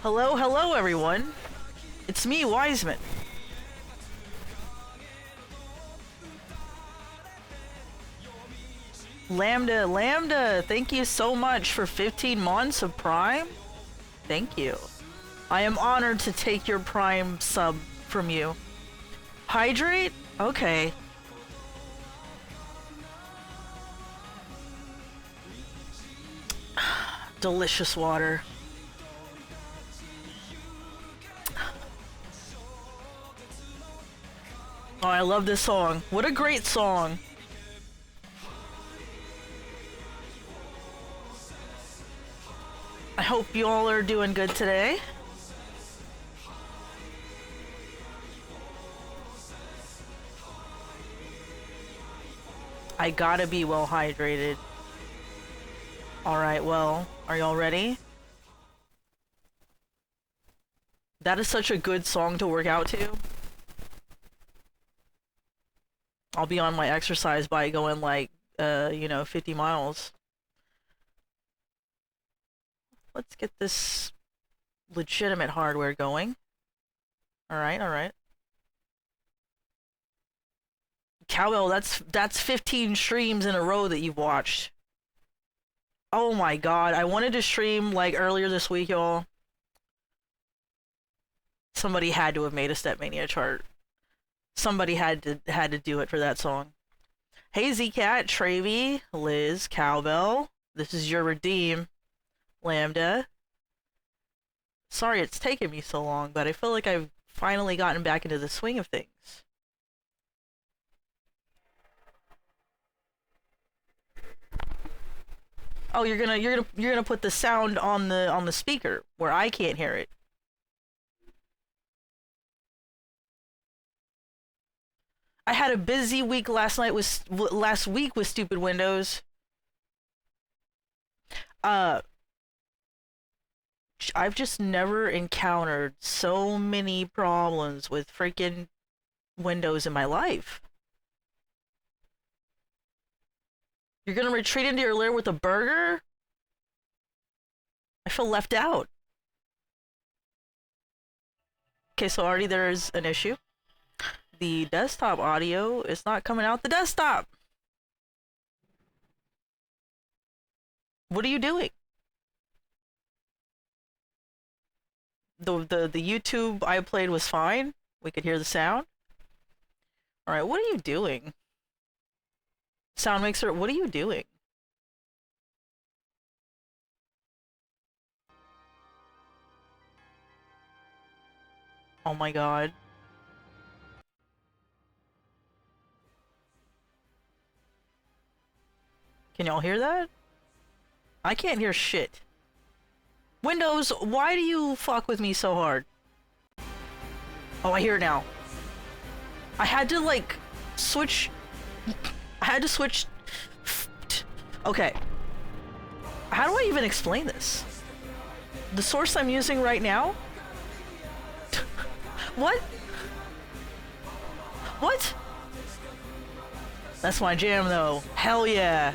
Hello, hello everyone. It's me, Wiseman. Lambda, thank you so much for 15 months of Prime. Thank you. I am honored to take your Prime sub from you. Hydrate? Okay. Delicious water. Oh, I love this song. What a great song. I hope you all are doing good today. I gotta be well hydrated. Alright, well, are y'all ready? That is such a good song to work out to. I'll be on my exercise bike going like, 50 miles. Let's get this legitimate hardware going. Alright. Cowbell, that's 15 streams in a row that you've watched. Oh my god, I wanted to stream like earlier this week, y'all. Somebody had to have made a Stepmania chart. Somebody had to do it for that song. Hey Zcat, Travy, Liz, Cowbell. This is your redeem. Lambda. Sorry it's taken me so long, but I feel like I've finally gotten back into the swing of things. Oh, you're gonna put the sound on the speaker where I can't hear it. I had a busy week last week with stupid Windows. I've just never encountered so many problems with freaking Windows in my life. You're gonna retreat into your lair with a burger? I feel left out. Okay, so already there's an issue. The desktop audio is not coming out the desktop. What are you doing? The YouTube I played was fine. We could hear the sound. Alright, what are you doing? Sound mixer, what are you doing? Oh my god. Can y'all hear that? I can't hear shit. Windows, why do you fuck with me so hard? Oh, I hear it now. I had to, like, switch... I had to switch... Okay. How do I even explain this? The source I'm using right now? What? What? That's my jam, though. Hell yeah.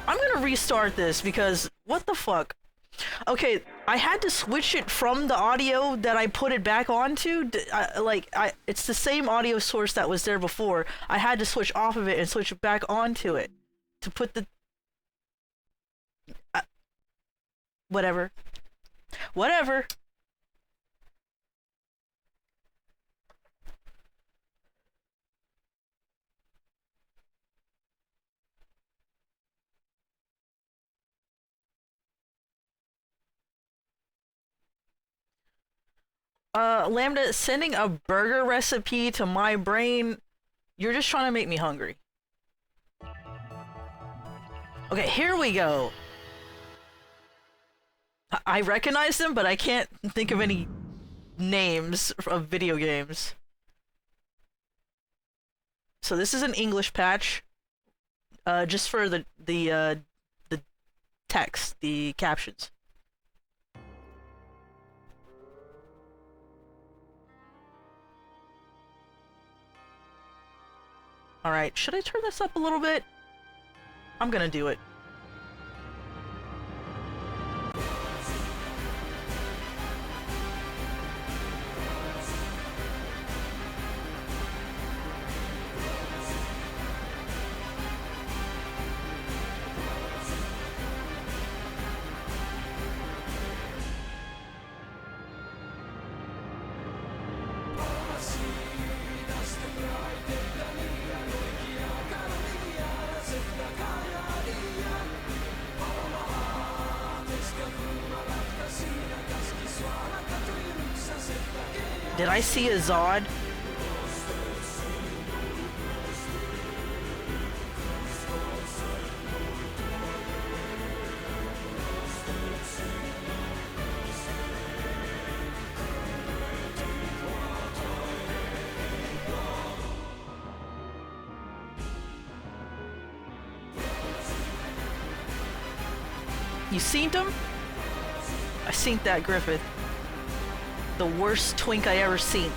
I'm gonna restart this because what the fuck? Okay, I had to switch it from the audio that I put it back onto. It's the same audio source that was there before. I had to switch off of it and switch it back onto it to put the whatever. Lambda, sending a burger recipe to my brain, you're just trying to make me hungry. Okay, here we go. I recognize them, but I can't think of any names of video games. So this is an English patch, just for the text, the captions. Alright, should I turn this up a little bit? I'm gonna do it. Did I see a Zod? You seen him? I seen that Griffith. The worst twink I ever seen.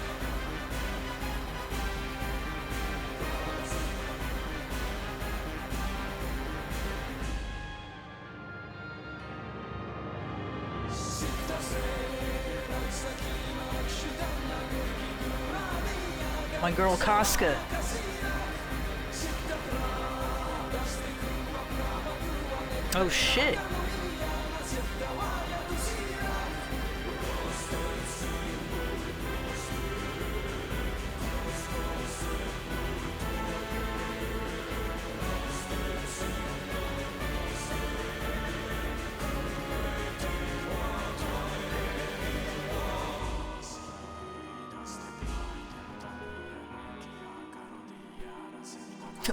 My girl Casca. Oh shit.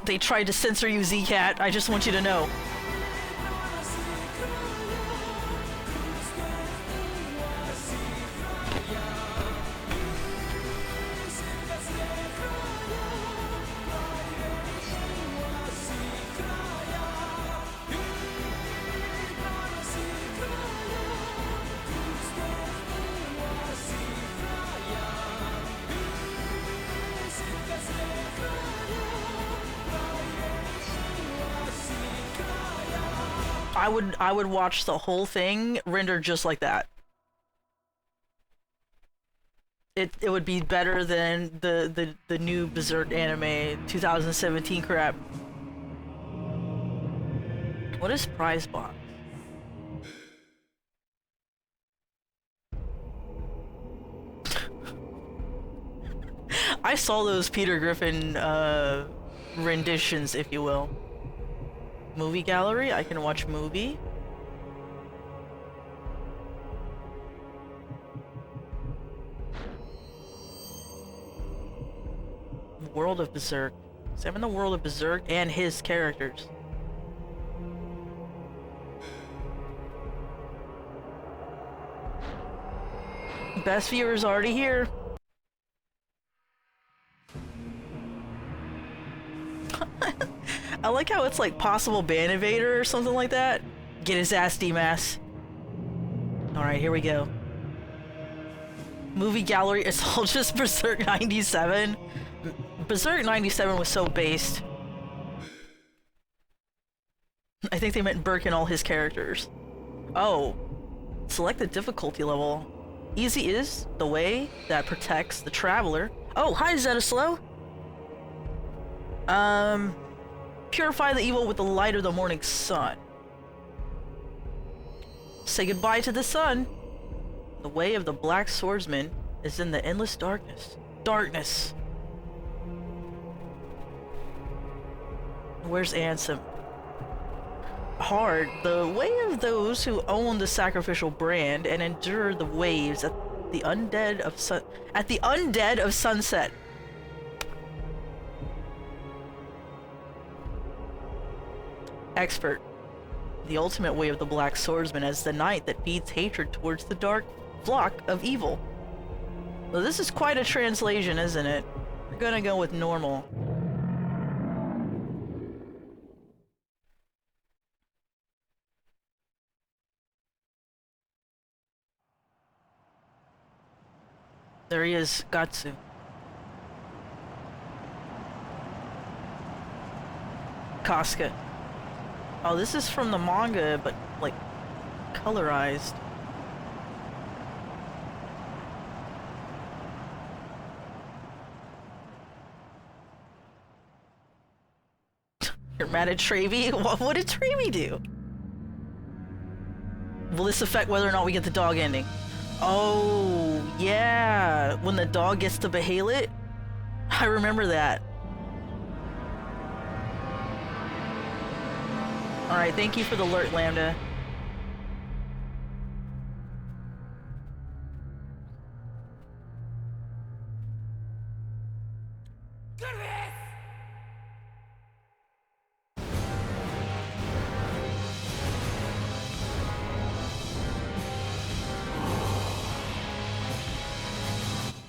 They tried to censor you, Z-Cat. I just want you to know. I would watch the whole thing rendered just like that. It would be better than the new Berserk anime 2017 crap. What is prize box? I saw those Peter Griffin renditions, if you will. Movie gallery, I can watch movie. World of Berserk. So I'm in the world of Berserk and his characters. Best viewer's already here. I like how it's like possible ban evader or something like that. Get his ass, D-Mass. Alright, here we go. Movie gallery, it's all just Berserk 97. Berserk 97 was so based. I think they meant Burke and all his characters. Oh. Select the difficulty level. Easy is the way that protects the traveler. Oh, hi Zetaslow! Purify the evil with the light of the morning sun. Say goodbye to the sun. The way of the black swordsman is in the endless darkness. Darkness. Where's Ansem? Hard. The way of those who own the sacrificial brand and endure the waves at the undead of sunset. Expert. The ultimate way of the black swordsman as the night that feeds hatred towards the dark flock of evil. Well, this is quite a translation, isn't it? We're gonna go with normal. There he is, Gatsu. Casca. Oh, this is from the manga, but, like, colorized. You're mad at Travy? What did Travy do? Will this affect whether or not we get the dog ending? Oh, yeah. When the dog gets to Behalit? I remember that. Alright, thank you for the alert, Lambda.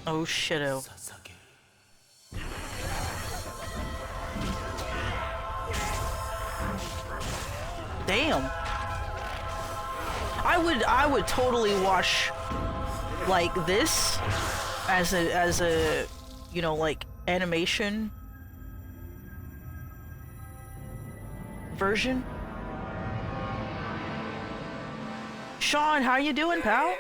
Oh shit-o. Damn. I would totally watch like this as a you know, like animation version. Sean, how you doing, pal?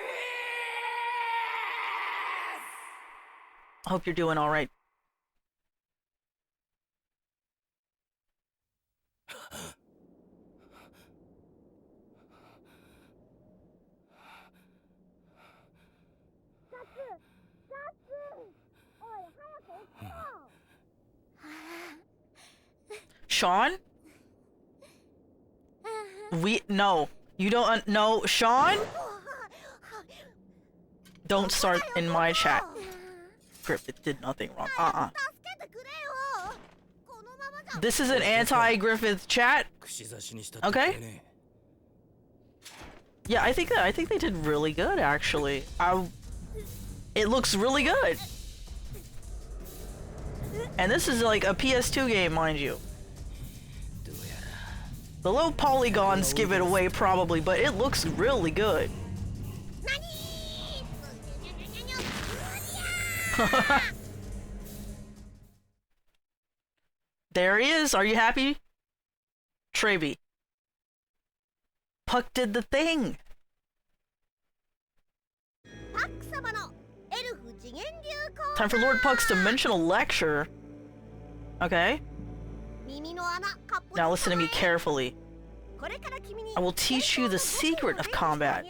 Hope you're doing all right. Sean? No. You don't no, Sean? Don't start in my chat. Griffith did nothing wrong. This is an anti-Griffith chat. Okay? Yeah, I think they did really good actually. It looks really good. And this is like a PS2 game, mind you. The low polygons give it away probably, but it looks really good. There he is. Are you happy? Trevi. Puck did the thing. Time for Lord Puck's dimensional lecture. Okay. Now listen to me carefully. I will teach you the secret of combat.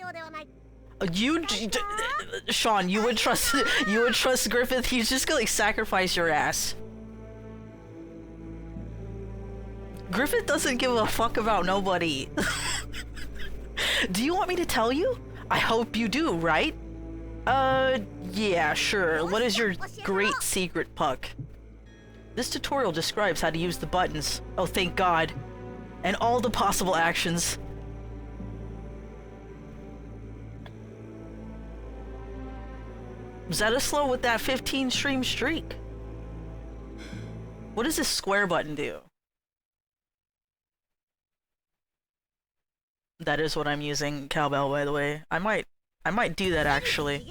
Sean, you would trust Griffith? He's just gonna like sacrifice your ass. Griffith doesn't give a fuck about nobody. Do you want me to tell you? I hope you do, right? Yeah, sure. What is your great secret, Puck? This tutorial describes how to use the buttons. Oh, thank God. And all the possible actions. Zetaslow with that 15 stream streak. What does this square button do? That is what I'm using, cowbell, by the way. I might do that actually.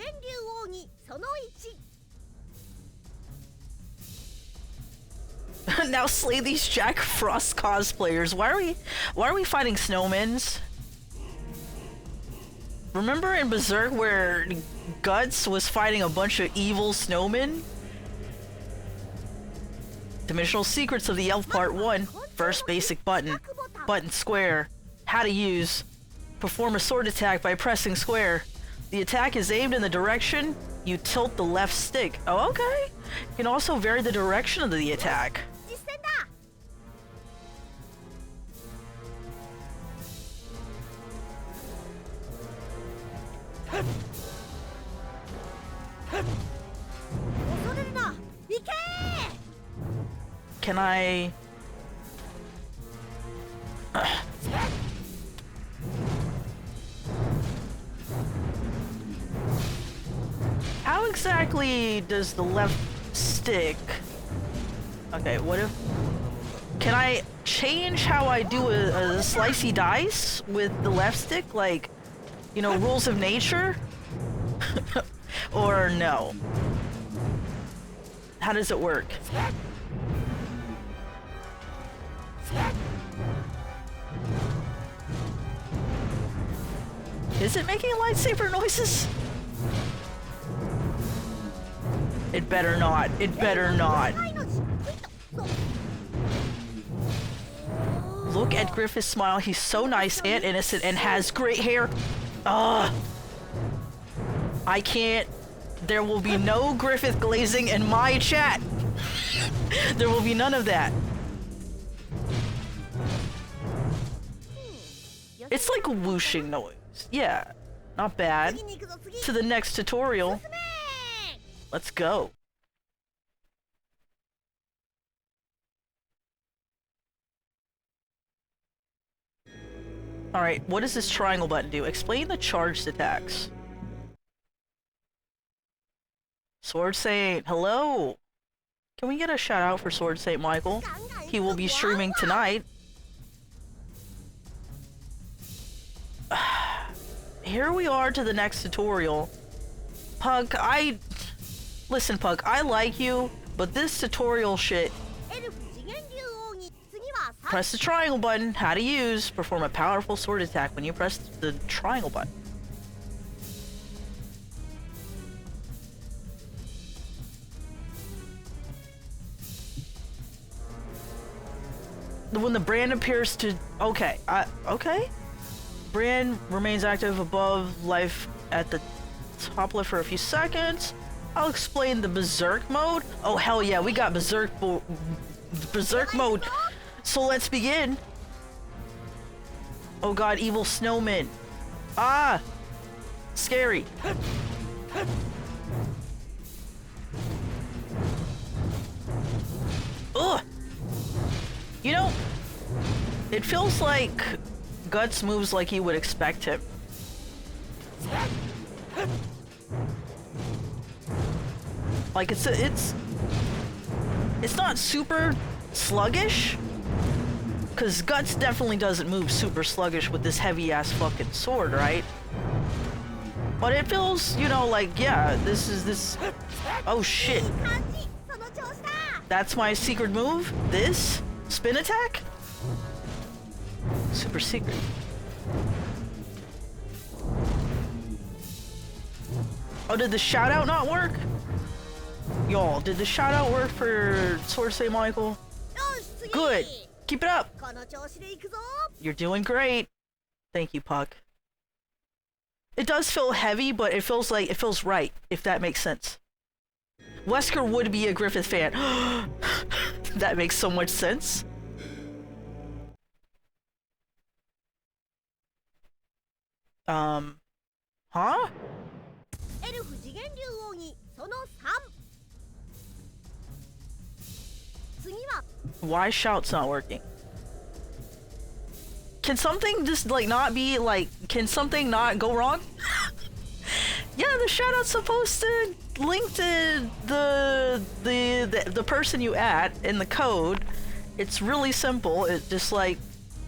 Now slay these Jack Frost cosplayers. Why are we fighting snowmen? Remember in Berserk where Guts was fighting a bunch of evil snowmen? Dimensional Secrets of the Elf Part 1. First basic button. Button square. How to use. Perform a sword attack by pressing square. The attack is aimed in the direction you tilt the left stick. Oh, okay. You can also vary the direction of the attack. Can I... How exactly does the left stick... Okay, what if... Can I change how I do a slicey dice with the left stick? Like, you know, rules of nature? Or no? How does it work? Is it making lightsaber noises? It better not. It better not. Look at Griffith's smile. He's so nice and innocent and has great hair. Ugh. I can't. There will be no Griffith glazing in my chat. There will be none of that. It's like a whooshing noise. Yeah, not bad. To the next tutorial. Let's go. Alright, what does this triangle button do? Explain the charged attacks. Sword Saint, hello! Can we get a shout out for Sword Saint Michael? He will be streaming tonight. Here we are to the next tutorial. Pug, listen, Pug, I like you, but this tutorial shit... Press the triangle button. How to use. Perform a powerful sword attack when you press the triangle button. When the brand appears to... Okay. Okay. Brand remains active above life at the top left for a few seconds. I'll explain the Berserk mode. Oh, hell yeah. We got Berserk mode. So let's begin. Oh god, evil snowman. Ah! Scary. Ugh! You know, it feels like Guts moves like you would expect him. Like it's not super sluggish. Cause Guts definitely doesn't move super sluggish with this heavy ass fucking sword, right? But it feels, you know, like, yeah, this... Oh shit. That's my secret move? This? Spin attack? Super secret. Oh, did the shout out not work? Y'all, did the shout out work for Sword Saint Michael? Good! Keep it up! You're doing great! Thank you, Puck. It does feel heavy, but it feels right, if that makes sense. Wesker would be a Griffith fan. That makes so much sense. Huh? Why shout's not working? Can something just like not be like, can something not go wrong? Yeah, the shout out's supposed to link to the person you at in the code. It's really simple. It just like,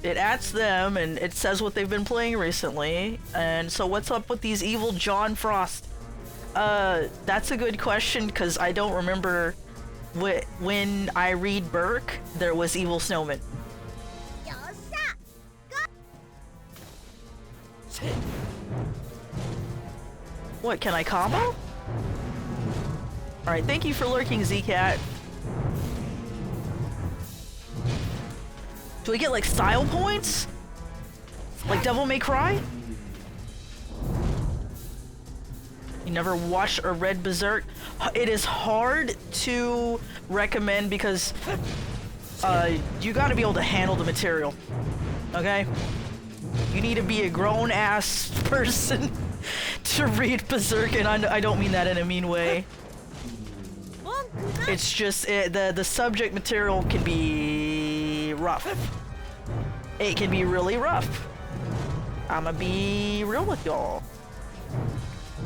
it adds them and it says what they've been playing recently. And so what's up with these evil John Frost? That's a good question because I don't remember when I read Berserk, there was evil snowman. What, can I combo? Alright, thank you for lurking, Z-Cat. Do I get like style points? Like Devil May Cry? You never watched or read Berserk? It is hard to recommend because you gotta be able to handle the material. Okay? You need to be a grown-ass person to read Berserk, and I don't mean that in a mean way. It's just, the subject material can be rough. It can be really rough. I'ma be real with y'all.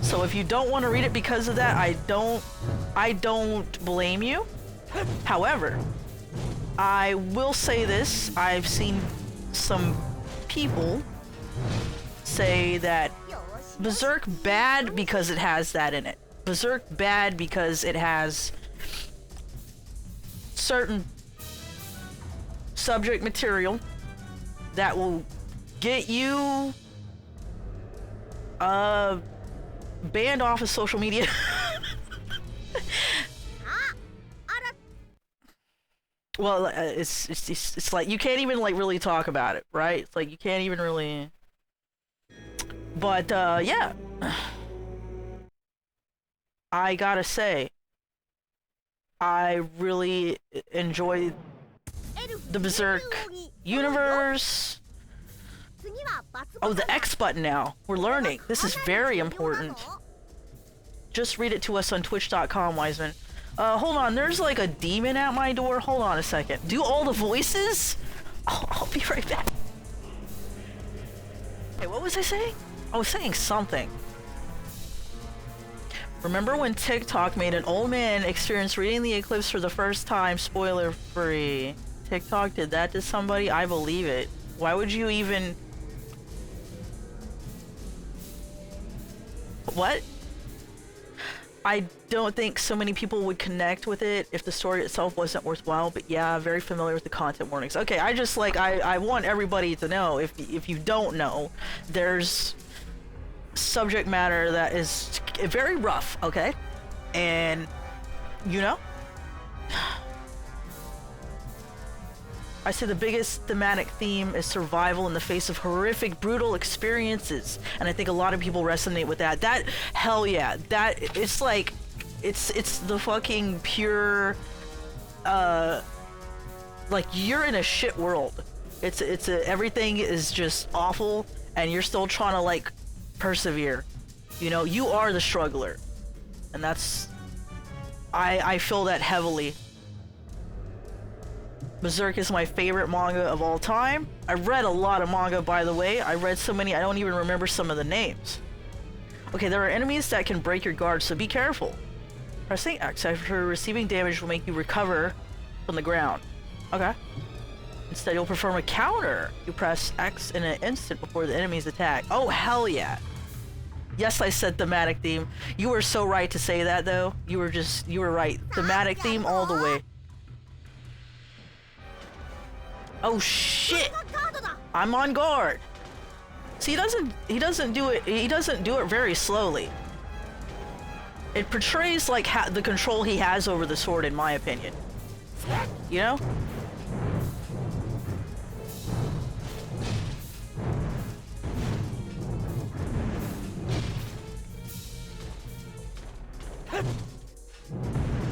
So if you don't want to read it because of that, I don't blame you. However, I will say this, I've seen some people say that Berserk bad because it has that in it. Berserk bad because it has certain subject material that will get you banned off of social media. Well, it's like you can't even like really talk about it, right? It's like you can't even really. But yeah, I gotta say, I really enjoy the Berserk universe. Oh, the X button now. We're learning. This is very important. Just read it to us on twitch.com, Wiseman. Hold on. There's like a demon at my door. Hold on a second. Do all the voices? I'll be right back. Hey, what was I saying? I was saying something. Remember when TikTok made an old man experience reading the eclipse for the first time? Spoiler free. TikTok did that to somebody? I believe it. Why would you even... What? I don't think so many people would connect with it if the story itself wasn't worthwhile, but yeah, very familiar with the content warnings. Okay, I just like, I want everybody to know, if you don't know, there's subject matter that is very rough, okay? And, you know? I say the biggest thematic theme is survival in the face of horrific, brutal experiences, and I think a lot of people resonate with that. That, hell yeah, that, it's like, it's the fucking pure, like, you're in a shit world. Everything is just awful, and you're still trying to, like, persevere. You know, you are the struggler, and that's, I feel that heavily. Berserk is my favorite manga of all time. I read a lot of manga, by the way. I read so many I don't even remember some of the names. Okay, there are enemies that can break your guard, so be careful. Pressing X after receiving damage will make you recover from the ground. Okay. Instead, you'll perform a counter. You press X in an instant before the enemy's attack. Oh, hell yeah. Yes, I said thematic theme. You were so right to say that, though. You were right. Thematic theme all the way. Oh shit! I'm on guard. See, he doesn't do it very slowly. It portrays like the control he has over the sword, in my opinion. You know?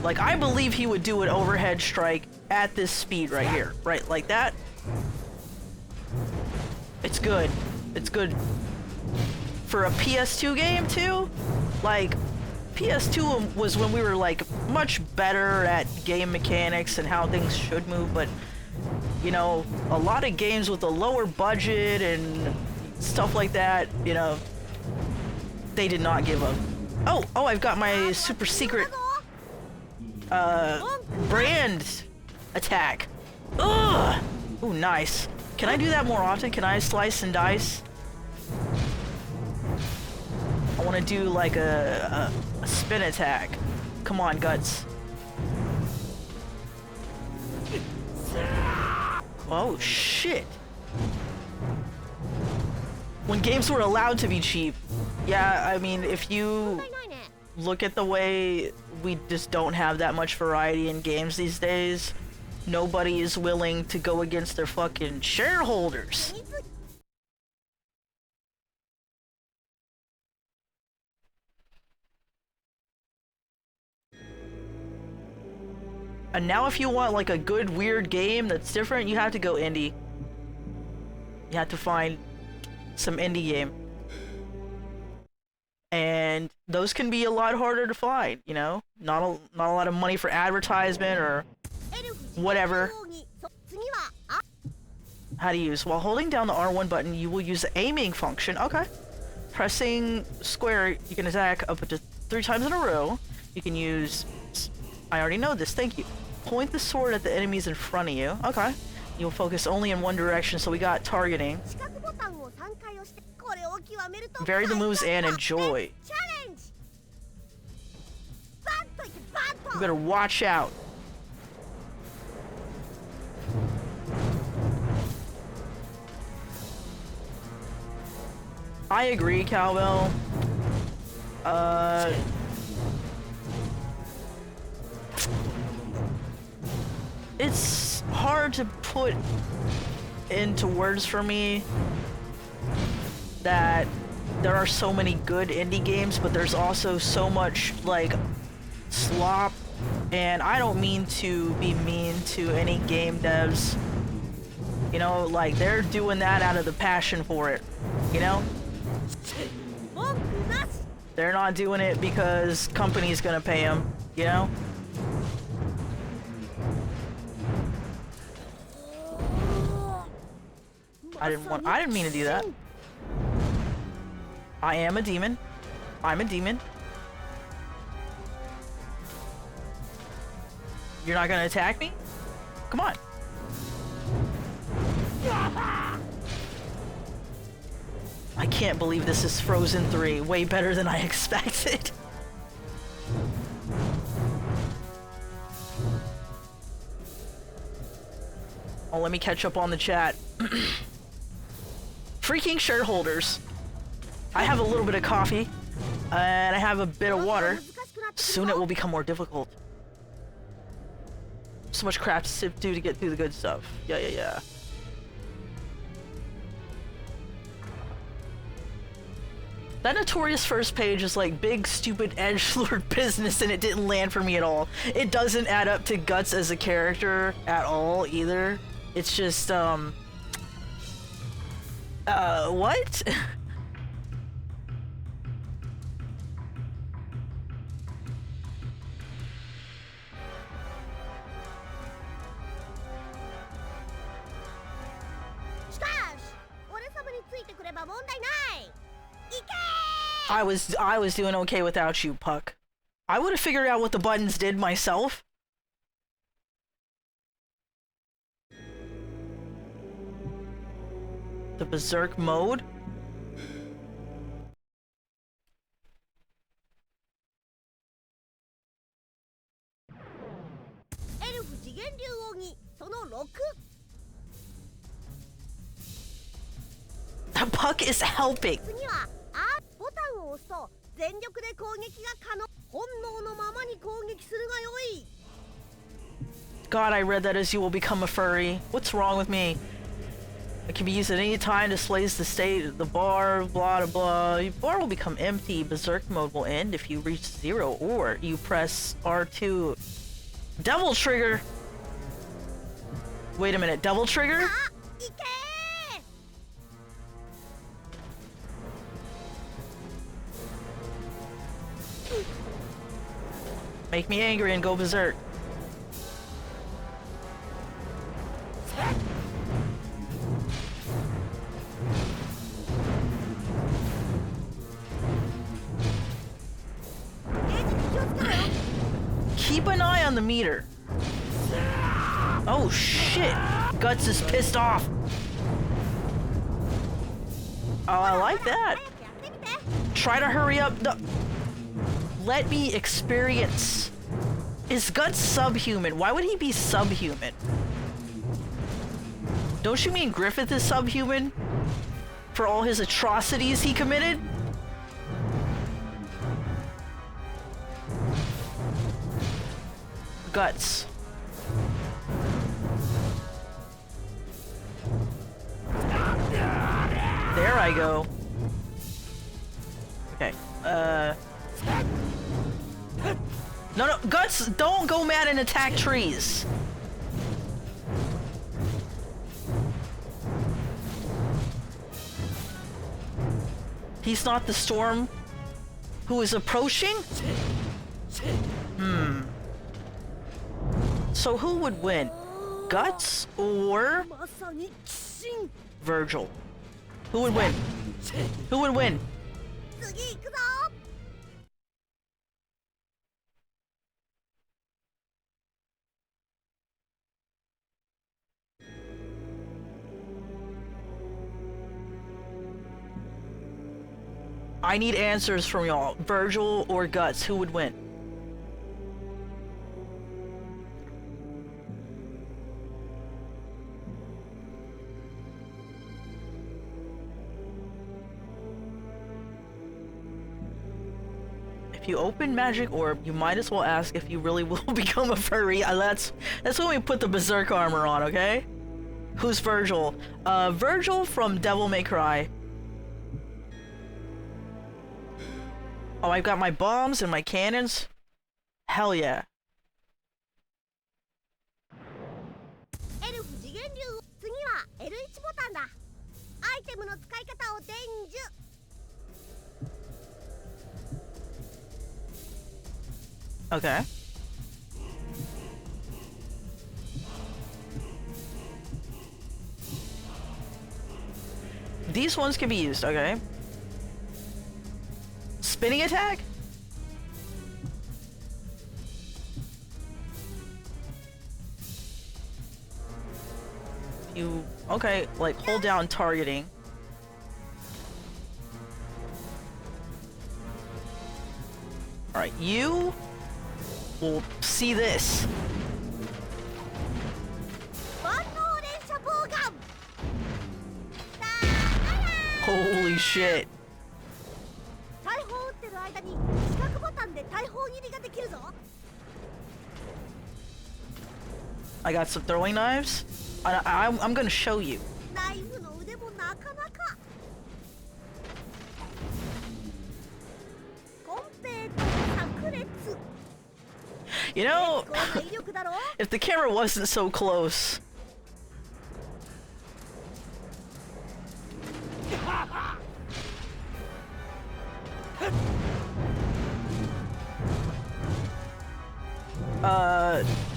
Like, I believe he would do an overhead strike at this speed right here. Right, like that. It's good. It's good. For a PS2 game, too? Like, PS2 was when we were, like, much better at game mechanics and how things should move, but, you know, a lot of games with a lower budget and stuff like that, you know, they did not give up. Oh, I've got my super secret brand attack. Ugh! Ooh, nice. Can I do that more often? Can I slice and dice? I want to do like a spin attack. Come on, Guts. Oh, shit. When games were allowed to be cheap. Yeah, I mean, if you look at the way we just don't have that much variety in games these days, nobody is willing to go against their fucking shareholders. And now if you want like a good weird game that's different, you have to go indie. You have to find some indie game. And those can be a lot harder to find, you know? Not a lot of money for advertisement or whatever. How to use? While holding down the R1 button, you will use the aiming function. Okay. Pressing square, you can attack up to 3 times in a row. You can use... I already know this, thank you. Point the sword at the enemies in front of you. Okay. You'll focus only in one direction, so we got targeting. Vary the moves and enjoy. You better watch out. I agree, Cowbell. It's hard to put into words for me that there are so many good indie games, but there's also so much, like, slop, and I don't mean to be mean to any game devs. You know, like, they're doing that out of the passion for it, you know? They're not doing it because company's gonna pay them, you know? I didn't mean to do that. I am a demon. I'm a demon. You're not gonna attack me? Come on. I can't believe this is Frozen 3. Way better than I expected. Oh, let me catch up on the chat. Freaking shareholders. I have a little bit of coffee, and I have a bit of water. Soon it will become more difficult. So much crap to sift through to get through the good stuff. Yeah. That notorious first page is like big stupid edgelord business and it didn't land for me at all. It doesn't add up to Guts as a character at all either. It's just what? I was doing okay without you, Puck. I would have figured out what the buttons did myself. The Berserk mode? Puck is helping. God, I read that as you will become a furry. What's wrong with me? It can be used at any time, displays the state of the bar, blah blah blah. Your bar will become empty. Berserk mode will end if you reach 0 or you press R2. Devil trigger! Wait a minute, devil trigger? Make me angry and go berserk. Keep an eye on the meter. Oh shit! Guts is pissed off. Oh, I like that. Try to hurry up. No. Let me experience. Is Guts subhuman? Why would he be subhuman? Don't you mean Griffith is subhuman? For all his atrocities he committed? Guts. There I go. Okay, No, Guts, don't go mad and attack trees. He's not the storm who is approaching? So who would win? Guts or Virgil? Who would win? Who would win? I need answers from y'all. Virgil or Guts, who would win? If you open Magic Orb, you might as well ask if you really will become a furry. That's when we put the Berserk armor on, okay? Who's Virgil? Virgil from Devil May Cry. Oh, I've got my bombs and my cannons. Hell yeah. Okay. These ones can be used, okay. Spinning attack? You... Okay, like, hold down targeting. Alright, you... will see this. Holy shit. I got some throwing knives. I'm gonna show you. You know, if the camera wasn't so close.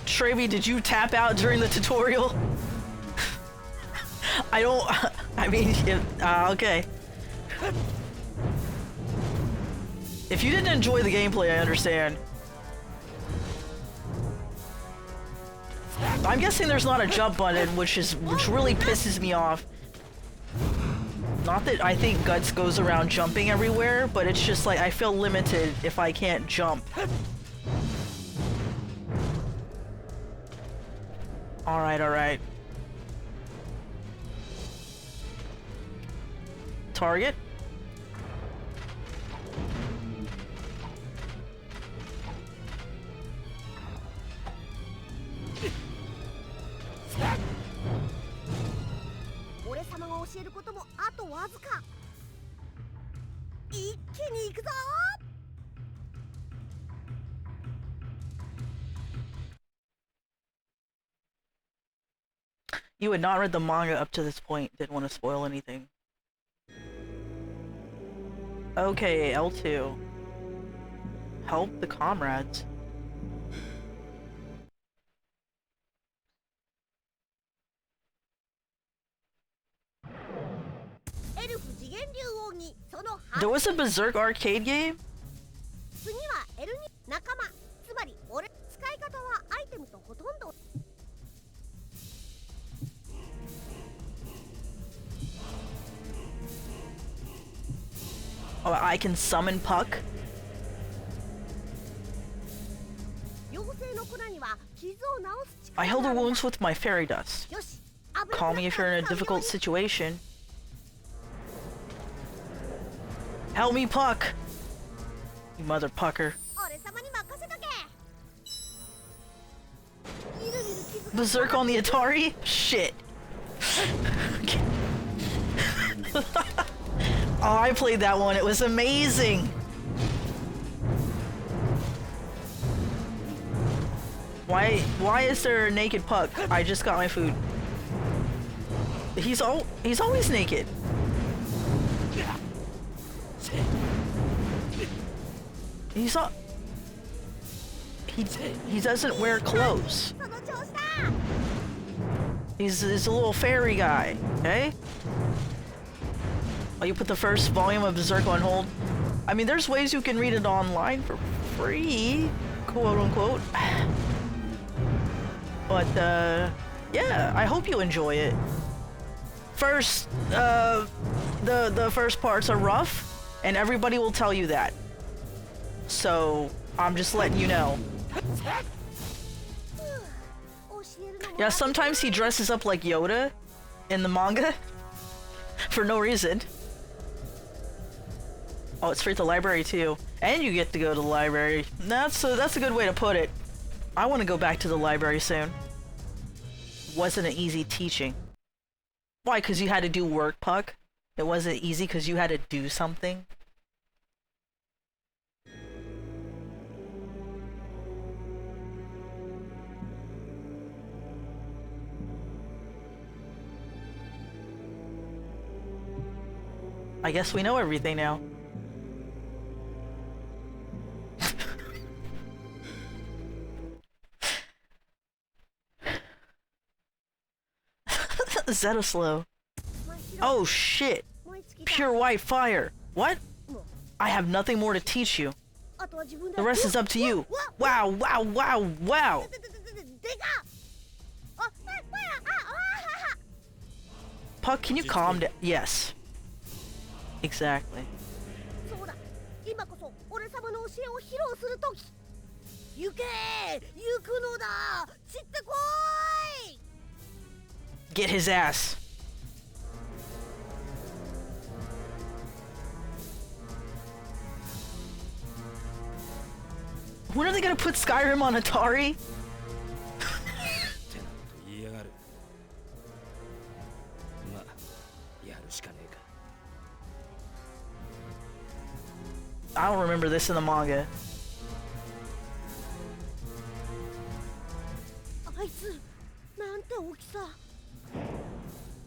Trevi, did you tap out during the tutorial? I don't... I mean, okay. If you didn't enjoy the gameplay, I understand. I'm guessing there's not a jump button, which really pisses me off. Not that I think Guts goes around jumping everywhere, but it's just like I feel limited if I can't jump. Alright, alright. Target? You had not read the manga up to this point, didn't want to spoil anything. Okay, L2. Help the comrades. There was a Berserk arcade game? Oh, I can summon Puck? I heal the wounds with my fairy dust. Call me if you're in a difficult situation. Help me, Puck! You mother pucker. Berserk on the Atari? Shit. Oh, I played that one. It was amazing. Why is there a naked Puck? I just got my food. He's always naked. He doesn't wear clothes. He's a little fairy guy, okay? Oh, you put the first volume of Berserk on hold? I mean, there's ways you can read it online for free, quote unquote. But, yeah, I hope you enjoy it. First, the first parts are rough, and everybody will tell you that. So, I'm just letting you know. Yeah, sometimes he dresses up like Yoda in the manga for no reason. Oh, it's free at the library too. And you get to go to the library. That's a good way to put it. I want to go back to the library soon. Wasn't an easy teaching. Why? Because you had to do work, Puck? It wasn't easy because you had to do something? I guess we know everything now. Zetoslow. Oh shit! Pure white fire! What? I have nothing more to teach you. The rest is up to you. Wow, wow, wow, wow! Puck, can you calm down? Yes. Exactly. そうだ、今こそ俺様の教えを披露する時。行け、行くのだ。散ってこい。 Get his ass. When are they gonna put Skyrim on Atari? I don't remember this in the manga. あいつ、なんて大きさ。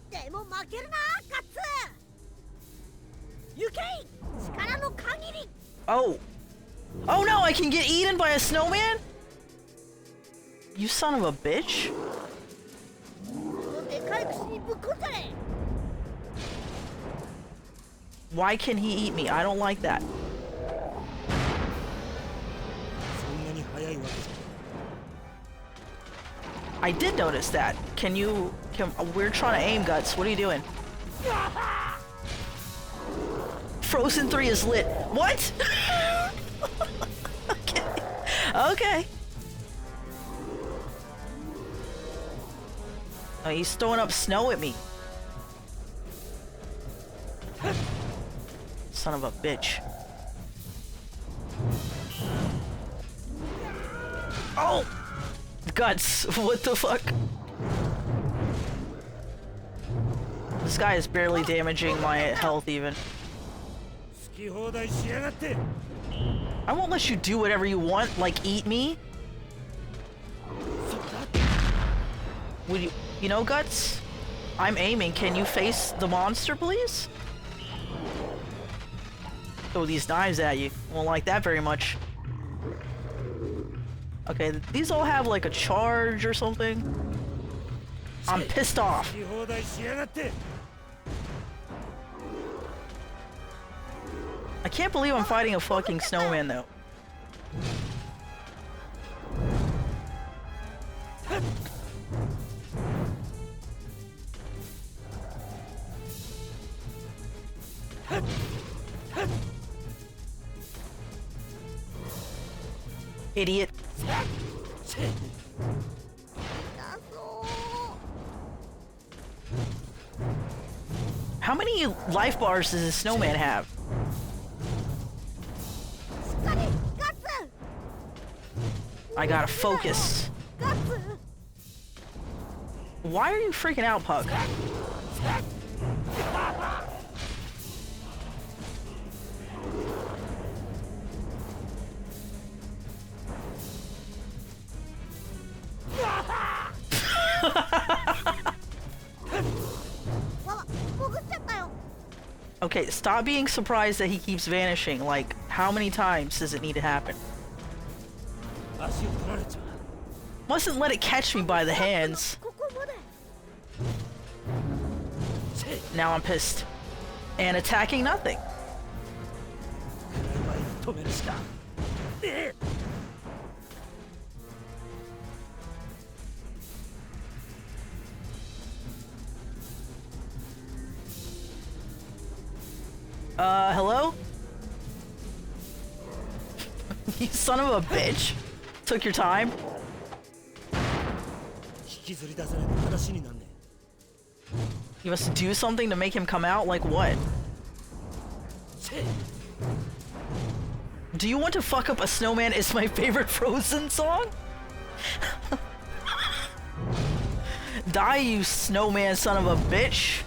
でも負けるな、ガッツ。行け、力の限り。 Oh. Oh no, I can get eaten by a snowman? You son of a bitch. でかい口にぶっこんじゃれ。 Why can he eat me? I don't like that. I did notice that. Can you... we're trying to aim, Guts. What are you doing? Frozen 3 is lit. What? Okay. Okay. Oh, he's throwing up snow at me. Son of a bitch. Oh! Guts, what the fuck? This guy is barely damaging my health even. I won't let you do whatever you want, like eat me. Would you know, Guts? I'm aiming. Can you face the monster, please? Throw these knives at you. Won't like that very much. Okay, these all have like a charge or something. I'm pissed off. I can't believe I'm fighting a fucking snowman though. Idiot. How many life bars does this snowman have? I gotta focus. Why are you freaking out, Puck? Okay, stop being surprised that he keeps vanishing. Like, how many times does it need to happen? Mustn't let it catch me by the hands. Now I'm pissed. And attacking nothing. Hello? You son of a bitch. Took your time. You must do something to make him come out? Like what? Do you want to fuck up a snowman is my favorite Frozen song? Die, you snowman son of a bitch.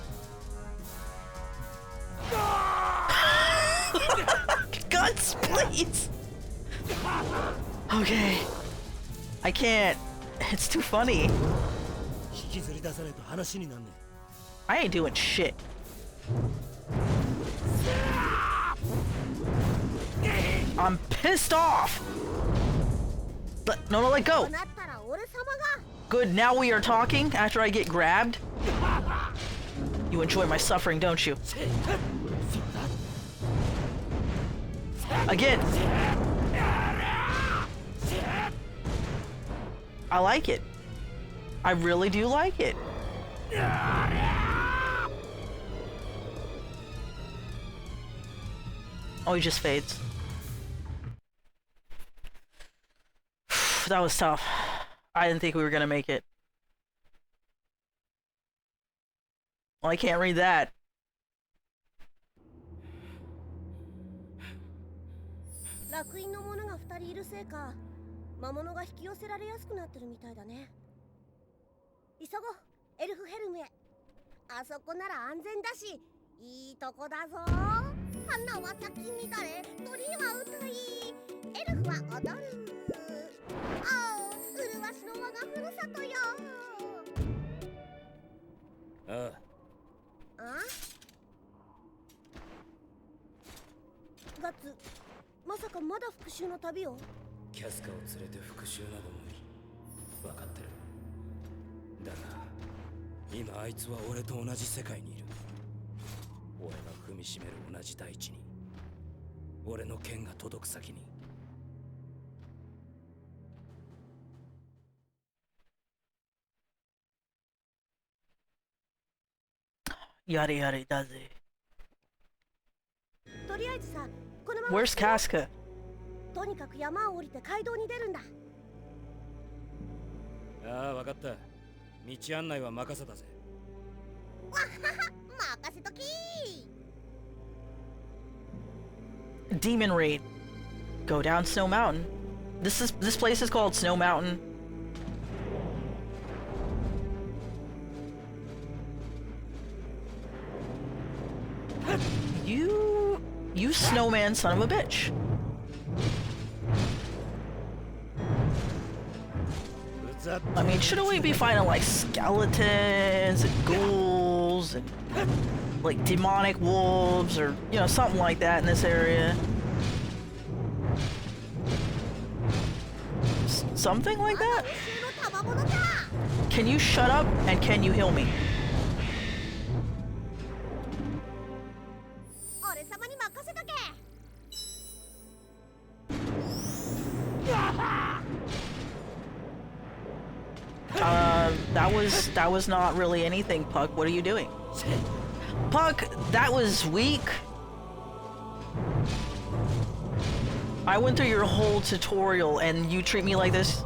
Guts, please. Okay. I can't. It's too funny. I ain't doing shit. I'm pissed off. No, let go. Good, now we are talking after I get grabbed. You enjoy my suffering, don't you? Again. I like it. I really do like it. Oh, he just fades. That was tough. I didn't think we were gonna make it. Well, I can't read that. 楽園の者が2人いるせいか、魔物が引き寄せられやすくなってるみたいだね。急ごう、エルフヘルムへ。あそこなら安全だし、いいとこだぞ。花は咲き乱れ、鳥は歌い、エルフは踊る。ああ、麗しの我がふるさとよ。ああ。あ？ガッツ、まさかまだ復讐の旅を？キャスカを連れて復讐など無理。分かってる。だが今あいつは俺と同じ世界にいる。俺が踏みしめる同じ大地に、俺の剣が届く先に。やれやれだぜ。とりあえずさ、このまま Where's Casca? とにかく山を降りて街道に出るんだ。ああ、分かった。道案内は任せたぜ。わっはは、任せときー。 Demon raid. Go down Snow Mountain. This place is called Snow Mountain. You snowman son of a bitch. I mean, shouldn't we be fighting like skeletons and ghouls and like demonic wolves or, you know, something like that in this area? Something like that? Can you shut up and can you heal me? That was not really anything, Puck. What are you doing? Puck, that was weak. I went through your whole tutorial and you treat me like this?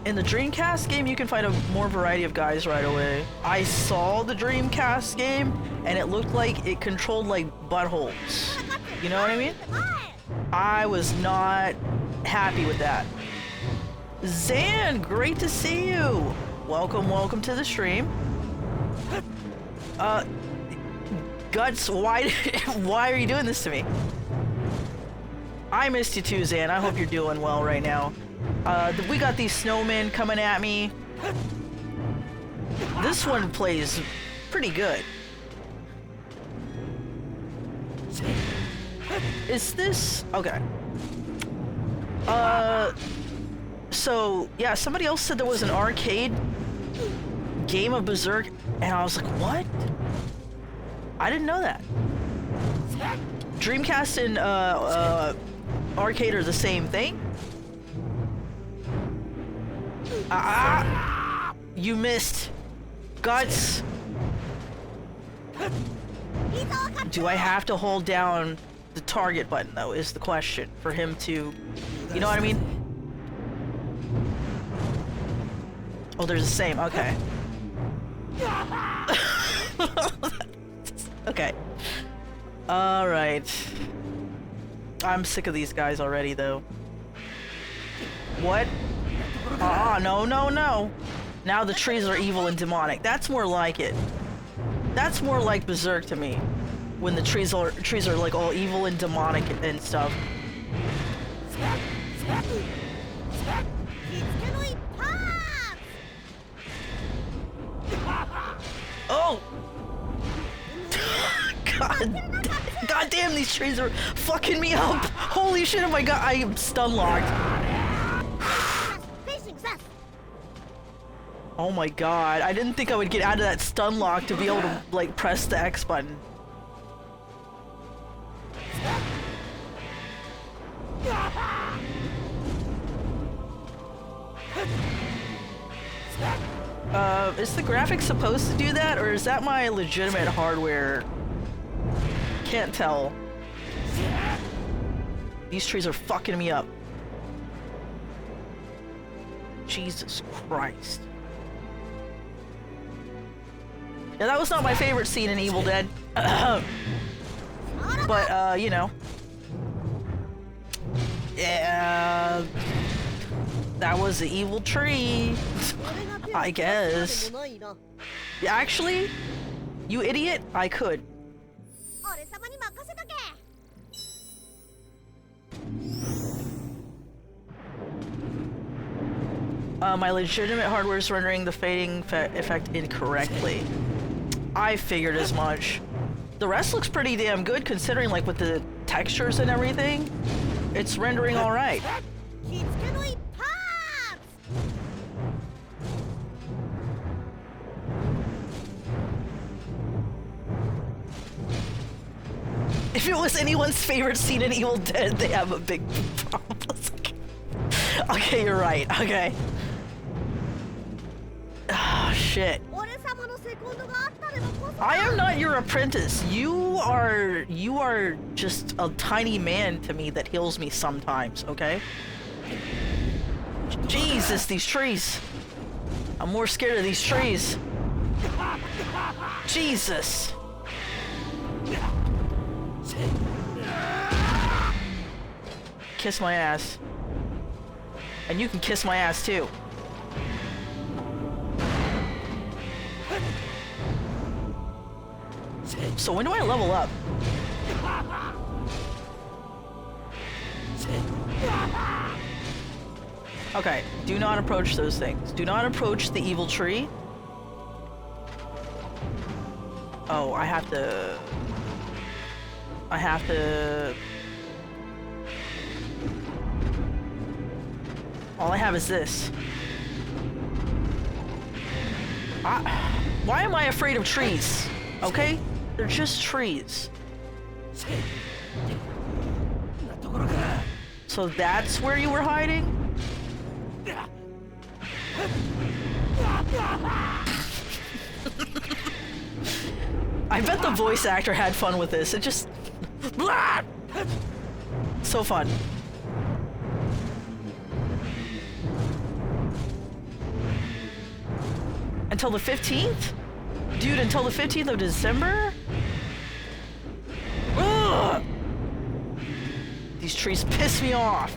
In the Dreamcast game, you can find a more variety of guys right away. I saw the Dreamcast game and it looked like it controlled like buttholes. You know what I mean? I was not happy with that. Zan, great to see you. Welcome to the stream. Guts, why are you doing this to me? I missed you too, Zan. I hope you're doing well right now. We got these snowmen coming at me. This one plays pretty good. Is this... okay. So, yeah, somebody else said there was an arcade game of Berserk, and I was like, what? I didn't know that. Dreamcast and, arcade are the same thing? You missed. Guts. Do I have to hold down the target button, though, is the question, for him to... you know what I mean? Oh, there's the same, okay. Okay. Alright. I'm sick of these guys already, though. What? No. Now the trees are evil and demonic. That's more like it. That's more like Berserk to me. When the trees are like all evil and demonic and stuff. Oh! God damn, these trees are fucking me up! Holy shit, oh my god, I am stun locked. Oh my god, I didn't think I would get out of that stun lock to be able to, like, press the X button. Is the graphics supposed to do that, or is that my legitimate hardware? Can't tell. These trees are fucking me up. Jesus Christ. Yeah, that was not my favorite scene in Evil Dead. But, you know. Yeah. That was the evil tree. I guess. Yeah, actually, you idiot, I could. My legitimate hardware is rendering the fading effect incorrectly. I figured as much. The rest looks pretty damn good considering, like, with the textures and everything. It's rendering alright. If it was anyone's favorite scene in Evil Dead, they have a big problem. Okay, you're right. Okay. Ah, shit. I am not your apprentice. You are just a tiny man to me that heals me sometimes, okay? Jesus, these trees. I'm more scared of these trees. Jesus. Kiss my ass. And you can kiss my ass too. So when do I level up? Okay, do not approach those things. Do not approach the evil tree. Oh, I have to... All I have is this. Why am I afraid of trees? Okay? They're just trees. So that's where you were hiding? I bet the voice actor had fun with this. It just... So fun. Until the 15th? Dude, until the 15th of December? Ugh! These trees piss me off.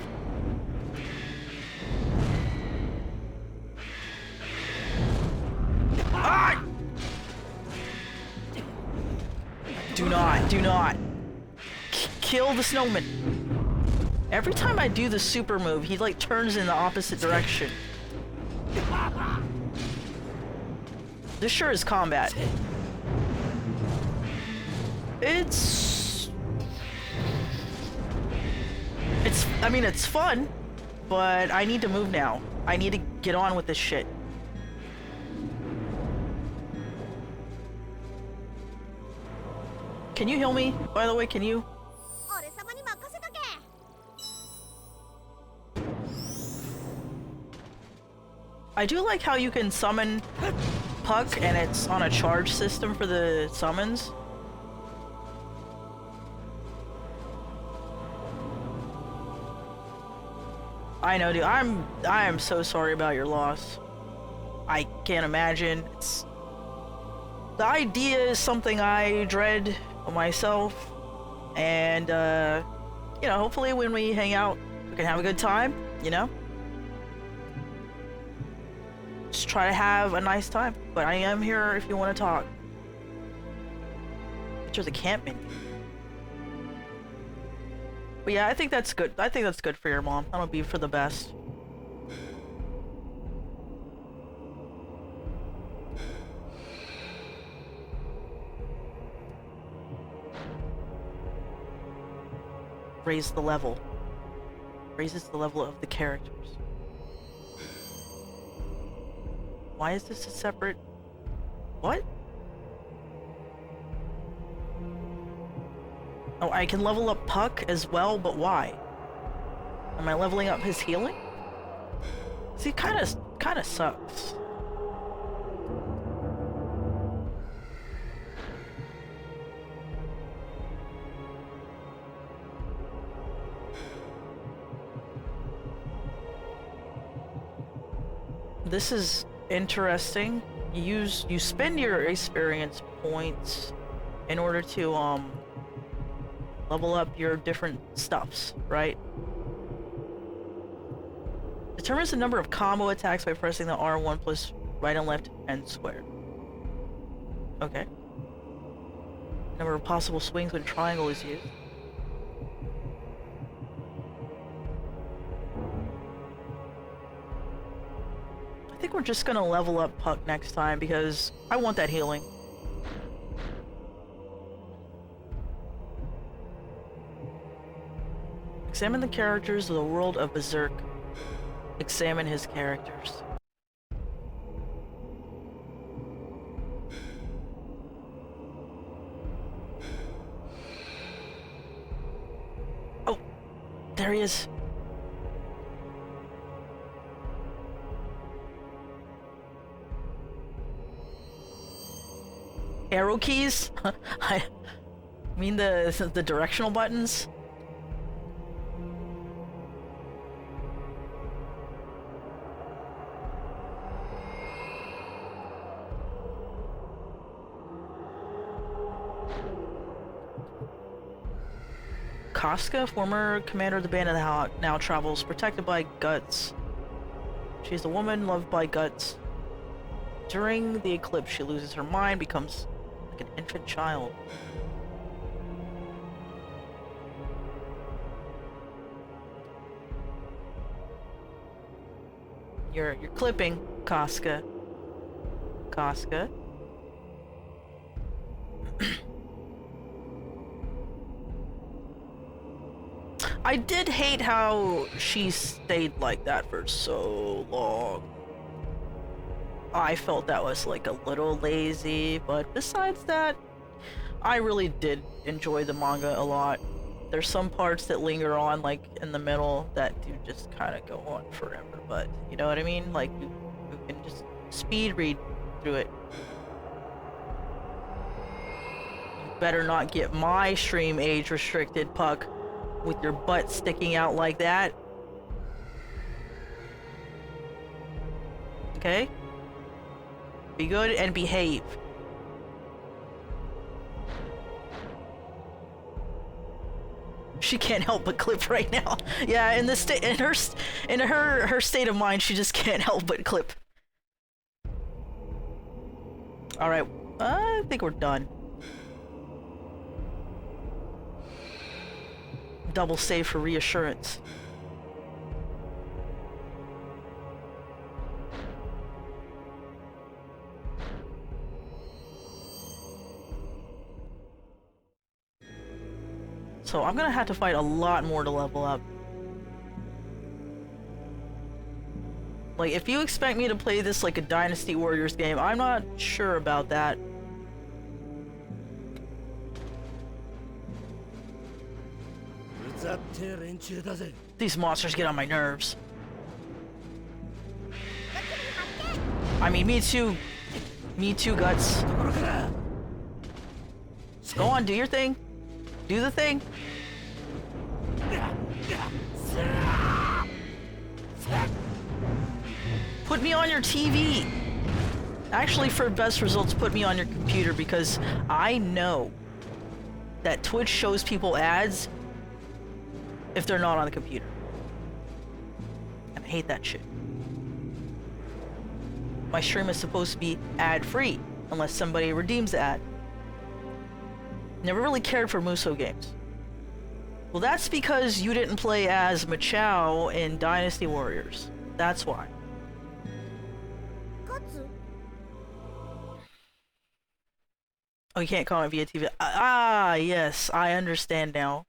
Ah! Do not. Kill the snowman. Every time I do the super move, he like turns in the opposite direction. This sure is combat. I mean, it's fun, but I need to move now. I need to get on with this shit. Can you heal me? By the way, can you? I do like how you can summon Puck and it's on a charge system for the summons. I know, dude. I am so sorry about your loss. I can't imagine. The idea is something I dread myself, and you know, hopefully when we hang out, we can have a good time. You know, just try to have a nice time. But I am here if you want to talk. Picture the camp menu. But yeah, I think that's good. I think that's good for your mom. That'll be for the best. Raise the level. Raises the level of the characters. Why is this a separate... What? Oh, I can level up Puck as well, but why? Am I leveling up his healing? See, kinda sucks. This is interesting. You spend your experience points in order to level up your different stuffs, right? Determines the number of combo attacks by pressing the R1 plus right and left and square. Okay. Number of possible swings when triangle is used. I think we're just gonna level up Puck next time because I want that healing. Examine the characters of the world of Berserk. Examine his characters. Oh, there he is. Arrow keys? I mean the directional buttons? Casca, former commander of the Band of the Hawk, now travels protected by Guts. She's a woman loved by Guts. During the eclipse, she loses her mind, becomes like an infant child. You're clipping, Casca. Casca. I did hate how she stayed like that for so long. I felt that was like a little lazy, but besides that, I really did enjoy the manga a lot. There's some parts that linger on, like in the middle, that do just kind of go on forever, but you know what I mean? Like, you can just speed read through it. You better not get my stream age restricted, Puck, with your butt sticking out like that. Okay? Be good and behave. She can't help but clip right now. Yeah, in this state, in her state of mind, she just can't help but clip. All right, I think we're done. Double save for reassurance. So I'm gonna have to fight a lot more to level up. Like, if you expect me to play this like a Dynasty Warriors game, I'm not sure about that. These monsters get on my nerves. I mean, me too. Me too, Guts. Go on, do your thing. Do the thing. Put me on your TV. Actually, for best results, put me on your computer, because I know that Twitch shows people ads if they're not on the computer. And I hate that shit. My stream is supposed to be ad-free, unless somebody redeems the ad. Never really cared for Musou games. Well, that's because you didn't play as Machao in Dynasty Warriors. That's why. Oh, you can't comment via TV. Ah, yes, I understand now.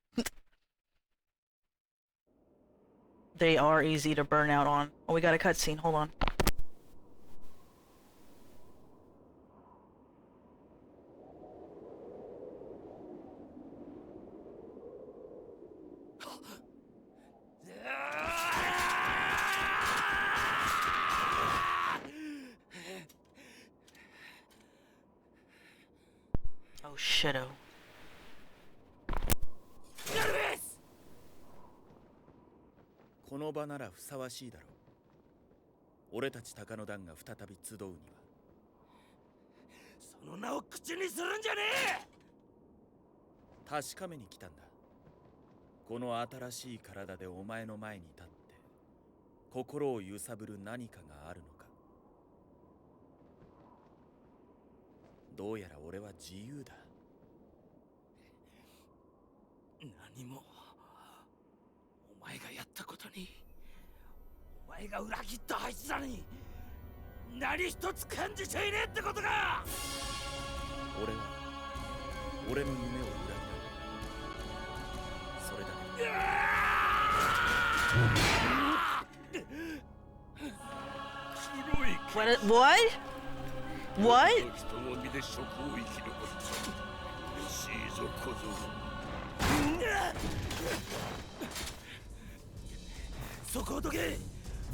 They are easy to burn out on. Oh, we got a cutscene. Hold on. Oh, shit-o. この場ならふさわしいだろう。俺たち鷹の団が再び集うにはその名を口にするんじゃねえ。確かめに来たんだ。この新しい体でお前の前に立って心を揺さぶる何かがあるのか。どうやら俺は自由だ。何もお前がやったことに、お前が裏切ったあいつらに何一つ感じちゃいねえってことか。俺は俺の夢を裏切らない。それだけ。What? What? そこをどけ。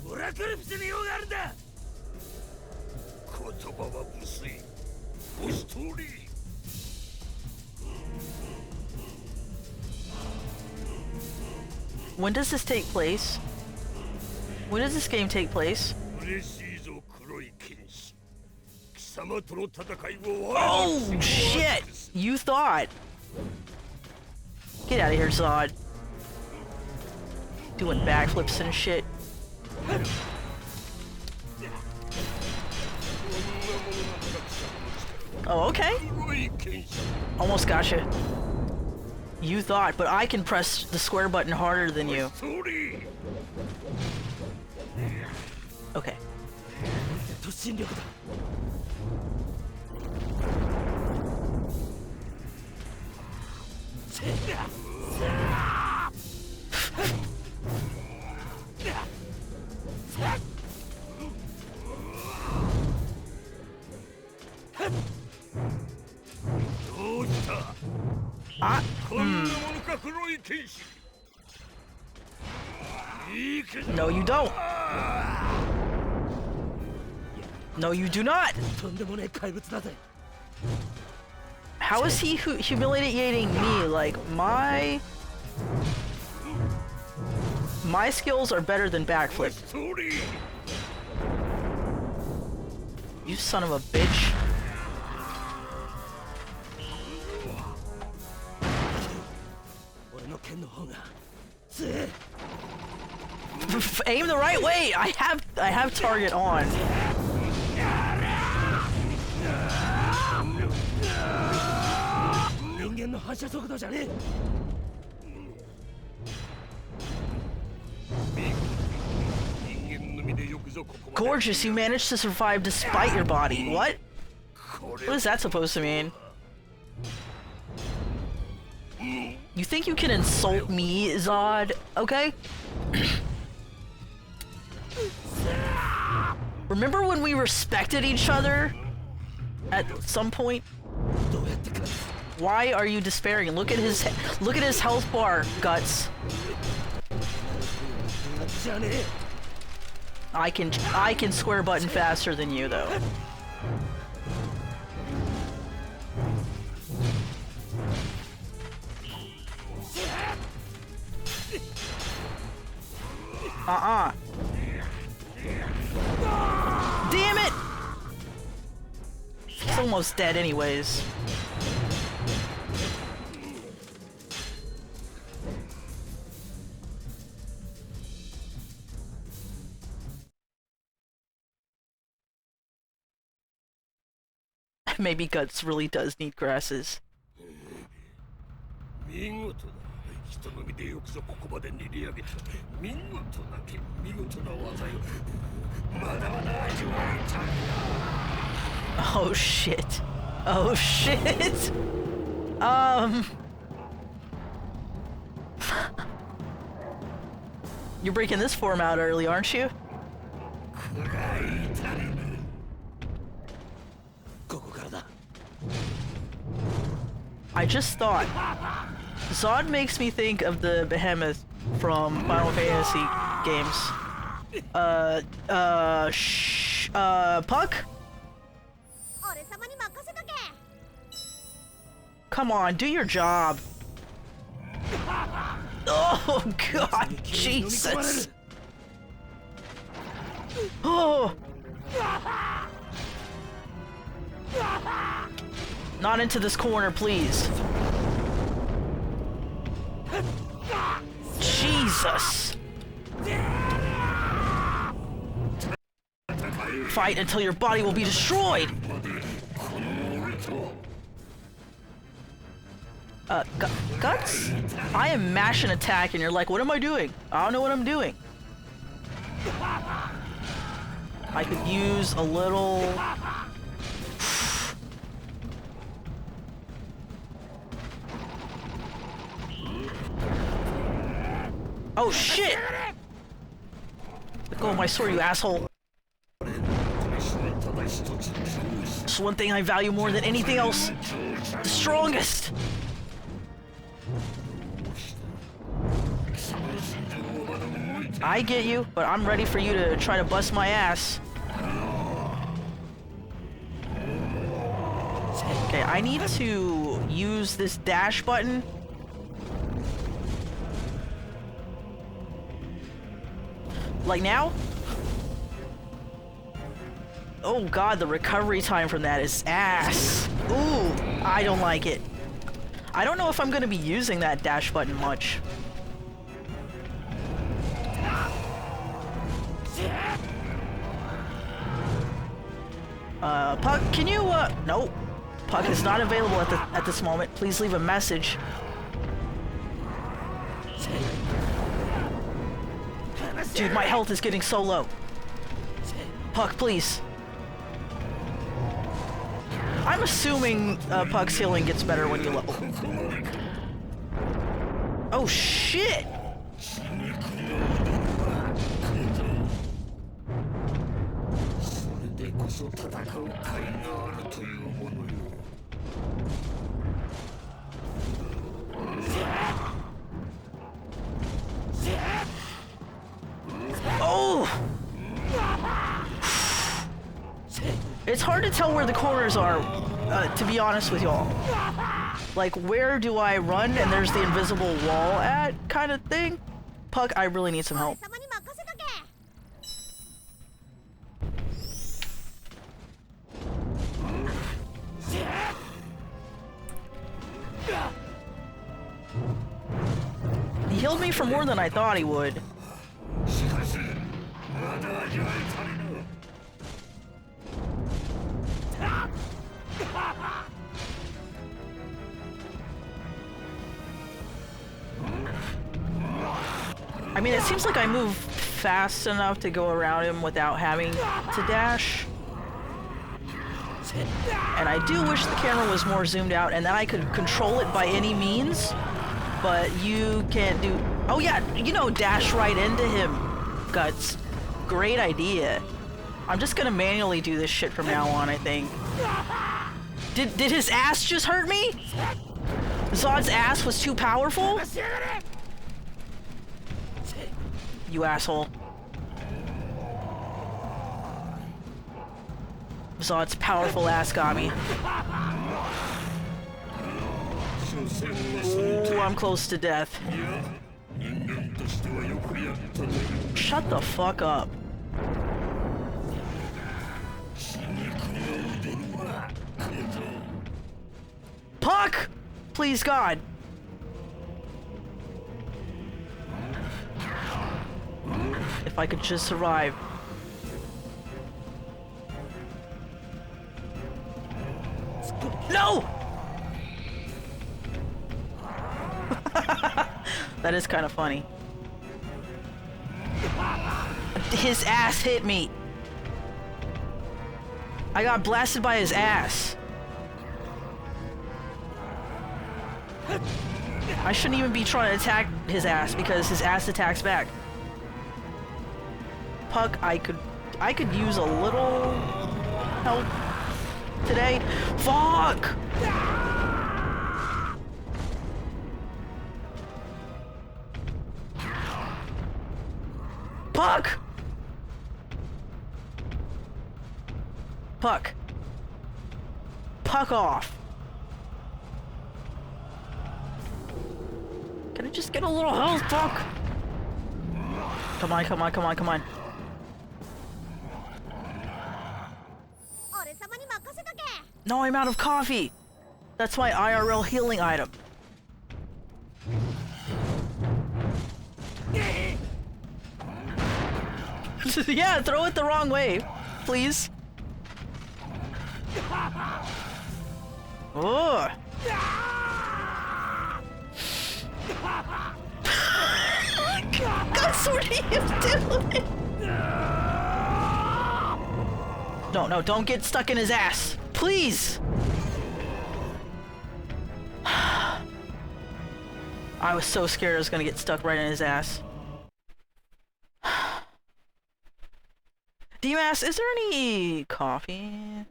オラクルプスに用があるんだ。言葉は無粋。お一人。When does this take place? When does this game take place? Oh shit! You thought. Get out of here, Zod. Doing backflips and shit. Oh, okay. Almost gotcha. You thought, but I can press the square button harder than you. Okay. No, you don't. No, you do not. How is he humiliating me? Like, my skills are better than backflip. You son of a bitch. Aim the right way. I have target on. Gorgeous, you managed to survive despite your body. What? What is that supposed to mean? You think you can insult me, Zod? Okay? Remember when we respected each other? At some point? Why are you despairing? Look at his health bar, Guts. I can square button faster than you though. Damn it! He's almost dead anyways. Maybe Guts really does need grasses. Oh shit. Oh shit. You're breaking this form out early, aren't you? I just thought, Zod makes me think of the behemoth from Final Fantasy games. Puck? Come on, do your job. Oh god, Jesus. Oh! Not into this corner, please. Jesus! Fight until your body will be destroyed! Guts? I am mashing attack and you're like, what am I doing? I don't know what I'm doing. I could use a little... Oh shit! Let go of my sword, you asshole. It's one thing I value more than anything else. The strongest! I get you, but I'm ready for you to try to bust my ass. Okay, I need to use this dash button. Like now? Oh god, the recovery time from that is ass. Ooh, I don't like it. I don't know if I'm gonna be using that dash button much. Puck, can you, nope. Puck is not available at this moment. Please leave a message. Dude, my health is getting so low. Puck, please. I'm assuming Puck's healing gets better when you level. Oh shit! Oh! It's hard to tell where the corners are, to be honest with y'all. Like, where do I run and there's the invisible wall at, kind of thing? Puck, I really need some help. He healed me for more than I thought he would. I mean, it seems like I move fast enough to go around him without having to dash. And I do wish the camera was more zoomed out and that I could control it by any means. But you can't do... Oh yeah, you know, dash right into him. Guts. Great idea. I'm just gonna manually do this shit from now on, I think. Did his ass just hurt me? Zod's ass was too powerful? You asshole. Zod's powerful ass got me. Ooh, I'm close to death. Shut the fuck up. Puck! Please God. If I could just survive. No! That is kind of funny. His ass hit me. I got blasted by his ass. I shouldn't even be trying to attack his ass because his ass attacks back. Puck, I could use a little help today. Fuck! Puck! Puck. Puck off. Can I just get a little health, Puck? Come on, come on, come on, come on. No, I'm out of coffee! That's my IRL healing item. Yeah, throw it the wrong way, please. Oh. Gus, what are you doing? No, no, don't get stuck in his ass. Please! I was so scared I was gonna get stuck right in his ass. D-Mass, is there any coffee?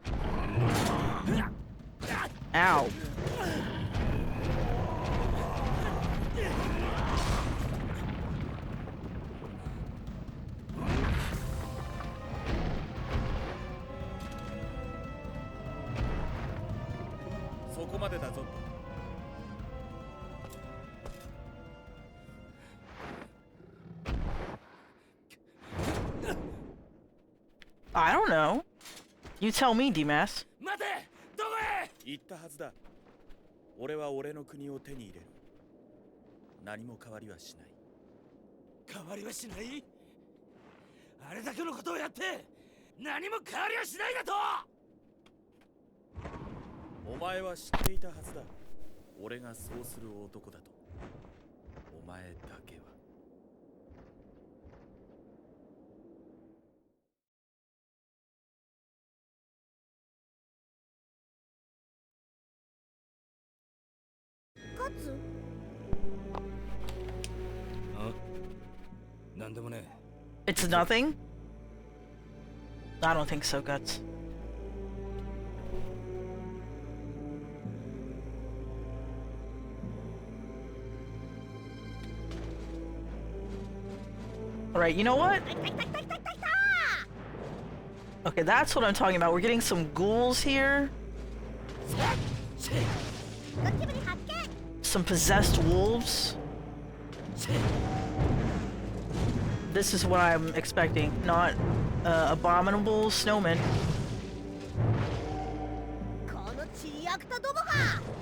Ow. I don't know. You tell me, D-Mass. 待て、どこへ？言ったはずだ。俺は俺の国を手に入れる。何も変わりはしない。変わりはしない？あれだけのことをやって何も変わりはしないだと！お前は知っていたはずだ。俺がそうする男だと。お前だけは。カツ？あ？なんでもねえ。It's nothing? I don't think so, Guts. Alright, you know what? Okay, that's what I'm talking about. We're getting some ghouls here. Some possessed wolves. This is what I'm expecting, not abominable snowmen.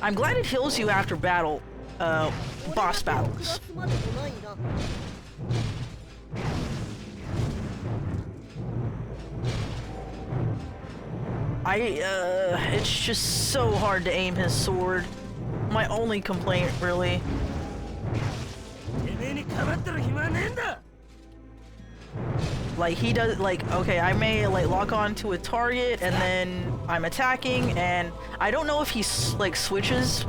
I'm glad it heals you after battle, boss battles. It's just so hard to aim his sword. My only complaint, really. Like, he does, like, okay, I may, like, lock on to a target, and then I'm attacking, and I don't know if he, like, switches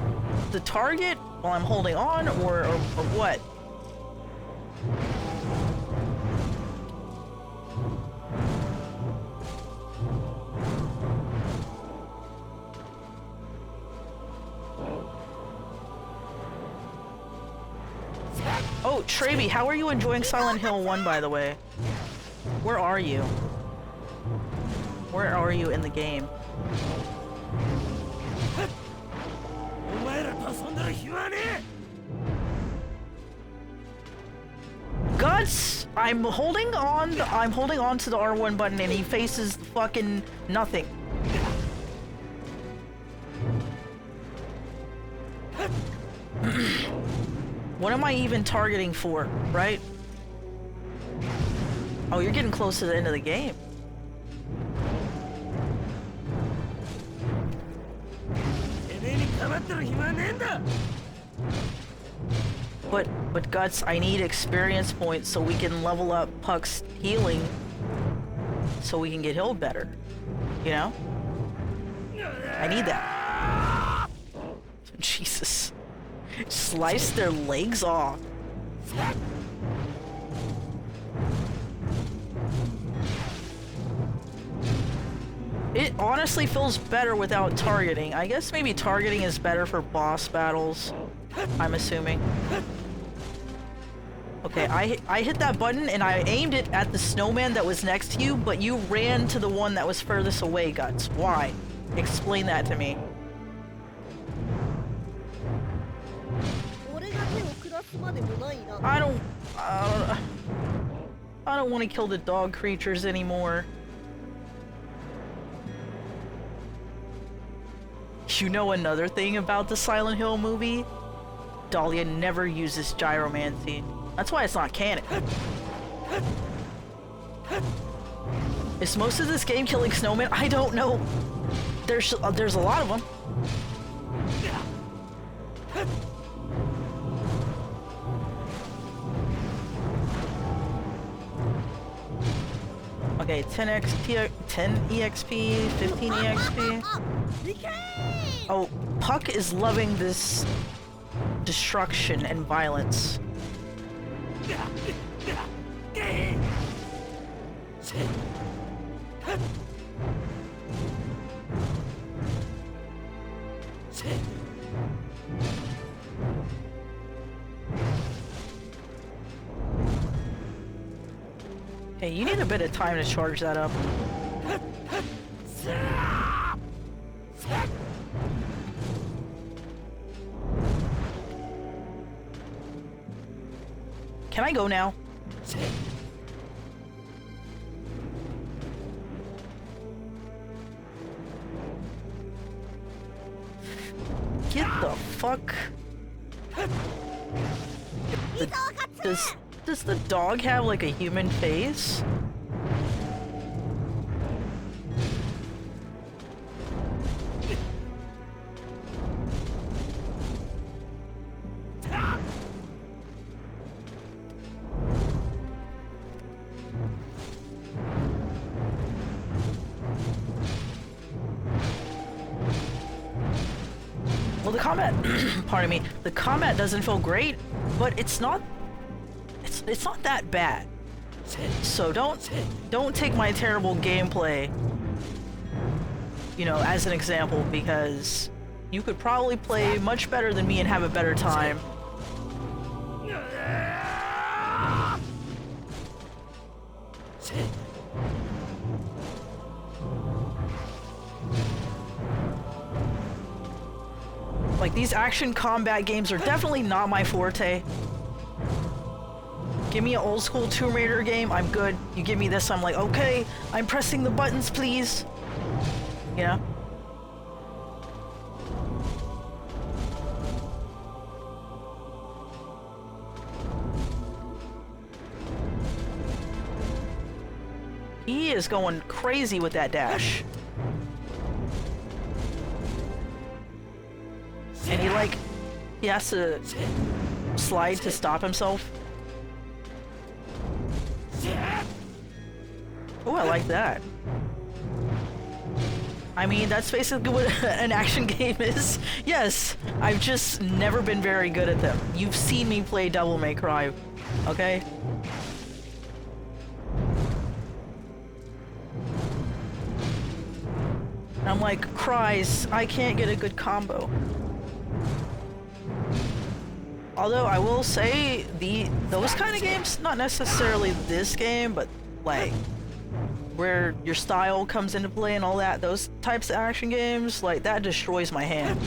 the target while I'm holding on, or what. Oh, Trevi, how are you enjoying Silent Hill 1, by the way? Where are you? Where are you in the game? Guts! I'm holding on to the R1 button and he faces fucking nothing. What am I even targeting for, right? Oh, you're getting close to the end of the game. But Guts, I need experience points so we can level up Puck's healing so we can get healed better. You know? I need that. Jesus. Slice their legs off. It honestly feels better without targeting. I guess maybe targeting is better for boss battles, I'm assuming. Okay, I hit that button and I aimed it at the snowman that was next to you, but you ran to the one that was furthest away, Guts. Why? Explain that to me. I don't want to kill the dog creatures anymore. You know another thing about the Silent Hill movie? Dahlia never uses gyromancy. That's why it's not canon. Is most of this game killing snowmen? I don't know. There's a lot of them. Okay, 10 EXP, 15 EXP. Oh, Puck is loving this destruction and violence. Hey, you need a bit of time to charge that up. Can I go now? Get the fuck? Does the dog have like a human face? Well, the combat, pardon me, the combat doesn't feel great, but it's not that bad. So don't take my terrible gameplay, you know, as an example, because you could probably play much better than me and have a better time. Like, these action combat games are definitely not my forte. Give me an old school Tomb Raider game, I'm good. You give me this, I'm like, okay, I'm pressing the buttons, please. You know? He is going crazy with that dash. And he has to slide to stop himself. Oh, I like that. I mean, that's basically what an action game is. Yes, I've just never been very good at them. You've seen me play Devil May Cry, okay? I'm like, cries, I can't get a good combo. Although I will say those kind of games, not necessarily this game, but like where your style comes into play and all that, those types of action games, like that destroys my hand.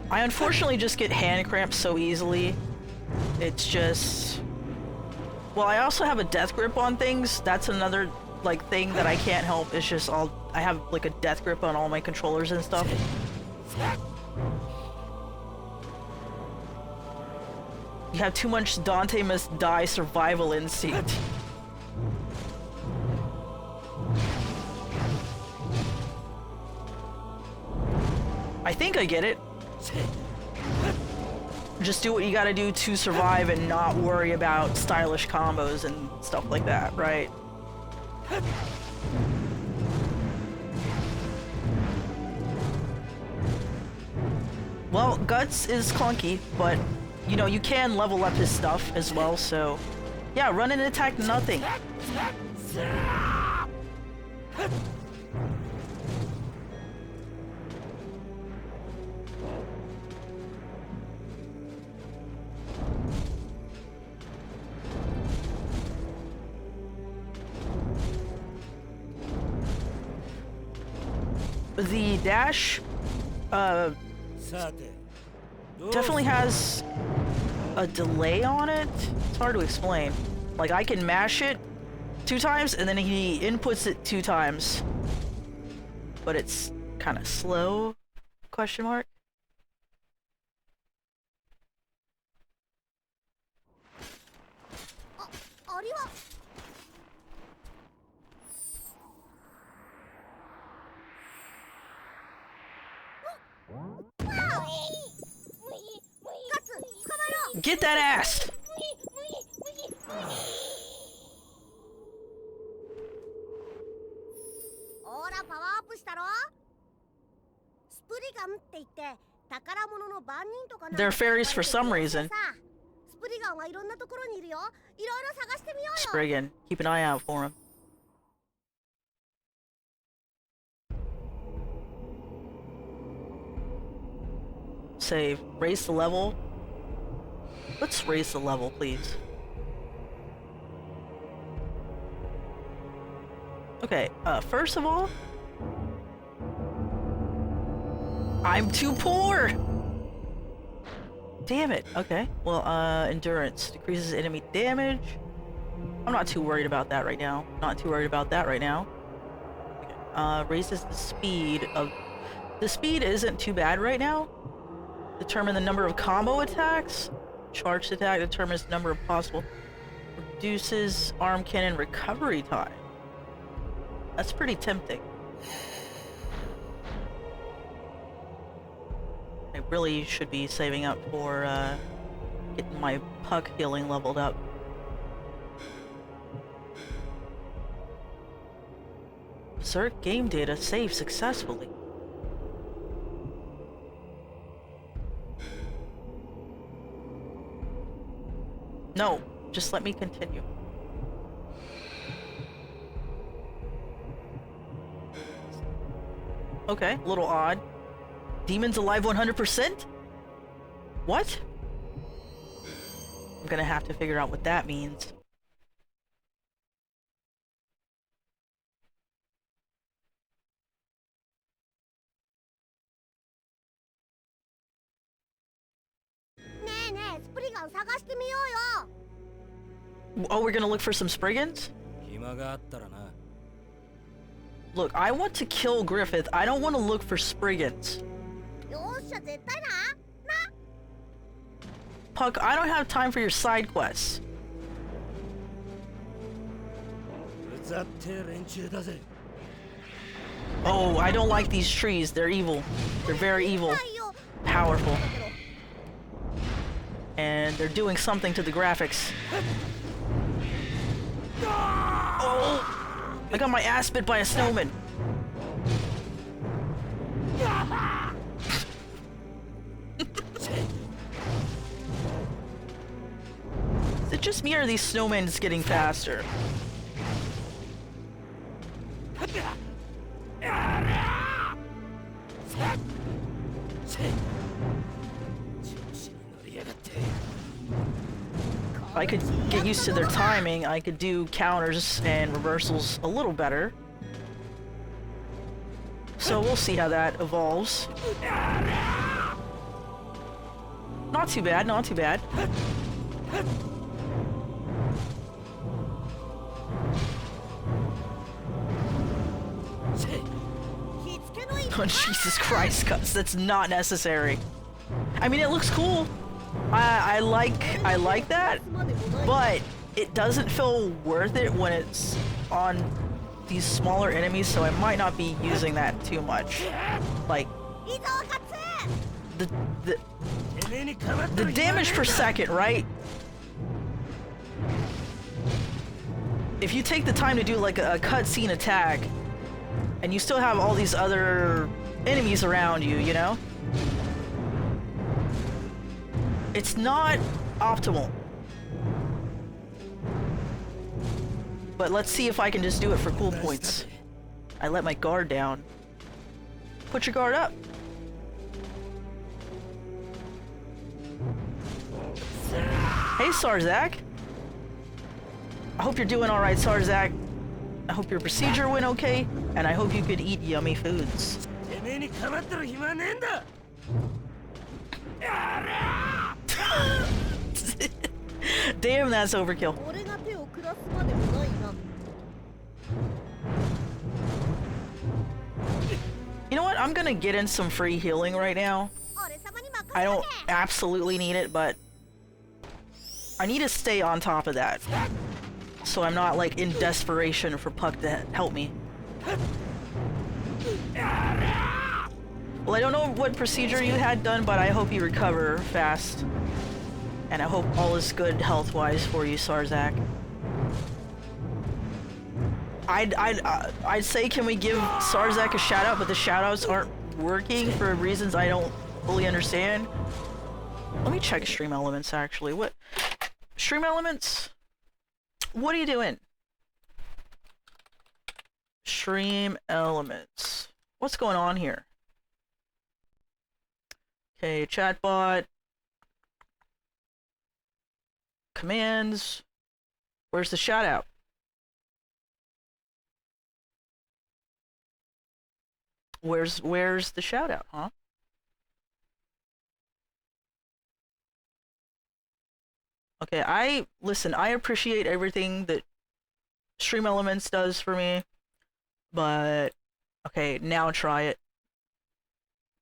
I unfortunately just get hand cramps so easily. It's just... Well, I also have a death grip on things. That's another, like, thing that I can't help. It's just I have, like, a death grip on all my controllers and stuff. You have too much Dante must die survival instinct. I think I get it. Just do what you gotta do to survive and not worry about stylish combos and stuff like that, right? Well, Guts is clunky, but you know, you can level up his stuff as well, so yeah, run and attack nothing. the dashさて definitely has a delay on it. It's hard to explain. Like, I can mash it 2 times and then he inputs it 2 times. But it's kind of slow? Question mark. Get that ass! They're fairies for some reason. Spriggan, keep an eye out for him. Save. Raise the level. Let's raise the level, please. Okay, first of all, I'm too poor! Damn it. Okay. Well, endurance. Decreases enemy damage. I'm not too worried about that right now. Not too worried about that right now. Okay. Raises the speed of... The speed isn't too bad right now. Determine the number of combo attacks. Charged attack determines the number of possible. Reduces arm cannon recovery time. That's pretty tempting. I really should be saving up for getting my puck healing leveled up. Berserk game data saved successfully. No, just let me continue. Okay, a little odd. Demons alive 100%? What? I'm gonna have to figure out what that means. Oh, we're gonna look for some Spriggans? 暇があったらな Look, I want to kill Griffith. I don't want to look for Spriggans. Puck, I don't have time for your side quests. うざって連中だぜ Oh, I don't like these trees. They're evil. They're very evil. Powerful. And they're doing something to the graphics. Oh! I got my ass bit by a snowman. Is it just me or are these snowmen getting faster? If I could get used to their timing, I could do counters and reversals a little better. So we'll see how that evolves. Not too bad, not too bad. Oh, Jesus Christ, Cuts, that's not necessary. I mean, it looks cool. I like that, but it doesn't feel worth it when it's on these smaller enemies, so I might not be using that too much. Like, the damage per second, right? If you take the time to do like a cutscene attack, and you still have all these other enemies around you, you know? It's not optimal. But let's see if I can just do it for cool points. I let my guard down. Put your guard up. Hey, Sarzak. I hope you're doing alright, Sarzak. I hope your procedure went okay, and I hope you could eat yummy foods. えに構ってる暇ねえんだ。 Damn, that's overkill. 俺が手を下すまでもないな。 You know what? I'm gonna get in some free healing right now. 俺様に任せ I と don't け。 absolutely need it, but I need to stay on top of that. So I'm not like in desperation for Puck to help me. Well, I don't know what procedure you had done, but I hope you recover fast. And I hope all is good health-wise for you, Sarzak. I'd say, can we give Sarzak a shout-out, but the shout-outs aren't working for reasons I don't fully understand. Let me check Stream Elements, actually. What? Stream Elements? What are you doing? Stream Elements. What's going on here? Okay, chatbot. Commands. Where's the shout out? Where's the shout out, huh? Okay, I appreciate everything that Stream Elements does for me, but okay, now try it.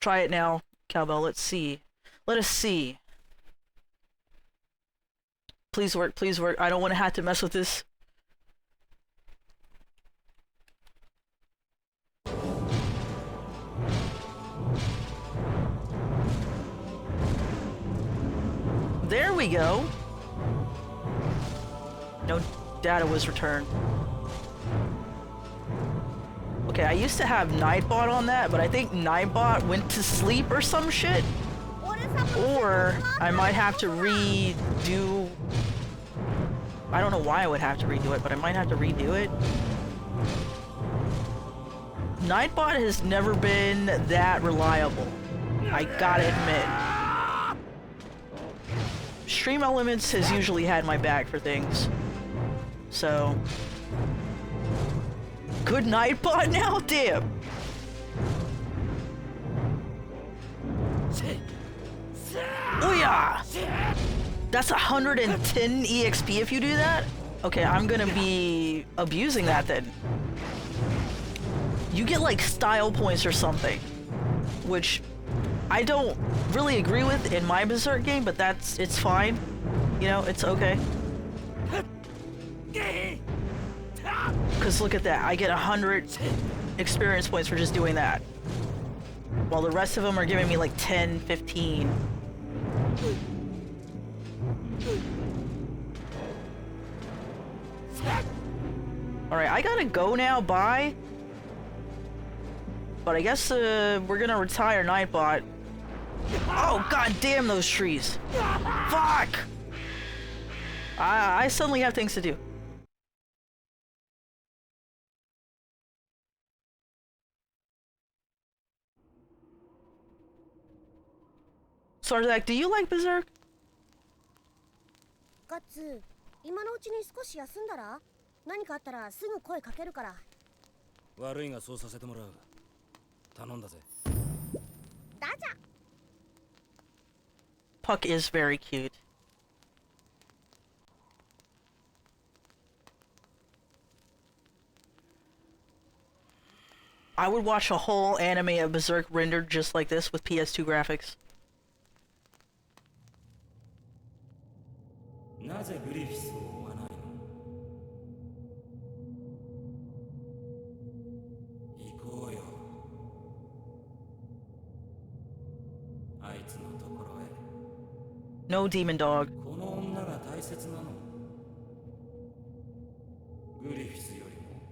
Try it now, Cowbell. Let's see. Let us see. Please work, please work. I don't want to have to mess with this. There we go. No data was returned. Okay, I used to have Nightbot on that, but I think Nightbot went to sleep or some shit. Or I might have to redo... I don't know why I would have to redo it, but I might have to redo it. Nightbot has never been that reliable. I gotta admit. Stream Elements has usually had my back for things. So... Good Nightbot now? Damn! Ooyah! That's 110 EXP if you do that? Okay, I'm gonna be abusing that then. You get like style points or something, which I don't really agree with in my Berserk game, but it's fine. You know, it's okay. Because look at that, I get 100 experience points for just doing that. While the rest of them are giving me like 10, 15. Alright, I gotta go now, bye. But I guess we're gonna retire Nightbot. Oh, god damn those trees. Fuck! I suddenly have things to do. Sarzak, do you like Berserk? ガッツ、今のうちに少し休んだら、何かあったらすぐ声かけるから。悪いがそうさせてもらう。頼んだぜ。だじゃ。Puck is very cute. I would watch a whole anime of Berserk rendered just like this with PS2 graphics. なぜグリフィスを追わないの？行こうよ。あいつのところへ。No demon dog. この女が大切なの。グリフィスよりも。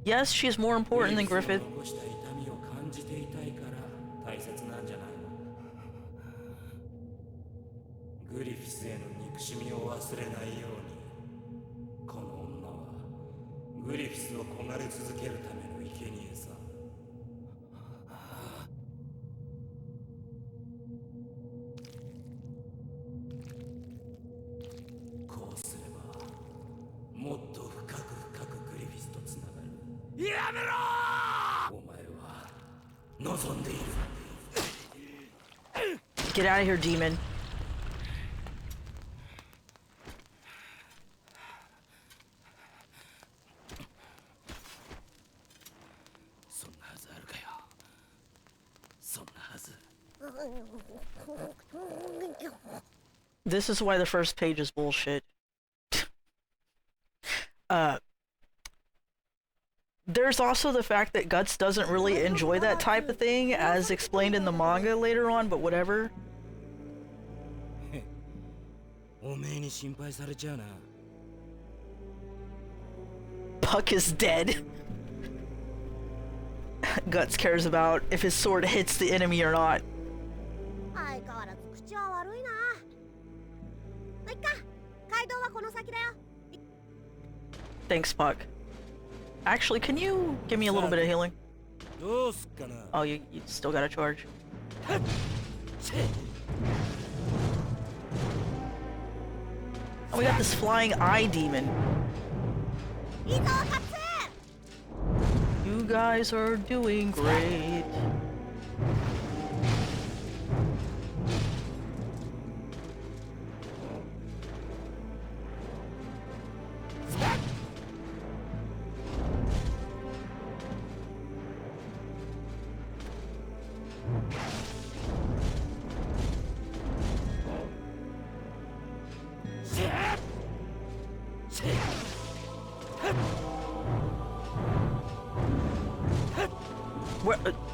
Yes, she's more important than Griffith. 残した痛みを感じていたいから大切なんじゃないの？グリフィスへの憎しみを忘れないように、この女はグリフィスを焦がれ続けるための生贄さ。こうすればもっと深く深くグリフィスとつながる。やめろー！お前は望んでいる。 Get out of here, demon. そんなはずあるかよ。そんなはず。 This is why the first page is bullshit. There's also the fact that Guts doesn't really enjoy that type of thing, as explained in the manga later on, but whatever. おめえに心配されちゃうな。 Puck is dead. Guts cares about if his sword hits the enemy or not. 相変わらず口は悪いな。まあ、いっか。街道はこの先だよ。 Thanks, Puck. Actually, can you give me a little bit of healing? どうすっかな。 Oh, you still got a charge. Oh, we got this flying eye demon. いいぞ、カツ。 You guys are doing great.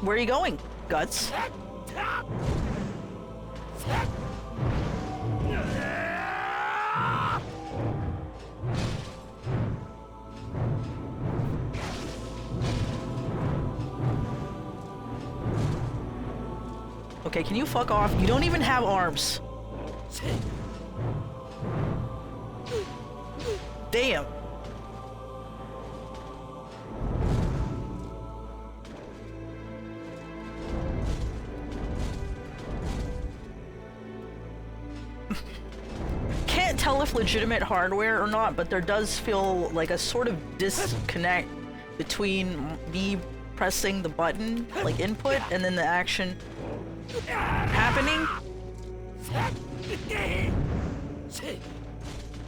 Where are you going, Guts? Okay, can you fuck off? You don't even have arms. Damn. Can't tell if legitimate hardware or not, but there does feel like a sort of disconnect between me pressing the button, like input, and then the action happening.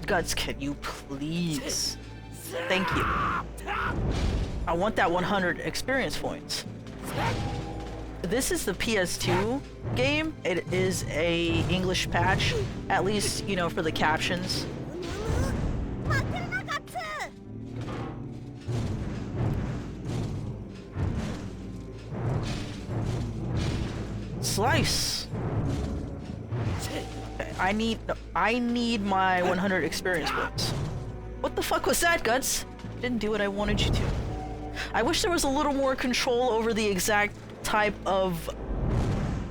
Guts, can you please? Thank you. I want that 100 experience points. This is the PS2 game. It is a English patch, at least, you know, for the captions. 待ってるな、カツ。 Slice. Okay, I need my 100 experience points. What the fuck was that, Guts? You didn't do what I wanted you to. I wish there was a little more control over the exact type of,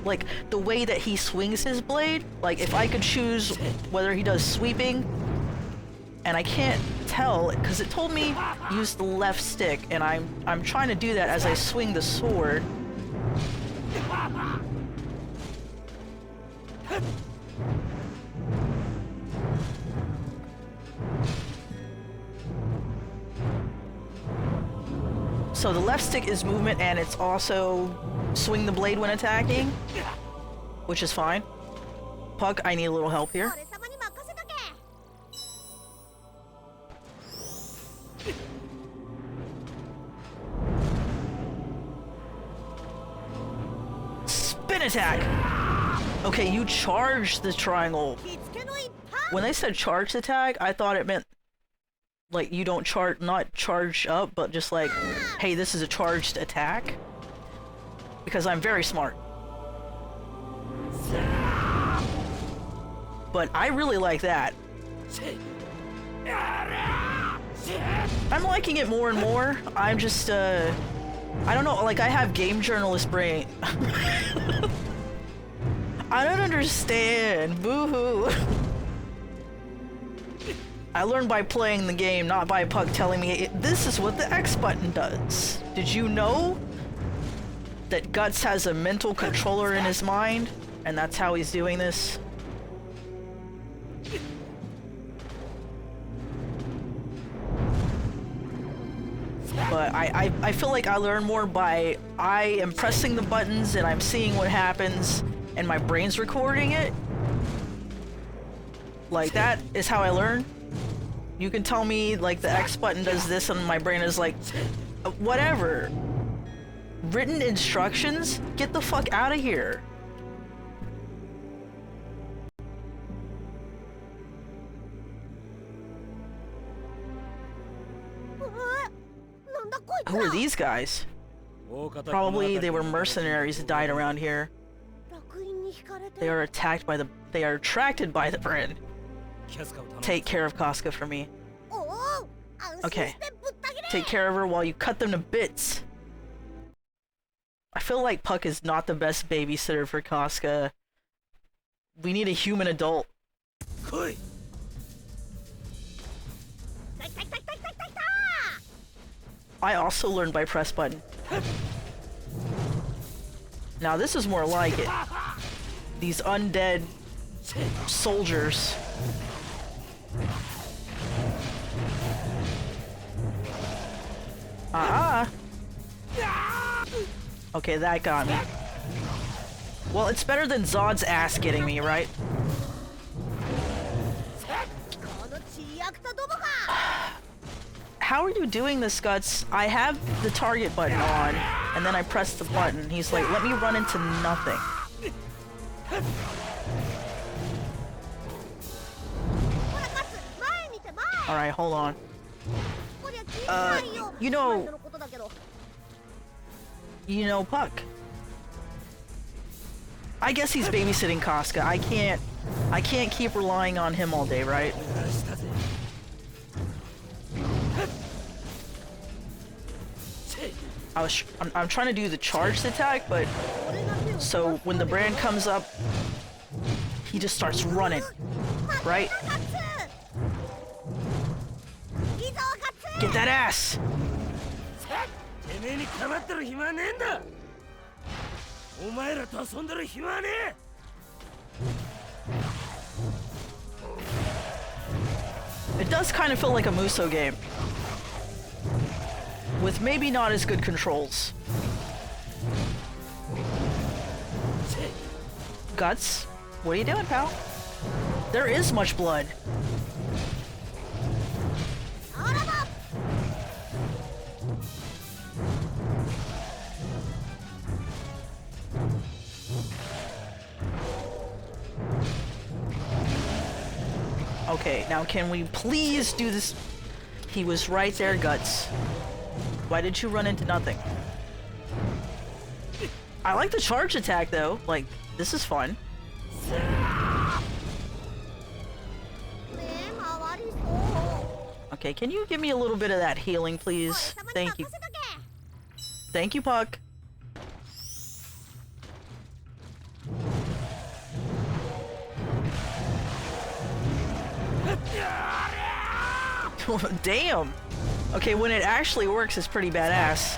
like, the way that he swings his blade. Like, if I could choose whether he does sweeping, and I can't tell because it told me use the left stick, and I'm trying to do that as I swing the sword. So the left stick is movement, and it's also swing the blade when attacking, which is fine. Puck, I need a little help here. 俺様に任せとけ。 Spin attack! Okay, you charge the triangle. 気付けの一発。 When they said charged attack, I thought it meant like you don't not charge up, but just like, hey, this is a charged attack. Because I'm very smart. But I really like that. I'm liking it more and more. I'm just, I don't know, like I have game journalist brain. I don't understand. Boo-hoo. I learned by playing the game, not by Puck telling me this is what the X button does. Did you know that Guts has a mental controller in his mind, and that's how he's doing this? But I feel like I learn more by I am pressing the buttons and I'm seeing what happens and my brain's recording it. Like, that is how I learn. You can tell me, like, the X button does this and my brain is like, whatever. Written instructions? Get the fuck out of here. Who are these guys? Probably they were mercenaries that died around here. They are attracted by the brand. Take care of Casca for me. Okay. Take care of her while you cut them to bits. I feel like Puck is not the best babysitter for Casca. We need a human adult. I also learned by press button. Now this is more like it. These undead soldiers. Okay, that got me. Well, it's better than Zod's ass getting me, right? How are you doing this, Guts? I have the target button on, and then I press the button. He's like, let me run into nothing. Alright, hold on. You know Puck. I guess he's babysitting Casca. I can't keep relying on him all day, right? I'm trying to do the charged attack, but so when the brand comes up, he just starts running, right? Get that ass! It does kind of feel like a Muso game, with maybe not as good controls. Guts, what are you doing, pal? There is much blood. Okay, now can we please do this? He was right there, Guts. Why did you run into nothing? I like the charge attack, though. Like, this is fun. Okay, can you give me a little bit of that healing, please? Thank you. Thank you, Puck. Damn! Okay, when it actually works, it's pretty badass.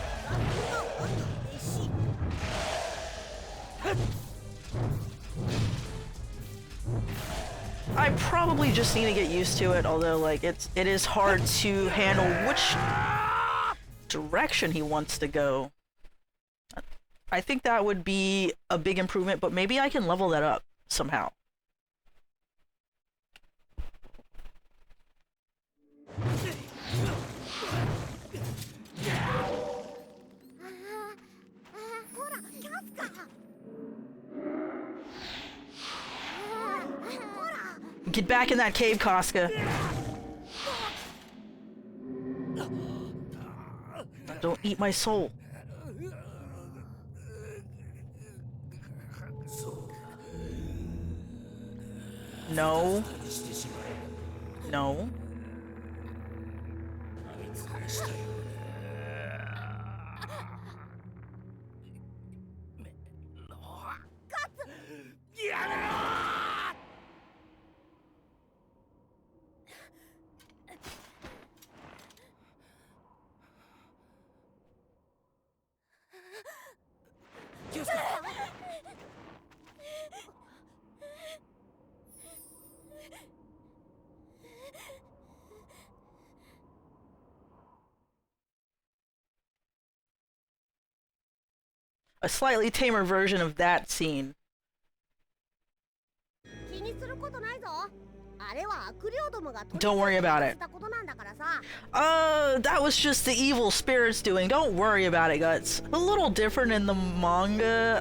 I probably just need to get used to it, although, like, it is hard to handle which direction he wants to go. I think that would be a big improvement, but maybe I can level that up somehow. Get back in that cave, Casca. Don't eat my soul. No. No. a slightly tamer version of that scene. 気にすることないぞ。あれは悪霊どもが取り Don't worry about it. したことなんだからさ。That was just the evil spirits doing. Don't worry about it, Guts. A little different in the manga.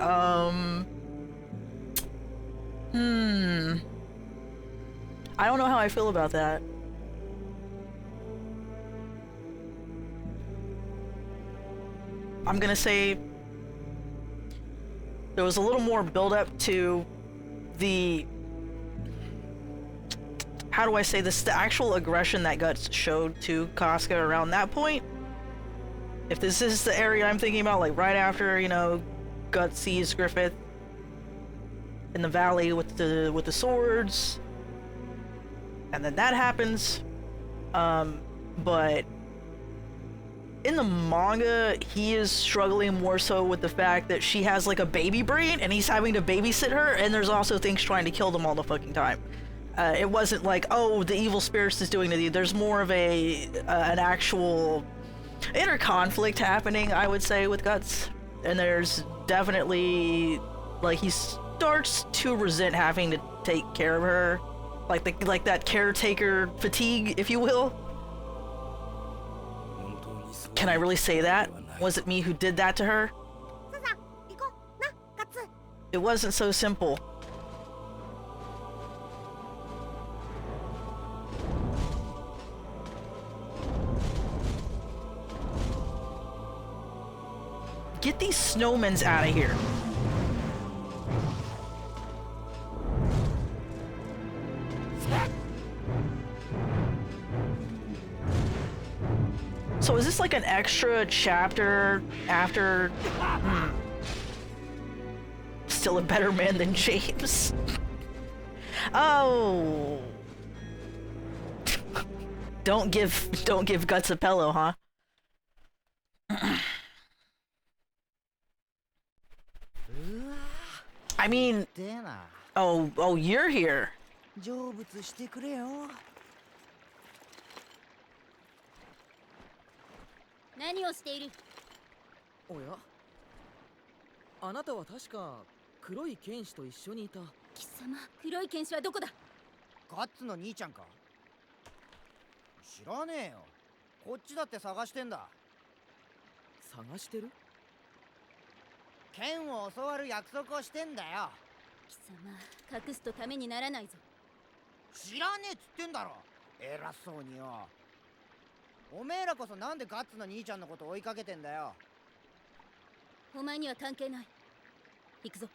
I don't know how I feel about that. I'm gonna say there was a little more build up to the, how do I say this, the actual aggression that Guts showed to Casca around that point. If this is the area I'm thinking about, like right after, you know, Guts sees Griffith in the valley with the swords, and then that happens. But in the manga, he is struggling more so with the fact that she has like a baby brain and he's having to babysit her, and there's also things trying to kill them all the fucking time. It wasn't like, oh, the evil spirits is doing it. There's more of an actual inner conflict happening, I would say, with Guts. And there's definitely, like, he starts to resent having to take care of her, like that caretaker fatigue, if you will. Can I really say that? Was it me who did that to her? It wasn't so simple. Get these snowmans out of here. So is this like an extra chapter after... Still a better man than James? Oh. Don't give Guts a pillow, huh? I mean, oh, you're here. 成仏してくれよ。何をしている？おや、あなたは確か黒い剣士と一緒にいた。貴様、黒い剣士はどこだ？ガッツの兄ちゃんか？知らねえよ。こっちだって探してんだ。探してる？剣を教わる約束をしてんだよ。貴様、隠すとためにならないぞ。知らねえっつってんだろ。偉そうによ。おめえらこそなんでガッツの兄ちゃんのこと追いかけてんだよ。お前には関係ない。行くぞ。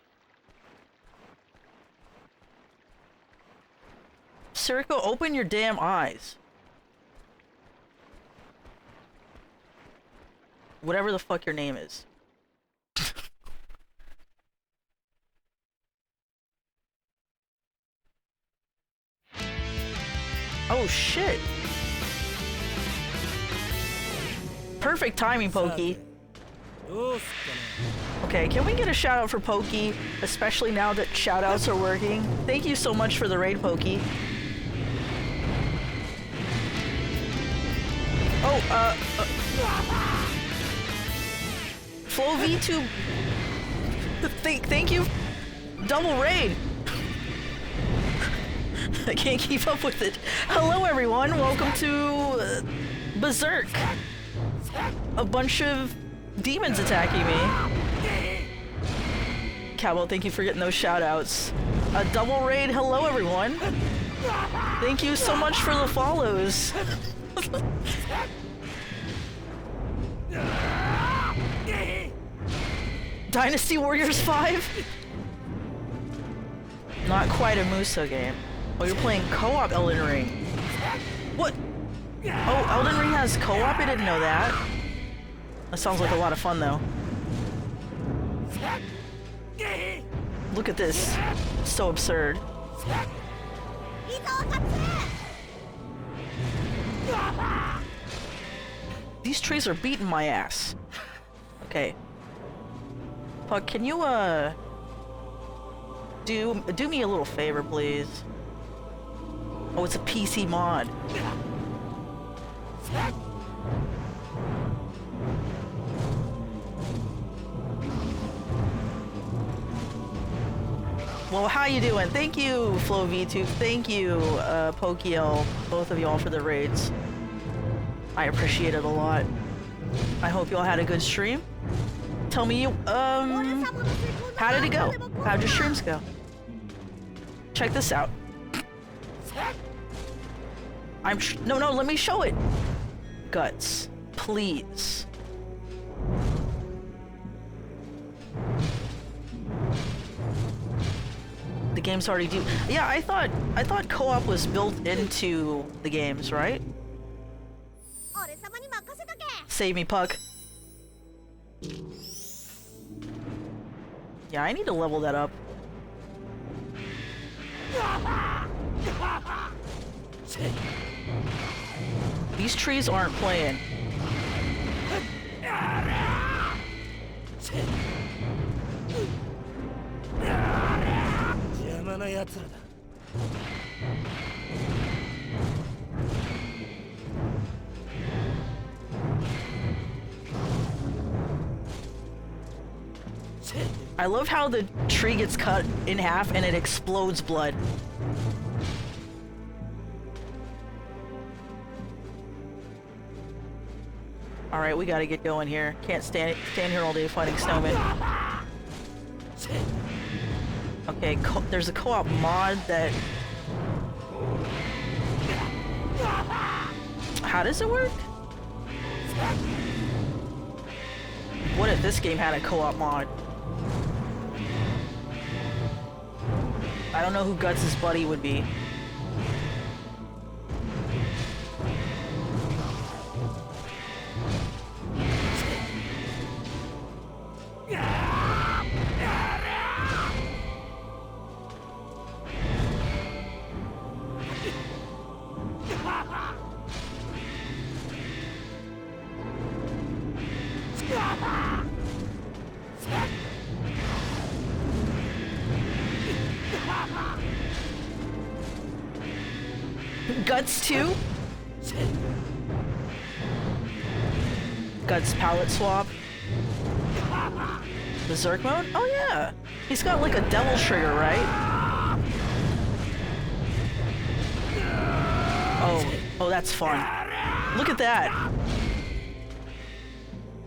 Circo, open your damn eyes. Whatever the fuck your name is. Oh shit. Perfect timing, Pokey. Okay, can we get a shout out for Pokey, especially now that shout outs are working? Thank you so much for the raid, Pokey. Oh, Flow V2. Thank you. Double raid. I can't keep up with it. Hello, everyone. Welcome to Berserk. A bunch of demons attacking me. Cowbell, thank you for getting those shout-outs. A double raid. Hello, everyone. Thank you so much for the follows. Dynasty Warriors 5? Not quite a Muso game. Oh, you're playing co-op Elden Ring. What? Oh, Elden Ring has co-op? I didn't know that. That sounds like a lot of fun, though. Look at this. So absurd. These trees are beating my ass. Okay. Puck, can you, do me a little favor, please? Oh, it's a PC mod. Well, how you doing? Thank you, Flo V2. Thank you, Pokio. Both of y'all for the raids. I appreciate it a lot. I hope y'all had a good stream. Tell me, how did it go? How'd your streams go? Check this out. No, let me show it. Guts, please. The game's already do. Yeah, I thought co-op was built into the games, right? Save me, Puck. Yeah, I need to level that up. These trees aren't playing. 邪魔な奴らだ。I love how the tree gets cut in half and it explodes blood. Alright, we gotta get going here. Can't stand here all day fighting snowmen. Okay, there's a co-op mod that... How does it work? What if this game had a co-op mod? I don't know who Guts' buddy would be. Guts 2? Guts palette swap? Berserk mode? Oh yeah! He's got like a devil trigger, right? Oh, that's fun. Look at that!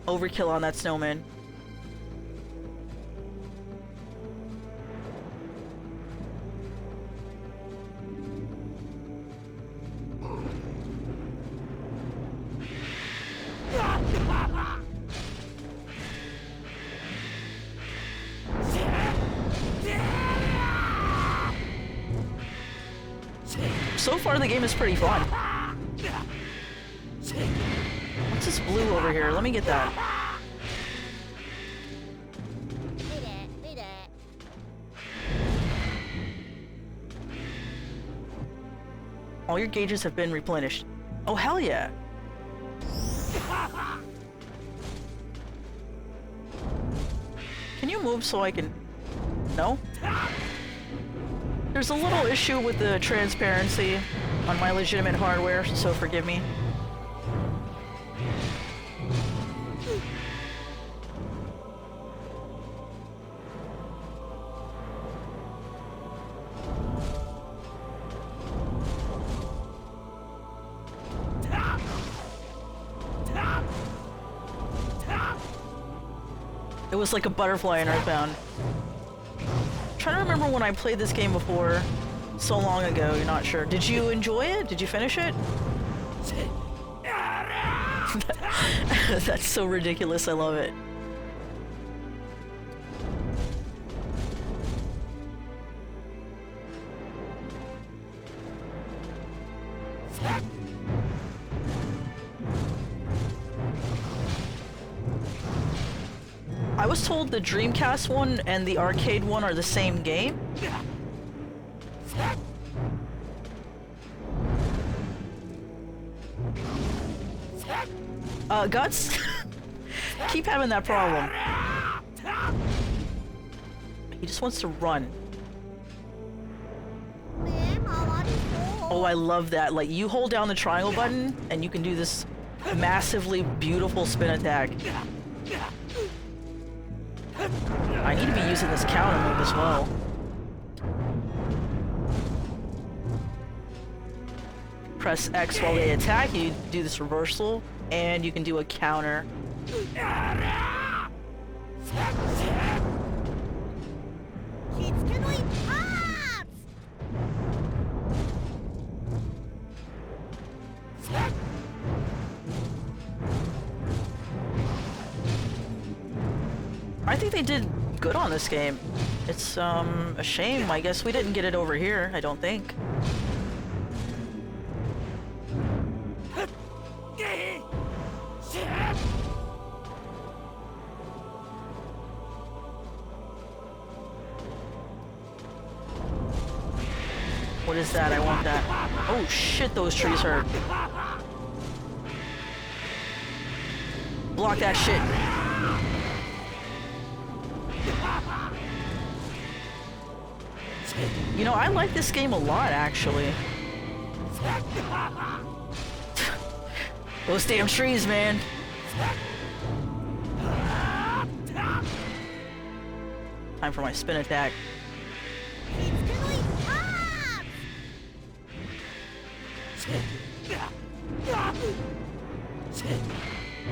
Overkill on that snowman. So far, the game is pretty fun. What's this blue over here? Let me get that. All your gauges have been replenished. Oh, hell yeah. Can you move so I can... No? There's a little issue with the transparency on my legitimate hardware, so forgive me. It was like a butterfly in Earthbound. Trying to remember when I played this game before. So long ago, you're not sure. Did you enjoy it? Did you finish it? That's so ridiculous, I love it. I was told the Dreamcast one and the arcade one are the same game. Guts? Keep having that problem. He just wants to run. Oh, I love that. Like, you hold down the triangle button and you can do this massively beautiful spin attack. I need to be using this counter move as well. press X while they attack you, do this reversal, and you can do a counter. I think they did good on this game. It's a shame. I guess we didn't get it over here, I don't think. What is that? I want that. Oh shit, those trees hurt. Block that shit. You know, I like this game a lot, actually. Those damn trees, man. Time for my spin attack.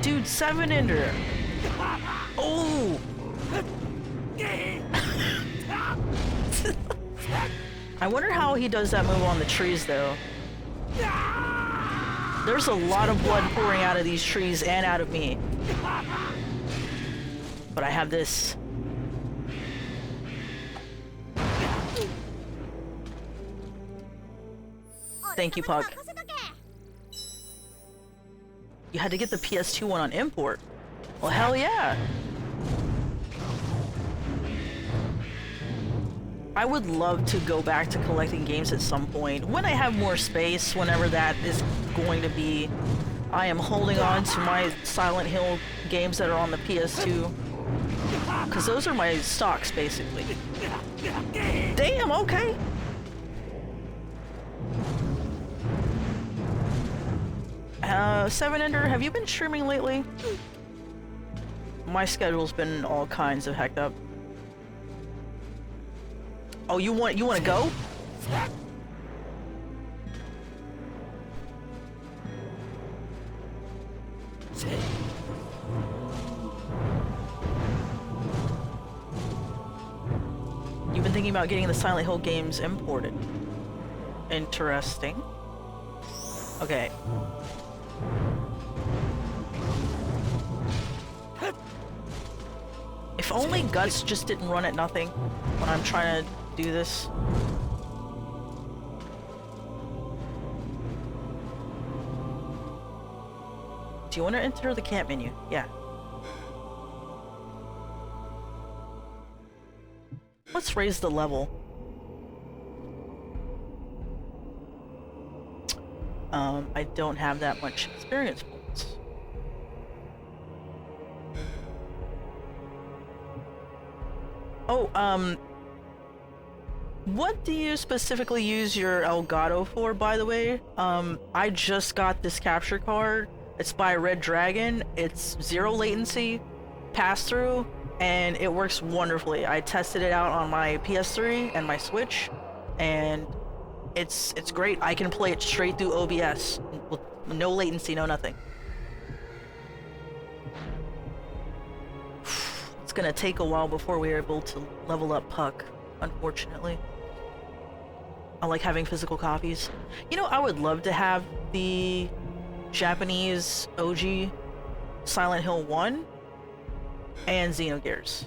Dude, 7-ender. Oh! I wonder how he does that move on the trees, though. There's a lot of blood pouring out of these trees and out of me. But I have this. Thank you, Puck. You had to get the PS2 one on import. Well, hell yeah. I would love to go back to collecting games at some point. When I have more space, whenever that is going to be. I am holding on to my Silent Hill games that are on the PS2. Because those are my stocks, basically. Damn, okay. Seven-ender, have you been streaming lately? My schedule's been all kinds of hecked up. Oh, you want to go? You've been thinking about getting the Silent Hill games imported. Interesting. Okay. If only Guts just didn't run at nothing when I'm trying to do this. Do you want to enter the camp menu? Yeah. Let's raise the level. I don't have that much experience points. Oh, what do you specifically use your Elgato for, by the way? I just got this capture card. It's by Red Dragon. It's 0 latency, pass-through, and it works wonderfully. I tested it out on my PS3 and my Switch, and it's great. I can play it straight through OBS. With no latency, no nothing. It's gonna take a while before we're able to level up Puck, unfortunately. I like having physical copies. You know, I would love to have the Japanese OG Silent Hill 1 and Xenogears.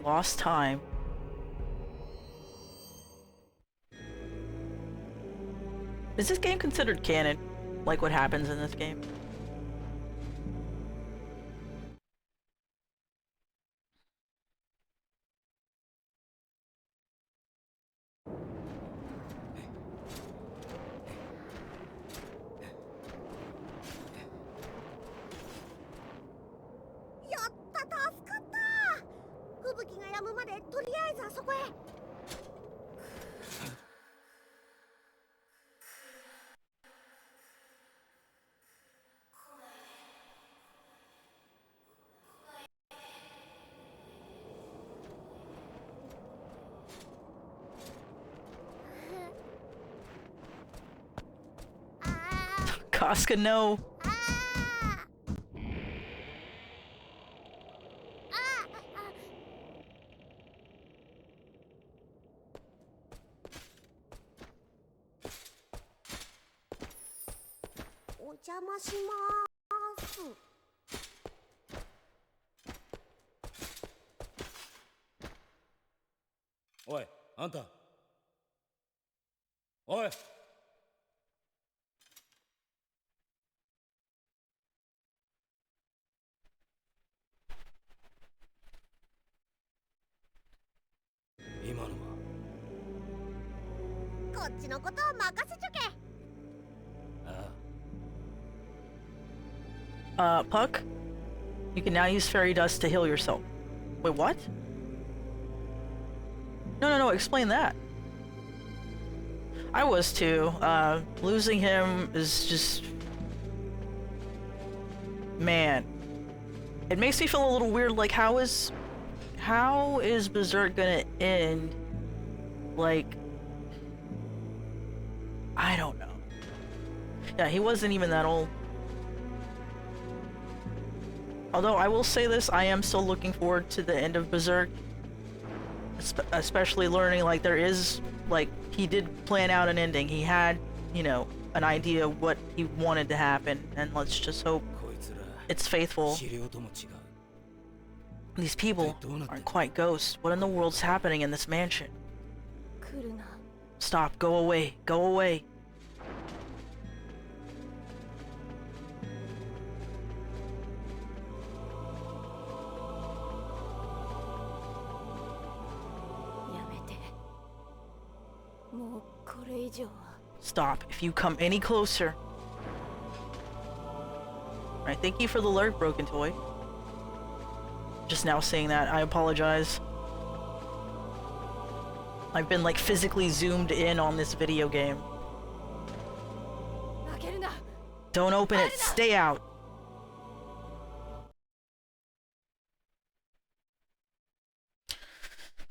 Lost time. Is this game considered canon? Like what happens in this game? Casca, no. ああお邪魔しまーす。おいあんたおい今のはこっちのことは任せちょけ。あ Puck? You can now use fairy dust to heal yourself. Wait, what? No, explain that. I was too. Losing him is just... Man. It makes me feel a little weird, like, how is Berserk gonna end? Like... I don't know. Yeah, he wasn't even that old. Although I will say this, I am still looking forward to the end of Berserk. Especially learning, like, there is, like, he did plan out an ending. He had, you know, an idea of what he wanted to happen, and let's just hope it's faithful. These people aren't quite ghosts. What in the world's happening in this mansion? 来るな。 Stop, go away, go away. やめて。もうこれ以上は。 Stop if you come any closer. Alright, thank you for the alert, broken toy. Just now saying that, I apologize. I've been, like, physically zoomed in on this video game. 開けるな。 Don't open it, stay out!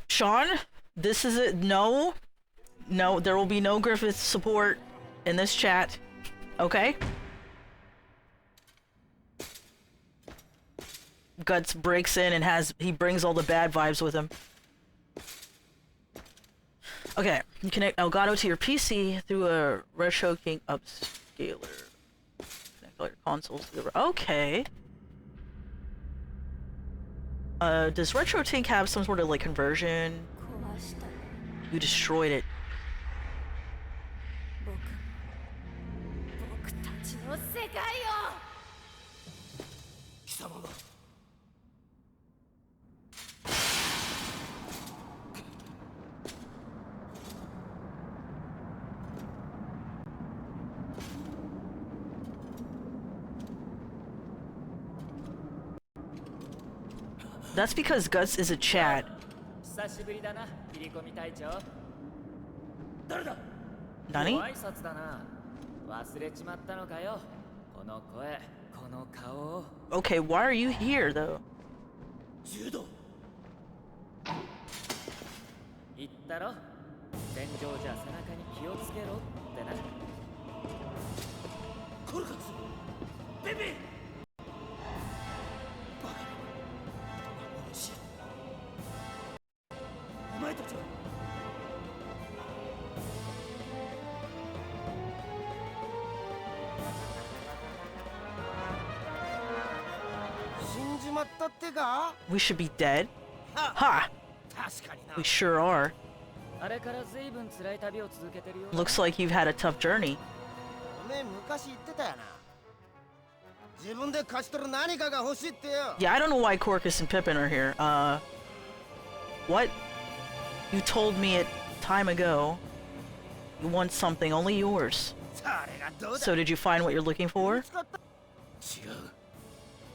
Sean, this is it. No, there will be no Griffith support in this chat. Okay? Guts breaks in and he brings all the bad vibes with him. Okay, you connect Elgato to your PC through a Retro King upscaler. Connect all your consoles to the... Okay. Does Retro Tink have some sort of, like, conversion? 壊した。 You destroyed it. 僕たちの世界を。貴様が That's because Guts is a Chad. 久しぶりだな、切り込み隊長。誰だ Nani? ご挨拶だな。忘れちまったのかよ。この声、この顔を。Okay, why are you here, though? 柔道言ったろ。戦場じゃ背中に気をつけろってな。コルカツベビーバカな幻お前たちは死んじまったってか。 We should be dead? Ha! 確かにな。 We sure are. あれから随分辛い旅を続けてるよ。 Looks like you've had a tough journey. おめえ昔言ってたよな。自分で勝ち取る何かが欲しいってよ。 Yeah, I don't know why Corcus and Pippin are here. What? You told me it time ago. You want something only yours. それがどうだ。 So did you find what you're looking for? 使った。違う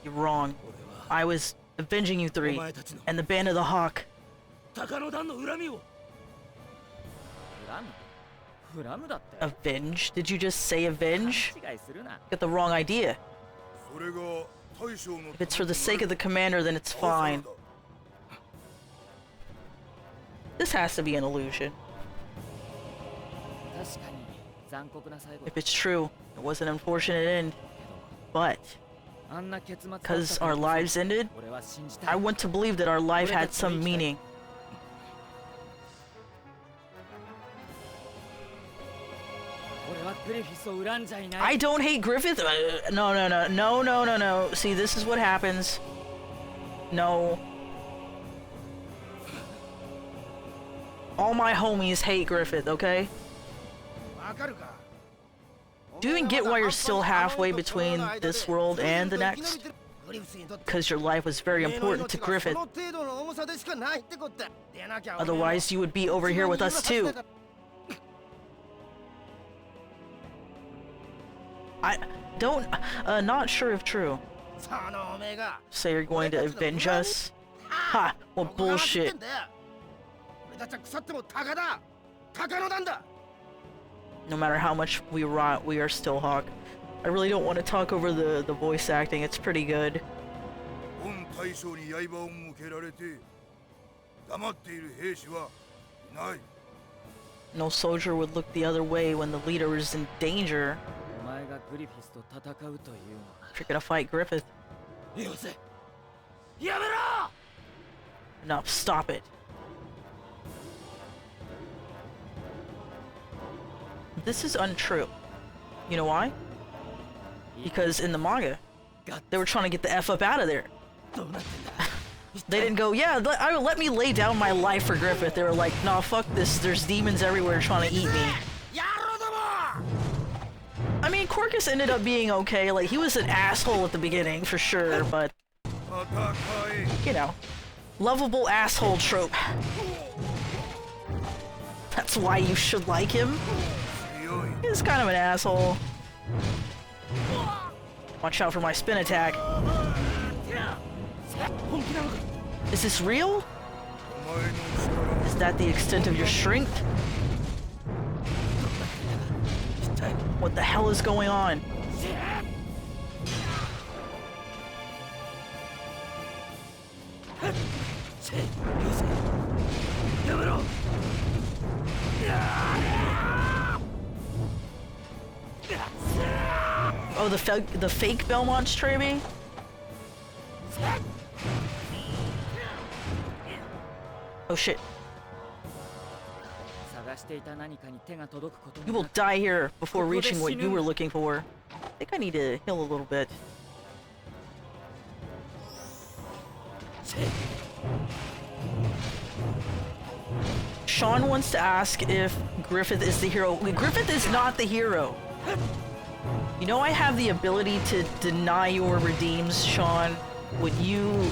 You're wrong. 俺は I was avenging you お three 前たちの and the Band of the Hawk. 鷹の段の恨みをフラムフラムだって。 Avenge? Did you just say avenge? 勘違いするな。 Got the wrong idea. それが大将の If it's for the sake of the commander, then it's fine. This has to be an illusion. 確かに残酷な最後 If it's true, it was an unfortunate end. But あんな結末だった because から our こそ lives ended, 俺は信じ I たい want to believe that our life had some meaning. 俺はグリフィスを恨んじゃいない I don't hate Griffith. No, no, no, no, no, no, no. See, this is what happens. No. All my homies hate Griffith, okay? わかるか Do you even get why you're still halfway between this world and the next? グリフスにとって Because your life was very important to Griffith. その程度の重さでしかないってことだでなきゃ Otherwise, you would be over here with us too. I don't, not sure if true. そのおめえが Say you're going to avenge us? Ha! What bullshit. 俺たちは腐っても鷹だ鷹の団だ No matter how much we rot, we are still Hawk. I really don't want to talk over the voice acting, it's pretty good. 本大将に刃を向けられて黙っている兵士はいない No soldier would look the other way when the leader is in danger. お前がグリフィスと戦うというのは If you're gonna fight Griffith. よせやめろ No, stop it. This is untrue. You know why? Because in the manga, they were trying to get the F up out of there. They didn't go, yeah, let me lay down my life for Griffith. They were like, nah, fuck this. There's demons everywhere trying to eat me. やろうども I mean, Corcus ended up being okay. Like, he was an asshole at the beginning, for sure, but, 戦え you know, lovable asshole trope. That's why you should like him. 強い He's kind of an asshole. Watch out for my spin attack. Is this real? お前の力 Is that the extent of your strength? What the hell is going on? Oh, the fake Belmont's Trevi? Oh shit. 探していた何かに手が届くこと You も will なく die here before reaching what you were looking for. I think I need to heal a little bit. Sean wants to ask if Griffith is the hero. Griffith is not the hero. You know I have the ability to deny your redeems, Sean. Would you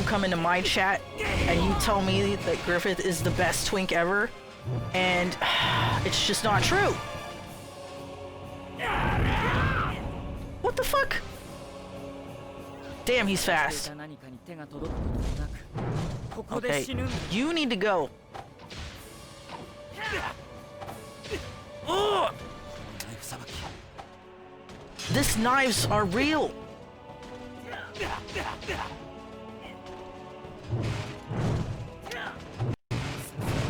come into my chat and you tell me that Griffith is the best twink ever? And it's just not true. What the fuck? Damn, he's してい fast. た何かに手が届くこともなくここで Okay, 死ぬんだ you need to go. Ugh! ナイフさばき These knives are real.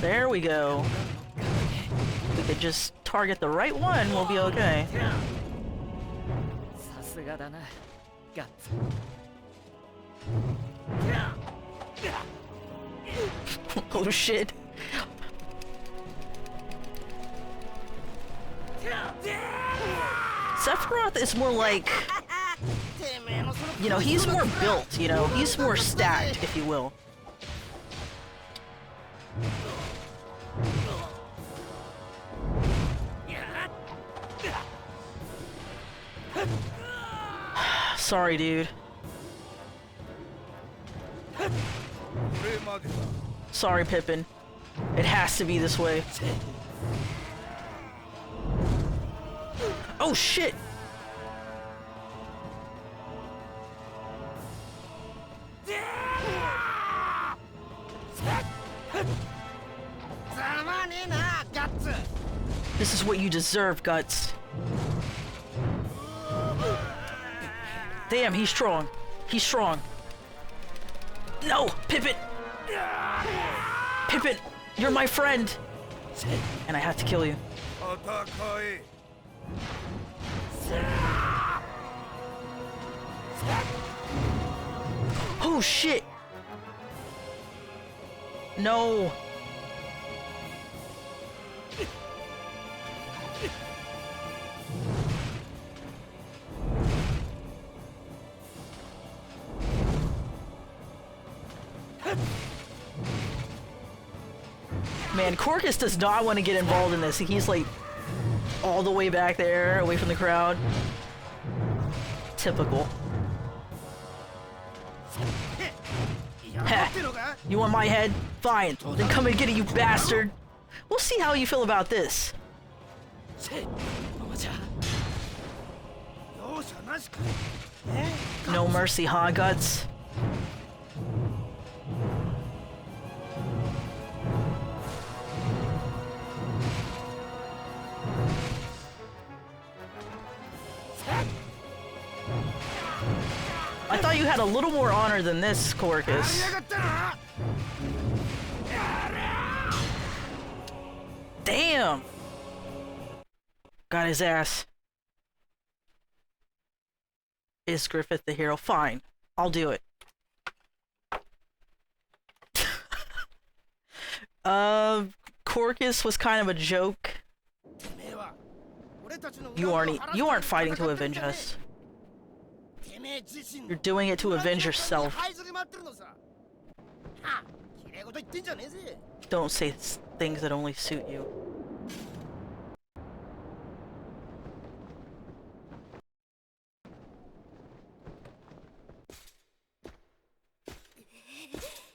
There we go. We could just target the right one, we'll be okay. さすがだなガッツ Oh shit. Sephiroth is more like, てめえのその you know, he's more built, you know, he's more stacked, if you will. Sorry, dude. これまでだ Sorry, Pippin. It has to be this way. Oh shit! ざまねえなガッツ This is what you deserve, Guts. Damn, he's strong. He's strong. No! Pippin! Pippin! You're my friend! And I have to kill you. 戦え。 Oh shit! No! Man, Corcus does not want to get involved in this. He's like all the way back there, away from the crowd. Typical. Heh. You want my head? Fine. Then come and get it, you bastard. We'll see how you feel about this. No mercy, huh, Guts? I thought you had a little more honor than this, Corcus. Damn! Got his ass. Is Griffith the hero? Fine. I'll do it. Corcus was kind of a joke. You aren't fighting to avenge us. You're doing it to avenge yourself. Don't say things that only suit you.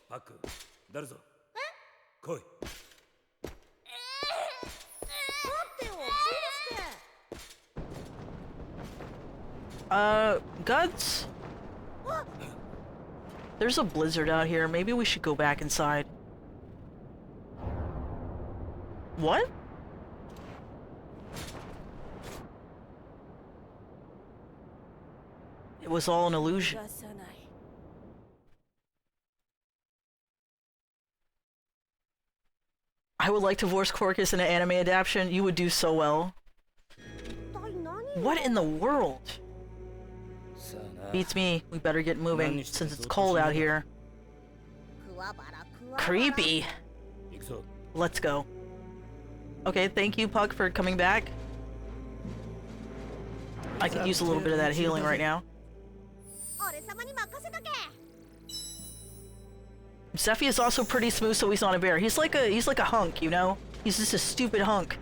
Paku, 誰ぞ。来い。待ってよ、どうして。 Guts? There's a blizzard out here. Maybe we should go back inside. What? It was all an illusion. I would like to voice Corcus in an anime adaptation. You would do so well. What in the world? Beats me. We better get moving since it's cold out here. Creepy. Let's go. Okay, thank you, Puck, for coming back. I could use a little bit of that healing right now. Zephy is also pretty smooth, so he's not a bear. He's like a hunk, you know? He's just a stupid hunk.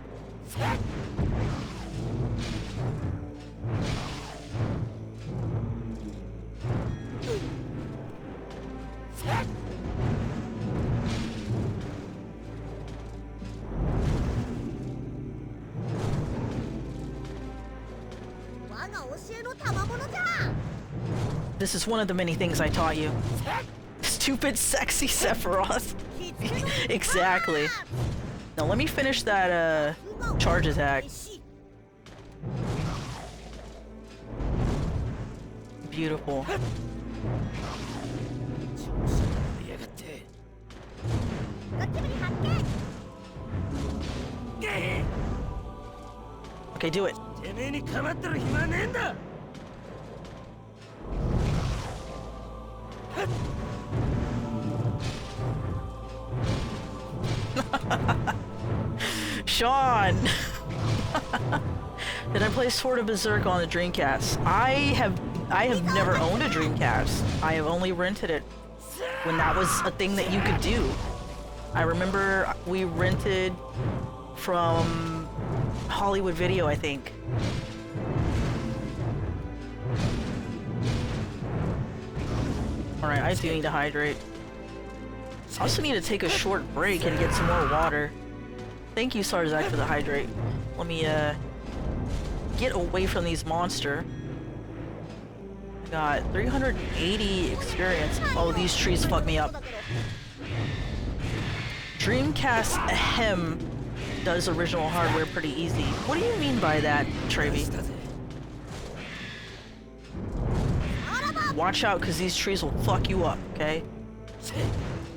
This is one of the many things I taught you. Stupid, sexy Sephiroth. Exactly. Now let me finish that, charge attack. Beautiful. Okay, do it. Sean! Did I play Sword of Berserk on the Dreamcast? I have never owned a Dreamcast. I have only rented it when that was a thing that you could do. I remember we rented from Hollywood Video, I think. Alright, I do need to hydrate. I also need to take a short break and get some more water. Thank you, Sarzak, for the hydrate. Let me, get away from these monsters. Got 380 experience. Oh, these trees fuck me up. Dreamcast ahem does original hardware pretty easy. What do you mean by that, Trevi? Watch out, because these trees will fuck you up, okay?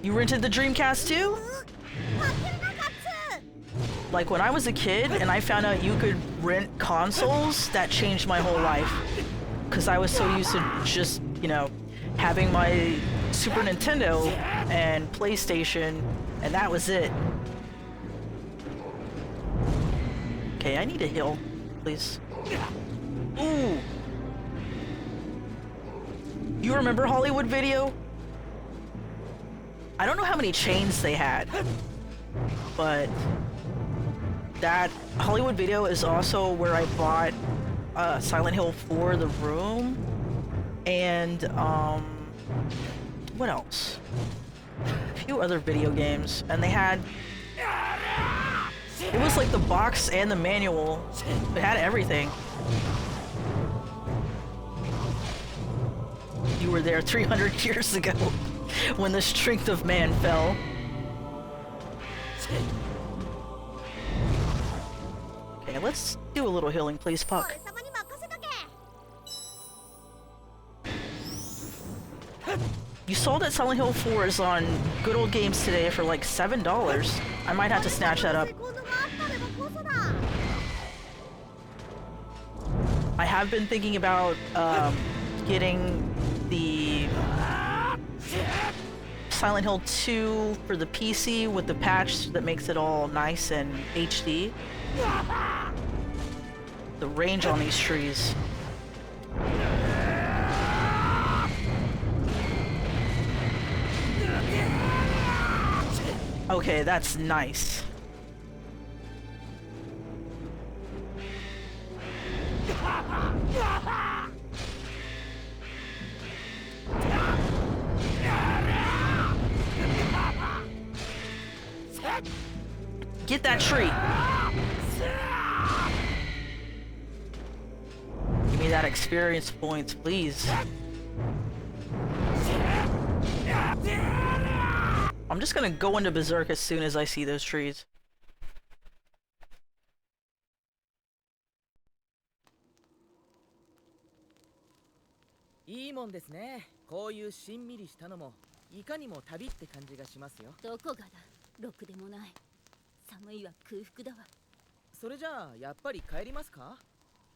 You rented the Dreamcast too? Like when I was a kid and I found out you could rent consoles, that changed my whole life. Because I was so used to just, you know, having my Super Nintendo and PlayStation, and that was it. Okay, I need a heal, please. Ooh! You remember Hollywood Video? I don't know how many chains they had, but that Hollywood Video is also where I bought Silent Hill 4 The Room, and what else? A few other video games, and they had, it was like the box and the manual. It had everything. You were there 300 years ago when the strength of man fell. Okay, let's do a little healing, please, Puck. You saw that Silent Hill 4 is on Good Old Games today for like $7. I might have to snatch that up. I have been thinking about getting the Silent Hill 2 for the PC with the patch that makes it all nice and HD. The range on these trees. Okay, that's nice. Get that tree. Give me that experience points, please. I'm just gonna go into Berserk as soon as I see those trees.いいもんですね。こういうしんみりしたのもいかにも旅って感じがしますよ。どこがだ、ろくでもない。寒いは空腹だわ。それじゃあやっぱり帰りますか？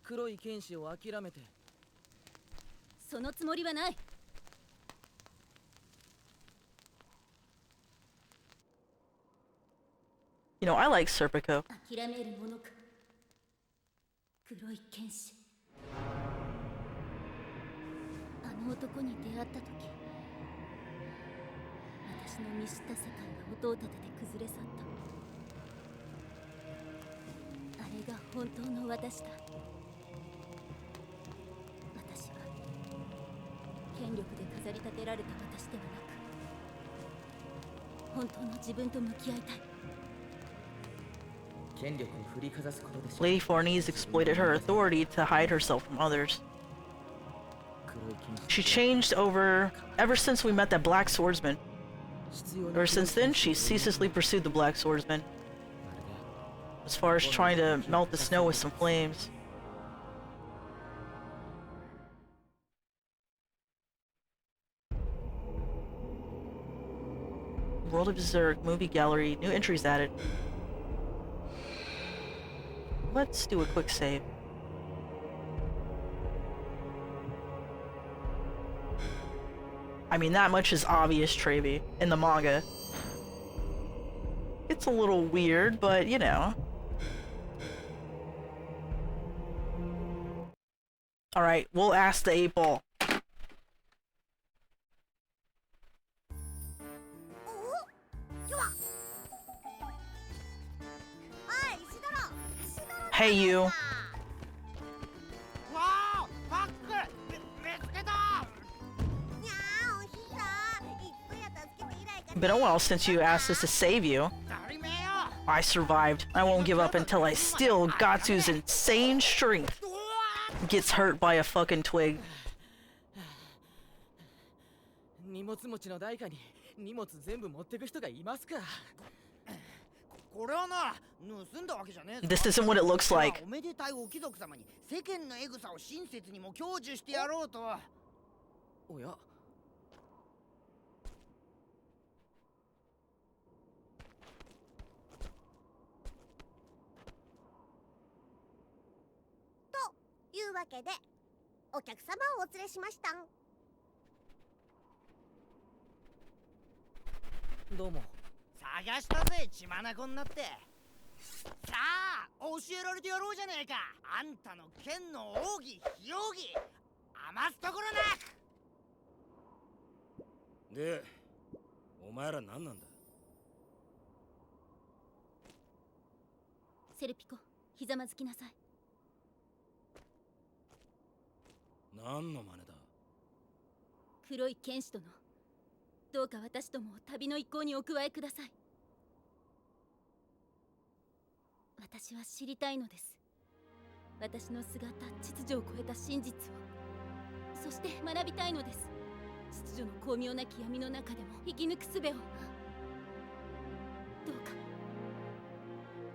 黒い剣士を諦めて。そのつもりはない。You know, I like Serpico. 諦めるものか。黒い剣士。あの男に出会った時、私の見知った世界が音を立てて崩れ去った。あれが本当の私だ。私は権力で飾り立てられた私ではなく、本当の自分と向き合いたい。Lady Fornese exploited her authority to hide herself from others. She changed ever since we met that black swordsman. Ever since then, she ceaselessly pursued the black swordsman, as far as trying to melt the snow with some flames. World of Berserk, movie gallery, new entries added. Let's do a quick save. I mean, that much is obvious, Trevi, in the manga. It's a little weird, but you know. Alright, we'll ask the 8-ball. Hey, you. Been a while since you asked us to save you. I survived. I won't give up until I steal Gatsu's insane strength. Gets hurt by a fucking twig. 荷物持ちの代価に荷物全部持ってく人がいますか。これはな、盗んだわけじゃねえ。 This isn't what it looks like. おめでたいお貴族様に世間のエグさを親切にも享受してやろうと。おや。わけでお客様をお連れしましたん。どうも。探したぜ血眼になって。さあ教えられてやろうじゃねえか。あんたの剣の奥義非奥義余すところなく。でお前ら何なんだ。セルピコ、ひざまずきなさい。何の真似だ。黒い剣士殿、どうか私どもを旅の一行にお加えください。私は知りたいのです。私の姿、秩序を超えた真実を。そして学びたいのです。秩序の巧妙なき闇の中でも生き抜く術を。どうか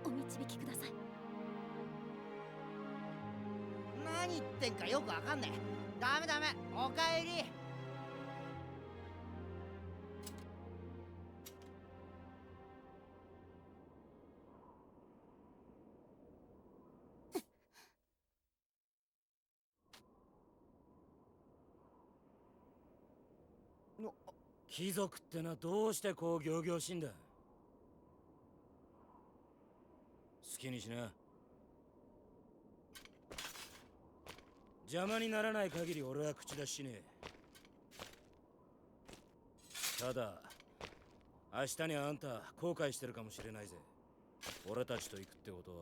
お導きください。何言ってんかよくわかんねえ。ダメダメ、おかえり。貴族ってのはどうしてこう仰々しいんだ。好きにしな。邪魔にならない限り俺は口出ししねえ。ただ明日にあんた後悔してるかもしれないぜ。俺たちと行くってことは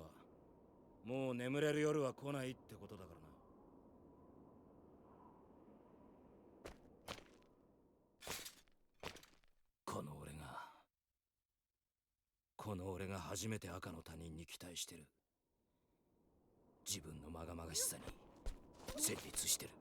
もう眠れる夜は来ないってことだからな。この俺が初めて赤の他人に期待してる。自分のまがまがしさに成立してる。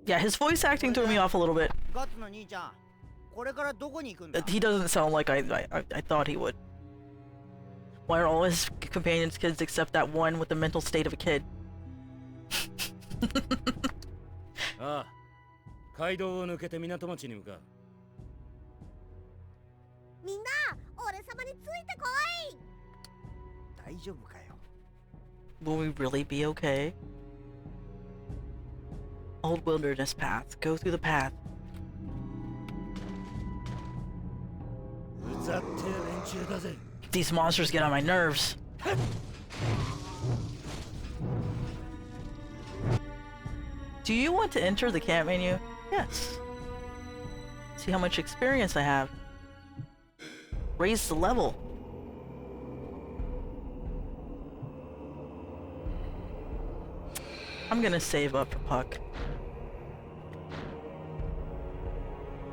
Yeah, his voice acting threw me off a little bit. ガッツの兄ちゃん、これからどこに行くんだ。 He doesn't sound like I thought he would. Why are all his companions kids except that one with the mental state of a kid? ああ、街道を抜けて港町に向かう。みんな、俺様についてこい。大丈夫かよ。 Will we really be okay? Old wilderness path. Go through the path. うざって連中だぜ。 These monsters get on my nerves. Do you want to enter the camp menu? Yes. See how much experience I have. Raise the level. I'm gonna save up for Puck.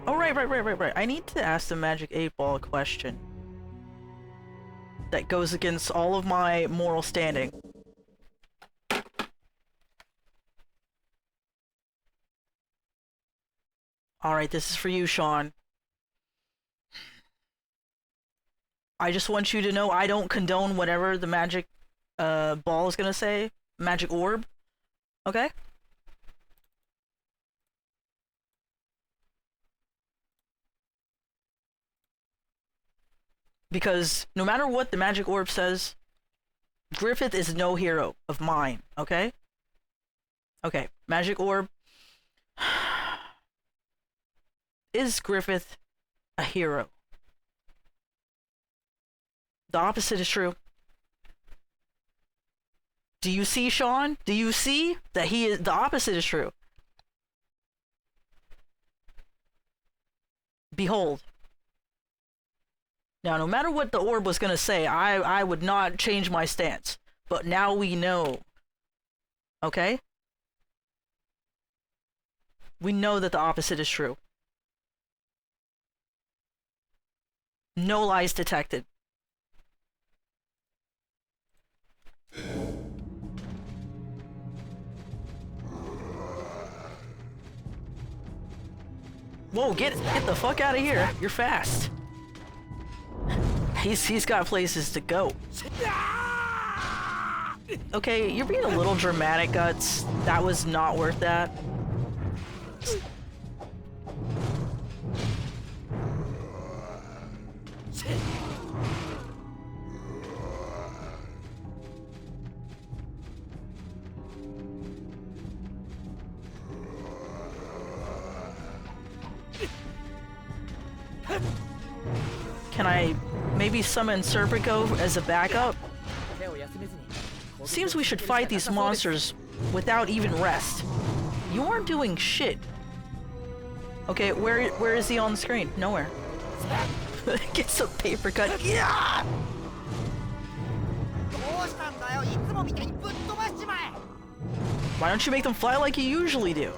Oh, right. I need to ask the Magic 8-Ball a question that goes against all of my moral standing. Alright, this is for you, Sean. I just want you to know I don't condone whatever the magic ball is gonna say. Magic orb. Okay? Because no matter what the magic orb says, Griffith is no hero of mine, okay? Okay, magic orb. Is Griffith a hero? The opposite is true. Do you see, Sean? Do you see that the opposite is true? Behold. Now, no matter what the orb was gonna say, I would not change my stance. But now we know. Okay? We know that the opposite is true. No lies detected. Whoa, get the fuck out of here. You're fast. He's got places to go. Okay, you're being a little dramatic, Guts. That was not worth that. Can I maybe summon Serpico as a backup? 手を休めずに Seems we should fight these monsters without even rest. You aren't doing shit. Okay, where is he on the screen? Nowhere. Get some paper cut. Yeah! どうしたんだよ、いつもみたいにぶっ飛ばしちまえ。 Why don't you make them fly like you usually do?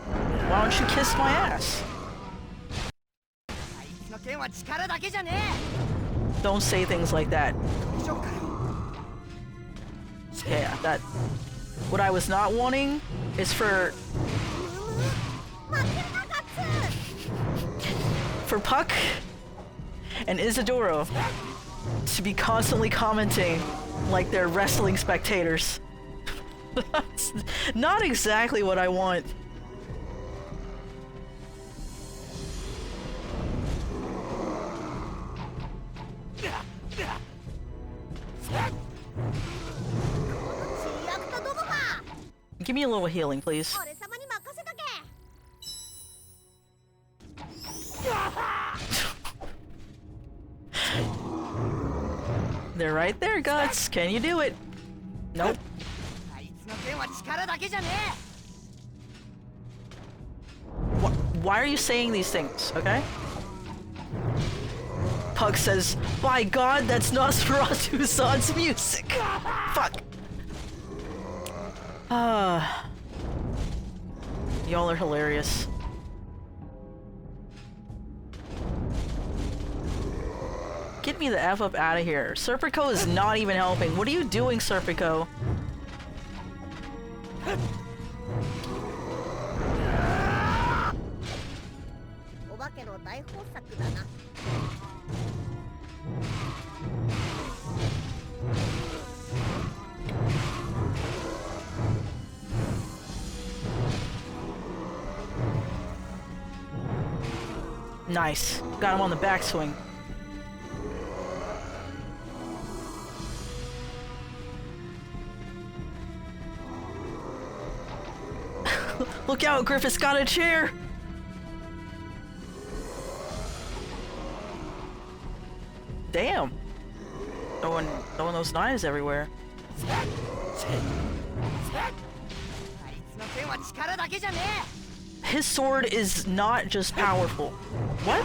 Why don't you kiss my ass? あいつの剣は力だけじゃね Don't say things like that. え。大丈夫かよ。 Yeah, that... What I was not wanting is for... For Puck and Isadora to be constantly commenting like they're wrestling spectators. That's not exactly what I want. Give me a little healing, please. 俺様に任せとけ。 They're right there, Guts. Can you do it? Nope. あいつの剣は力だけじゃね Why are you saying these things, okay? Puck says, by God, that's Nosferatu-san's music! Fuck! Y'all are hilarious. Get me the F up out of here. Serpico is not even helping. What are you doing, Serpico? お化けの大豊作だな。 Nice. Got him on the backswing. Look out, Griffith's got a chair! Damn. Throwing those knives everywhere. あいつの剣は力だけじゃね His sword is not just powerful. What?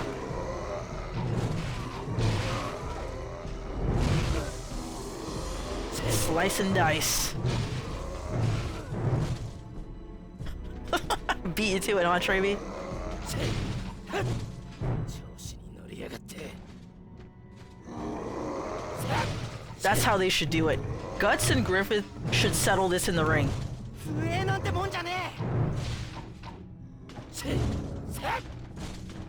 Slice and dice. Beat you to it, huh, Trevi? 調子に乗りやがって That's how they should do it. Guts and Griffith should settle this in the ring. え。笛なんてもんじゃね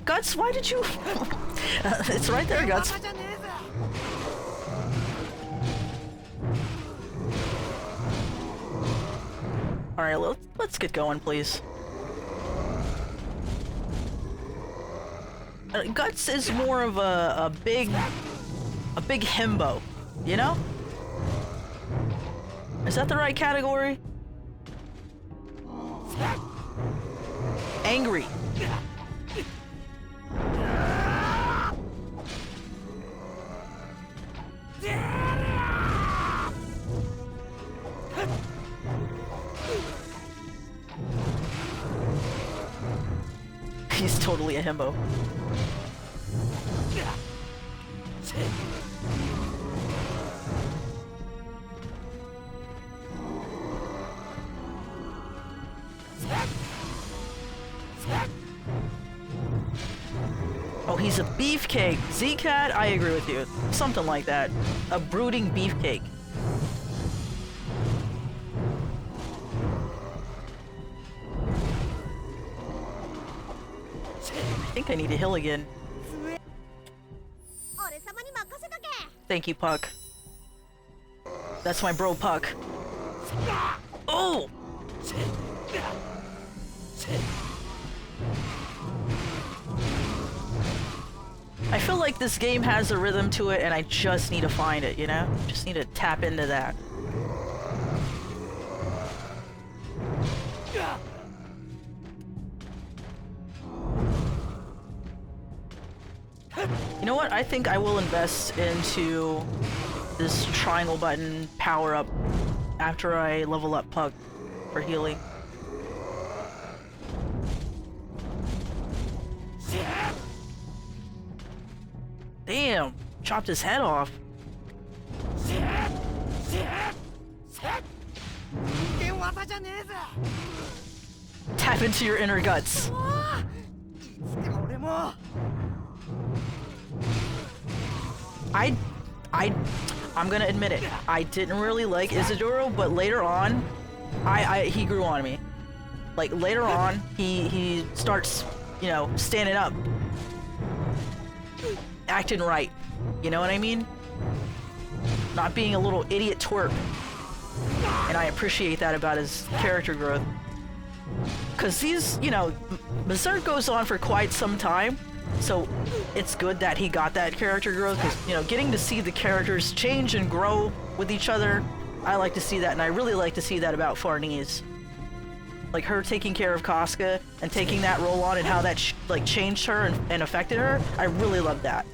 Guts, why did you... It's right え。 there, バ Guts. カじゃねえぜ。 Alright, let's get going, please. Guts is more of a big himbo, you know? Is that the right category? Angry. He's totally a himbo. Oh, he's a beefcake. Z-Cat, I agree with you. Something like that. A brooding beefcake. I think I need to heal again. 俺様に任せとけ。 Thank you, Puck. That's my bro, Puck. Oh! I feel like this game has a rhythm to it and I just need to find it, you know? Just need to tap into that. You know what? I think I will invest into this triangle button power-up after I level up Pug for healing. Damn! Chopped his head off. Tap into your inner guts. I'm gonna admit it. I didn't really like Isidoro, but later on, he grew on me. Like later on, he starts, you know, standing up, acting right. You know what I mean? Not being a little idiot twerp. And I appreciate that about his character growth. Cause these, you know, Berserk goes on for quite some time. So it's good that he got that character growth, because, you know, getting to see the characters change and grow with each other, I like to see that, and I really like to see that about Farnese. Like her taking care of Casca and taking that role on and how that like changed her and affected her, I really love that.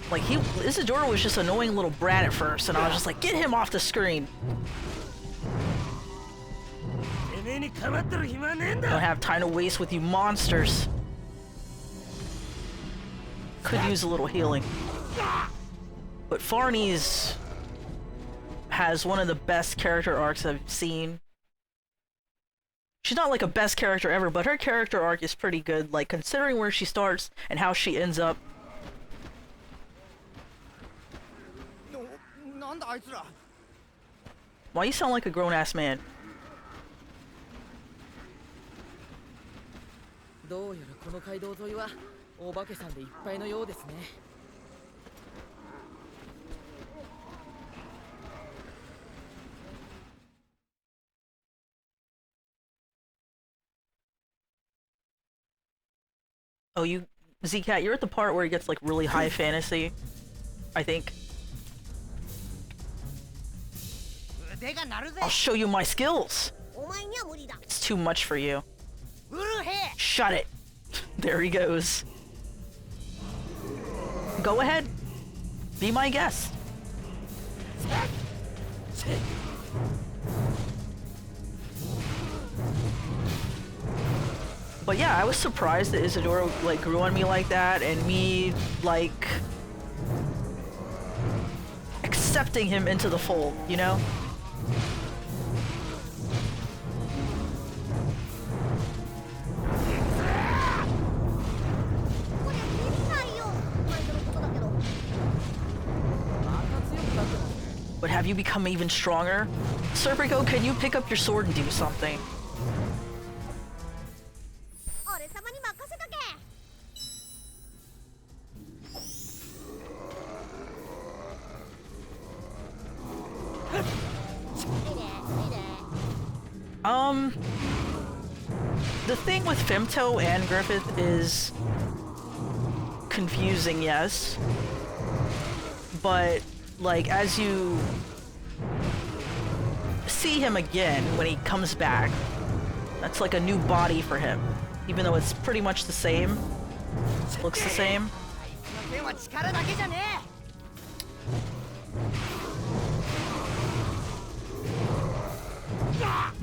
Like Isidoro was just an annoying little brat at first, and I was just like, get him off the screen. Don't have time to waste with you monsters. Could use a little healing. But Farnese has one of the best character arcs I've seen. She's not like a best character ever, but her character arc is pretty good, like considering where she starts and how she ends up. Why you sound like a grown-ass man? どうやらこの街道沿いはお化けさんでいっぱいのようですね。Oh, Z-Cat, you're at the part where it gets like really high fantasy, I think. I'll show you my skills. It's too much for you. Shut it. There he goes. Go ahead. Be my guest. But yeah, I was surprised that Isidoro like grew on me like that, and me like accepting him into the fold, you know? But have you become even stronger? Serpico, can you pick up your sword and do something? The thing with Femto and Griffith is confusing, yes. But, like, as you see him again when he comes back, that's like a new body for him. Even though it's pretty much the same. Looks the same.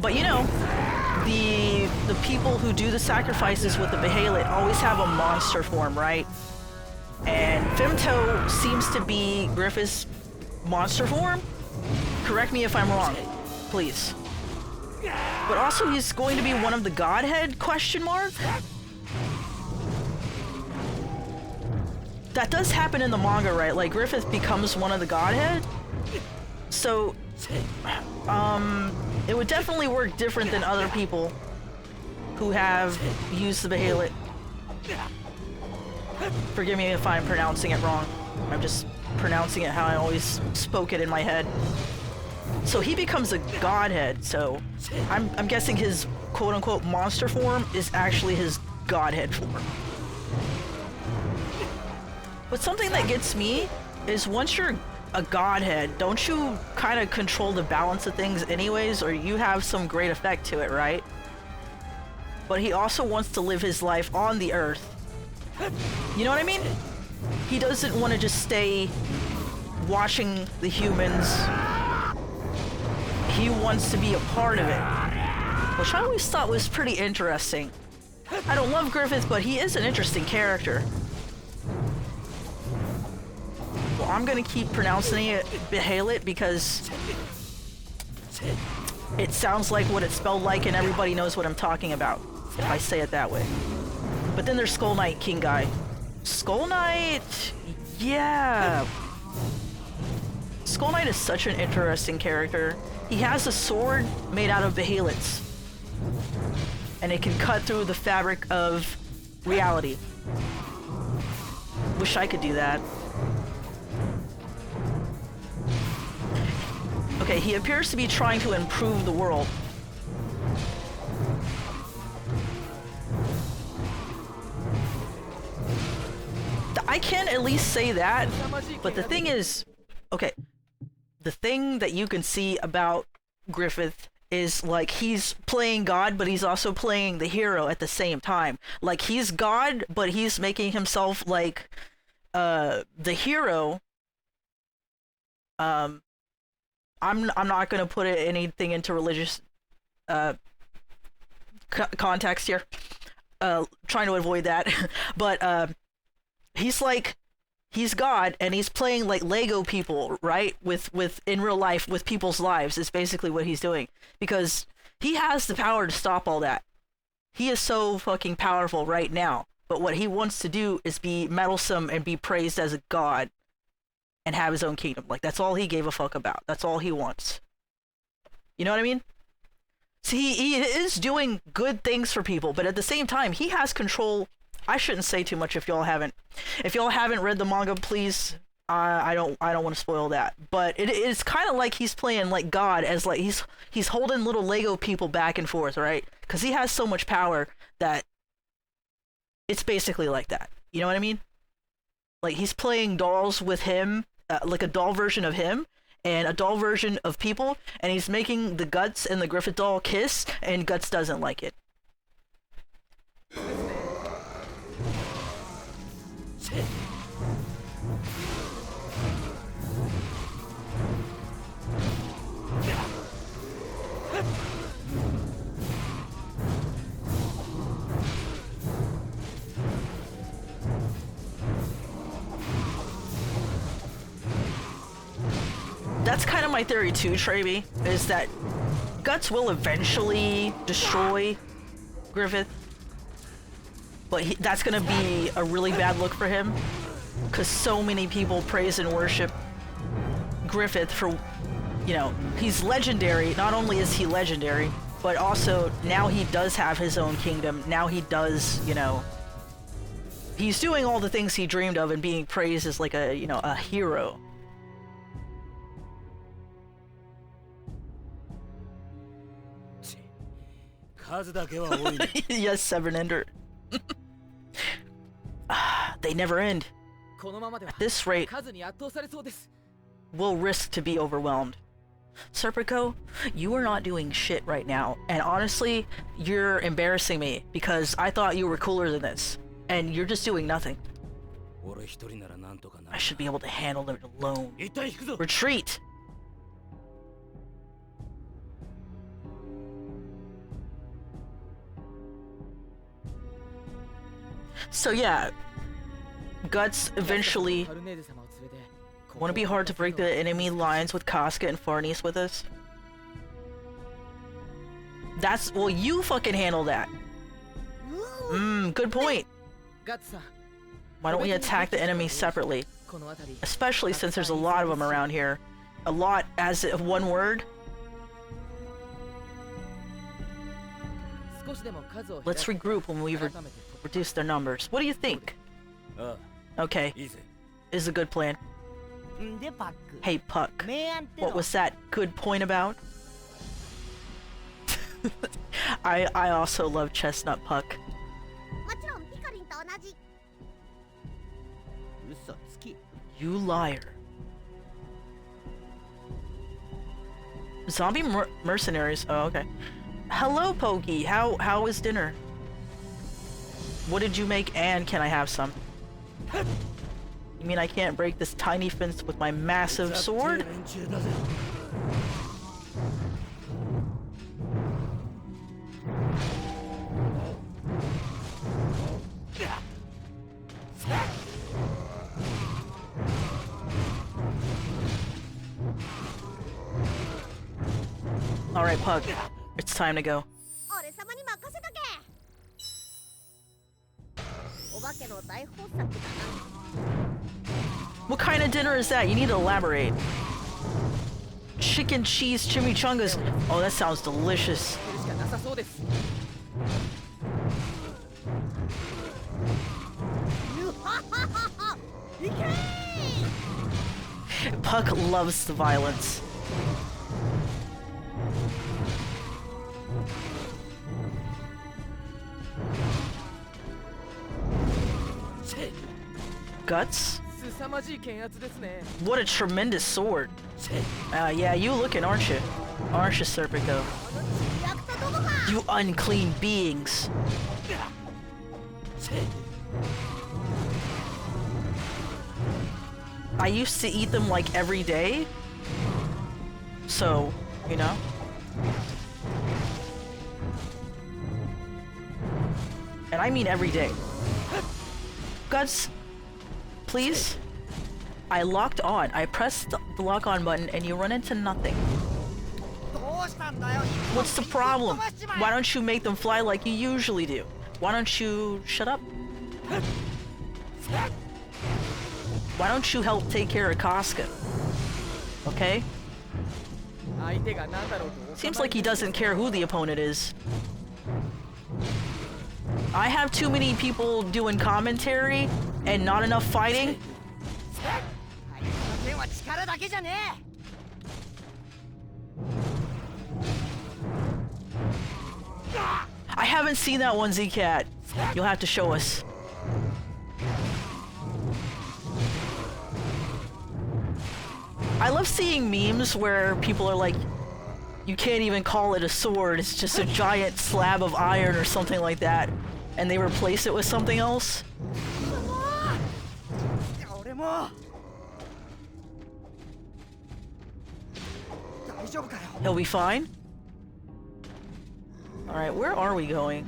But you know, the people who do the sacrifices with the Behelit always have a monster form, right? And Femto seems to be Griffith's monster form? Correct me if I'm wrong, please. But also he's going to be one of the Godhead, question mark? That does happen in the manga, right? Like Griffith becomes one of the Godhead? So, it would definitely work different than other people who have used the Behelit. Forgive me if I'm pronouncing it wrong. I'm just pronouncing it how I always spoke it in my head. So he becomes a godhead, so I'm guessing his quote-unquote monster form is actually his godhead form. But something that gets me is once you're a godhead, don't you kind of control the balance of things anyways, or you have some great effect to it, right? But he also wants to live his life on the earth. You know what I mean? He doesn't want to just stay watching the humans. He wants to be a part of it, which I always thought was pretty interesting. I don't love Griffith, but he is an interesting character. Well, I'm gonna keep pronouncing it Behalit because it sounds like what it's spelled like and everybody knows what I'm talking about if I say it that way. But then there's Skull Knight King Guy. Skull Knight, yeah. Skull Knight is such an interesting character. He has a sword made out of Behalits, and it can cut through the fabric of reality. Wish I could do that. Okay, he appears to be trying to improve the world. I can at least say that, but the thing is, okay, the thing that you can see about Griffith is like he's playing God, but he's also playing the hero at the same time. Like he's God, but he's making himself like the hero. I'm not gonna put anything into religious context here. Trying to avoid that, but he's God, and he's playing like Lego people, right? With in real life with people's lives is basically what he's doing, because he has the power to stop all that. He is so fucking powerful right now, but what he wants to do is be meddlesome and be praised as a god and have his own kingdom. Like that's all he gave a fuck about. That's all he wants. You know what I mean? So he is doing good things for people, but at the same time he has control. I shouldn't say too much if y'all haven't read the manga, please. I don't want to spoil that, but it's kind of like he's playing like God, as like he's holding little Lego people back and forth, right? Because he has so much power that it's basically like that. You know what I mean? Like he's playing dolls with him, like a doll version of him and a doll version of people, and he's making the Guts and the Griffith doll kiss, and Guts doesn't like it. That's kind of my theory too, Trevi, is that Guts will eventually destroy Griffith, but that's gonna be a really bad look for him, because so many people praise and worship Griffith for, you know, he's legendary. Not only is he legendary, but also now he does have his own kingdom. Now he does, you know, he's doing all the things he dreamed of and being praised as like a, you know, a hero. Yes, Seven Ender. They never end. At this rate, we'll risk to be overwhelmed. Serpico, you are not doing shit right now, and honestly, you're embarrassing me, because I thought you were cooler than this, and you're just doing nothing. I should be able to handle it alone. Retreat! So yeah, Guts eventually want to be hard to break the enemy lines with Casca and Farnese with us. That's, well, you fucking handle that. Good point. Why don't we attack the enemy separately? Especially since there's a lot of them around here. A lot as of one word. Let's regroup when we've reduced their numbers. What do you think? Okay, is a good plan. んでパック Hey, Puck. 明暗っての What was that good point about? I also love Chestnut Puck. もちろんピカリンと同じ。嘘つき You liar. Zombie mercenaries. Oh, okay. Hello, Pokey. How was dinner? What did you make, and can I have some? You mean I can't break this tiny fence with my massive sword? Alright, Pug. It's time to go. 俺様に任せとけ。お化けの大豊作だな。 What kind of dinner is that? You need to elaborate. Chicken cheese chimichangas. Oh, that sounds delicious. これしかなさそうです。 Puck loves the violence. Guts? 凄まじい剣圧ですね。 What a tremendous sword. Yeah, you looking, aren't you? Aren't you, Serpico? You unclean beings. I used to eat them like every day. So, you know. And I mean every day. Guts, please. I locked on. I pressed the lock on button and you run into nothing. どうしたんだよ What's the problem? Why don't you make them fly like you usually do? Why don't you shut up? Why don't you help take care of Casca? Okay? 相手が何だろうと。 Seems like he doesn't care who the opponent is. I have too many people doing commentary and not enough fighting. あいつの剣は力だけじゃねえ I haven't seen that one, Z-Cat. You'll have to show us. I love seeing memes where people are like, you can't even call it a sword, it's just a giant slab of iron or something like that, and they replace it with something else. 俺も大丈夫かよ He'll be fine? Alright, where are we going?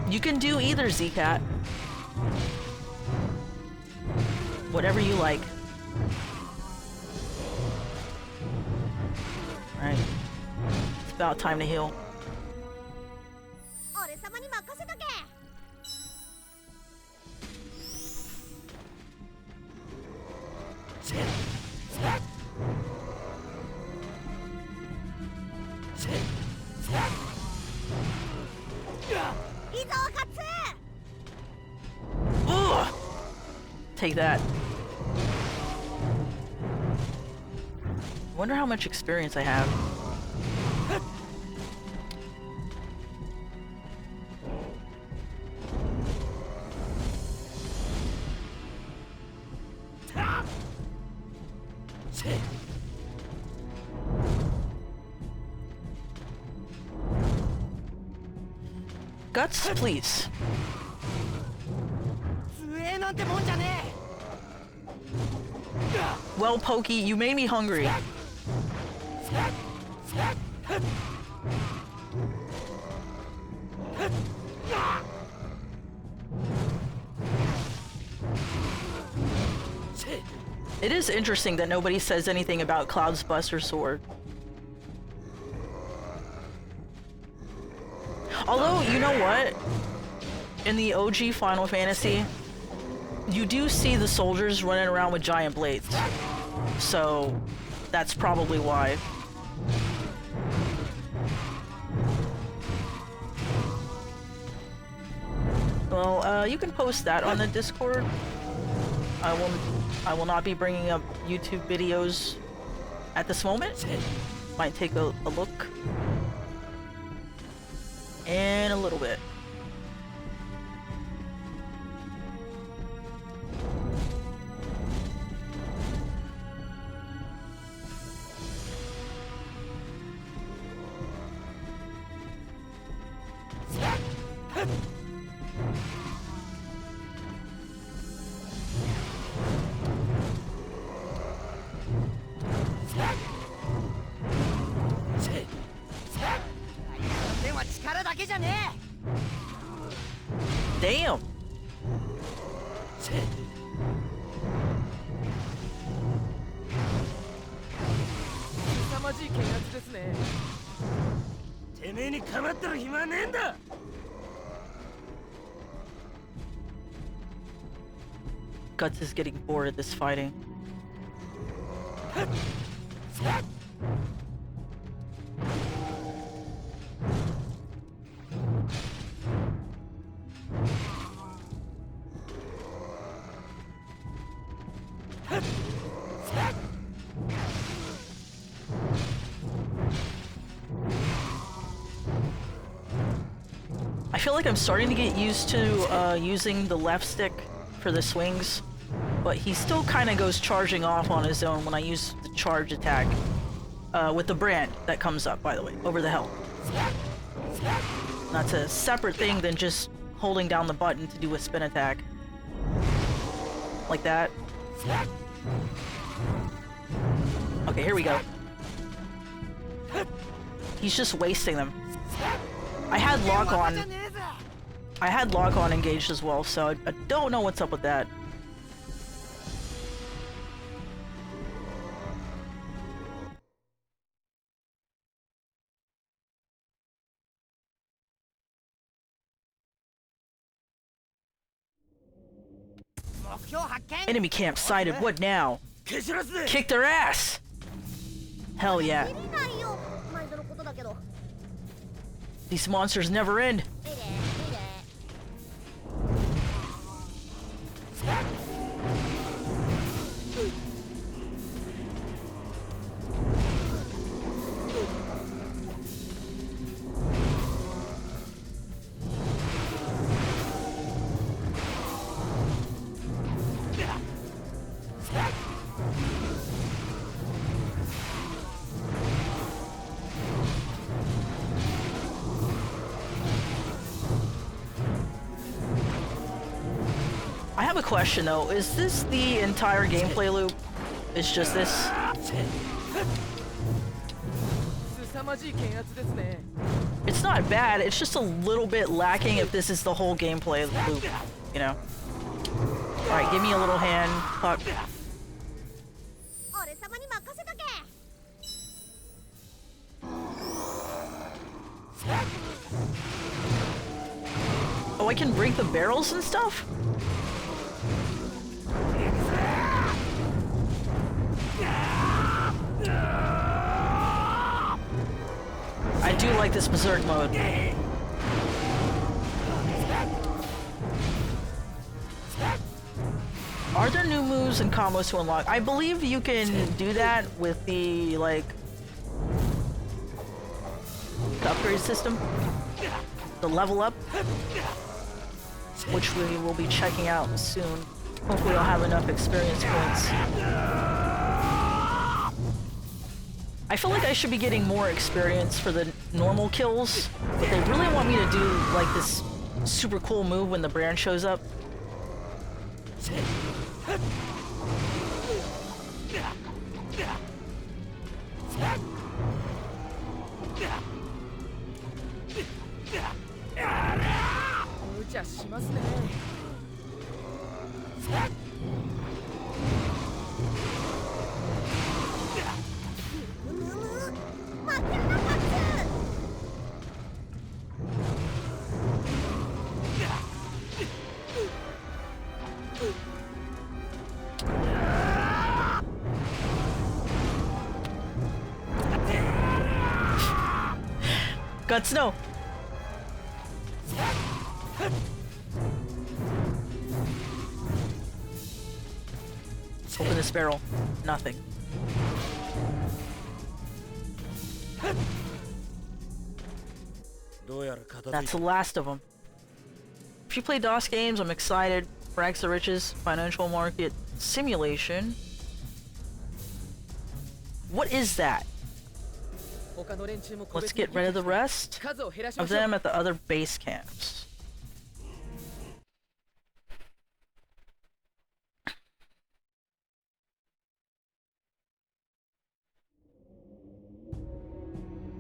You can do either, Z-Cat. Whatever you like. Alright. It's about time to heal. 俺様に任せとけ。 いざおかつ。 Ugh! Take that. Wonder how much experience I have. Guts, please. 強えなんてもんじゃね Well, Pokey, you made me hungry. It is interesting that nobody says anything about Cloud's Buster Sword. Although, you know what? In the OG Final Fantasy, you do see the soldiers running around with giant blades. So, that's probably why. Well, you can post that on the Discord. I will not be bringing up YouTube videos at this moment. Might take a look in a little bit. Damn! 凄まじい剣圧ですね。てめえに構ってる暇はねえんだ。 Guts is getting bored of this fighting. I feel like I'm starting to get used to using the left stick for the swings, but he still kind of goes charging off on his own when I use the charge attack with the brand that comes up, by the way, over the hill. That's a separate thing than just holding down the button to do a spin attack. Like that. Okay, here we go. He's just wasting them. I had lock on. I had lock on engaged as well, so I don't know what's up with that. Enemy camp sighted. What now? Kick their ass! Hell yeah. These monsters never end. I have a question though, is this the entire gameplay loop? It's just this? 凄まじい剣圧ですね。 It's not bad, it's just a little bit lacking if this is the whole gameplay loop, you know? Alright, give me a little hand, Puck. Oh, I can break the barrels and stuff? I do like this Berserk mode. Are there new moves and combos to unlock? I believe you can do that with the, like, the upgrade system. The level up. Which we will be checking out soon. Hopefully I'll have enough experience points. I feel like I should be getting more experience for the normal kills, but they really want me to do like this super cool move when the brand shows up. Guts, no! this barrel? Nothing. That's the last of them. If you play DOS games, I'm excited. Rags to Riches, Financial Market Simulation. What is that? Let's get rid of the rest of them at the other base camps.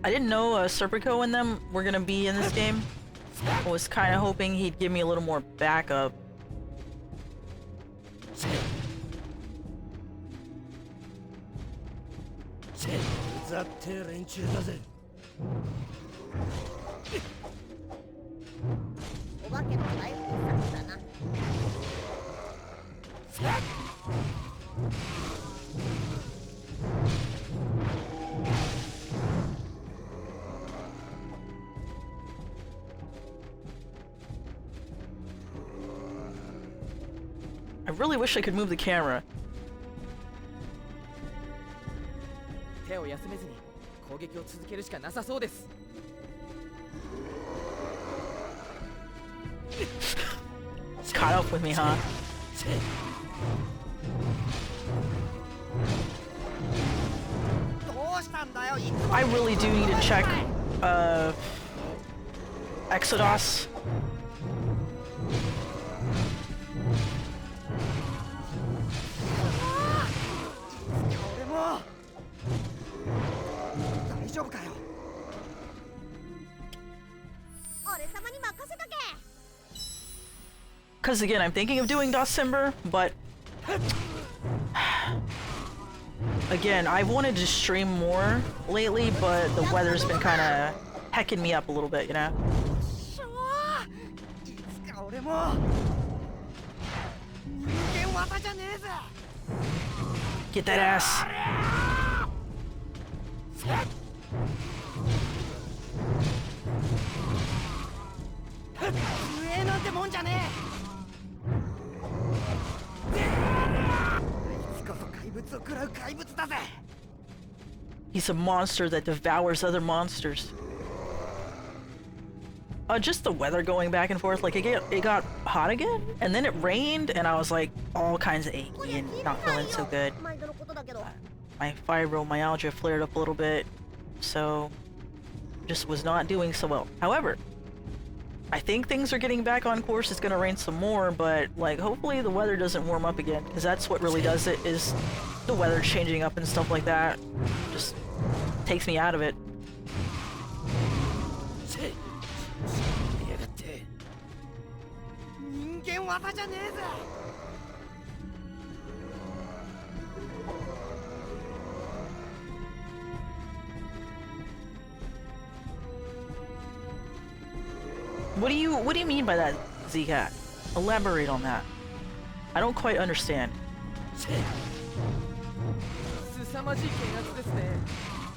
I didn't know Serpico and them were gonna be in this game. I was kind of hoping he'd give me a little more backup. I really wish I could move the camera. 手を休めずに攻撃を続けるしかなさそうです。Caught up with me, huh? I really do need to check Exodus. Because again, I'm thinking of doing December, but again, I've wanted to stream more lately, but the weather's been kind of hecking me up a little bit, you know? Get that ass. He's a monster that devours other monsters. Just the weather going back and forth, like it got hot again, and then it rained, and I was like all kinds of achy and not feeling so good. My fibromyalgia flared up a little bit, so just was not doing so well. However, I think things are getting back on course. It's gonna rain some more, but like hopefully the weather doesn't warm up again, because that's what really does it, is the weather changing up and stuff like that. Just takes me out of it. What do you mean by that, Zcat? Elaborate on that. I don't quite understand.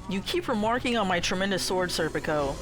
You keep remarking on my tremendous sword, Serpico.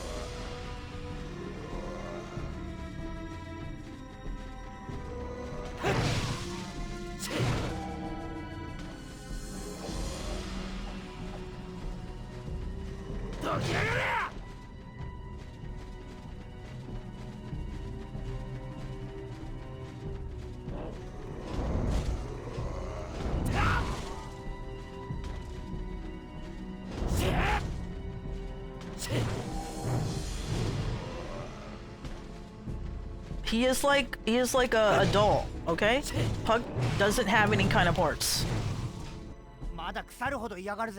He is like a doll, okay? Pug doesn't have any kind of parts.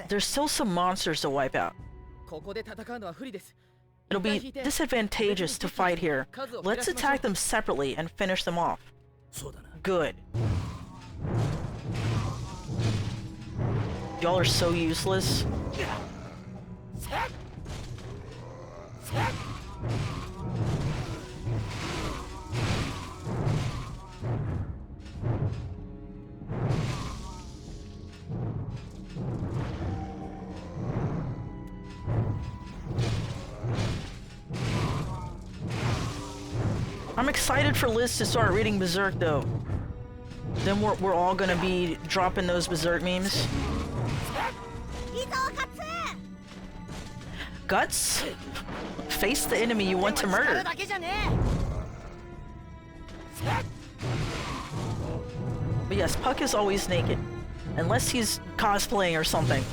There's still some monsters to wipe out. It'll be disadvantageous to fight here. Let's attack them separately and finish them off. Good. Y'all are so useless. I'm excited for Liz to start reading Berserk though. then we're all gonna be dropping those Berserk memes. いいぞカツ Guts? Face the enemy you want to murder. だけじゃね But yes, Puck is always naked. Unless he's cosplaying or something.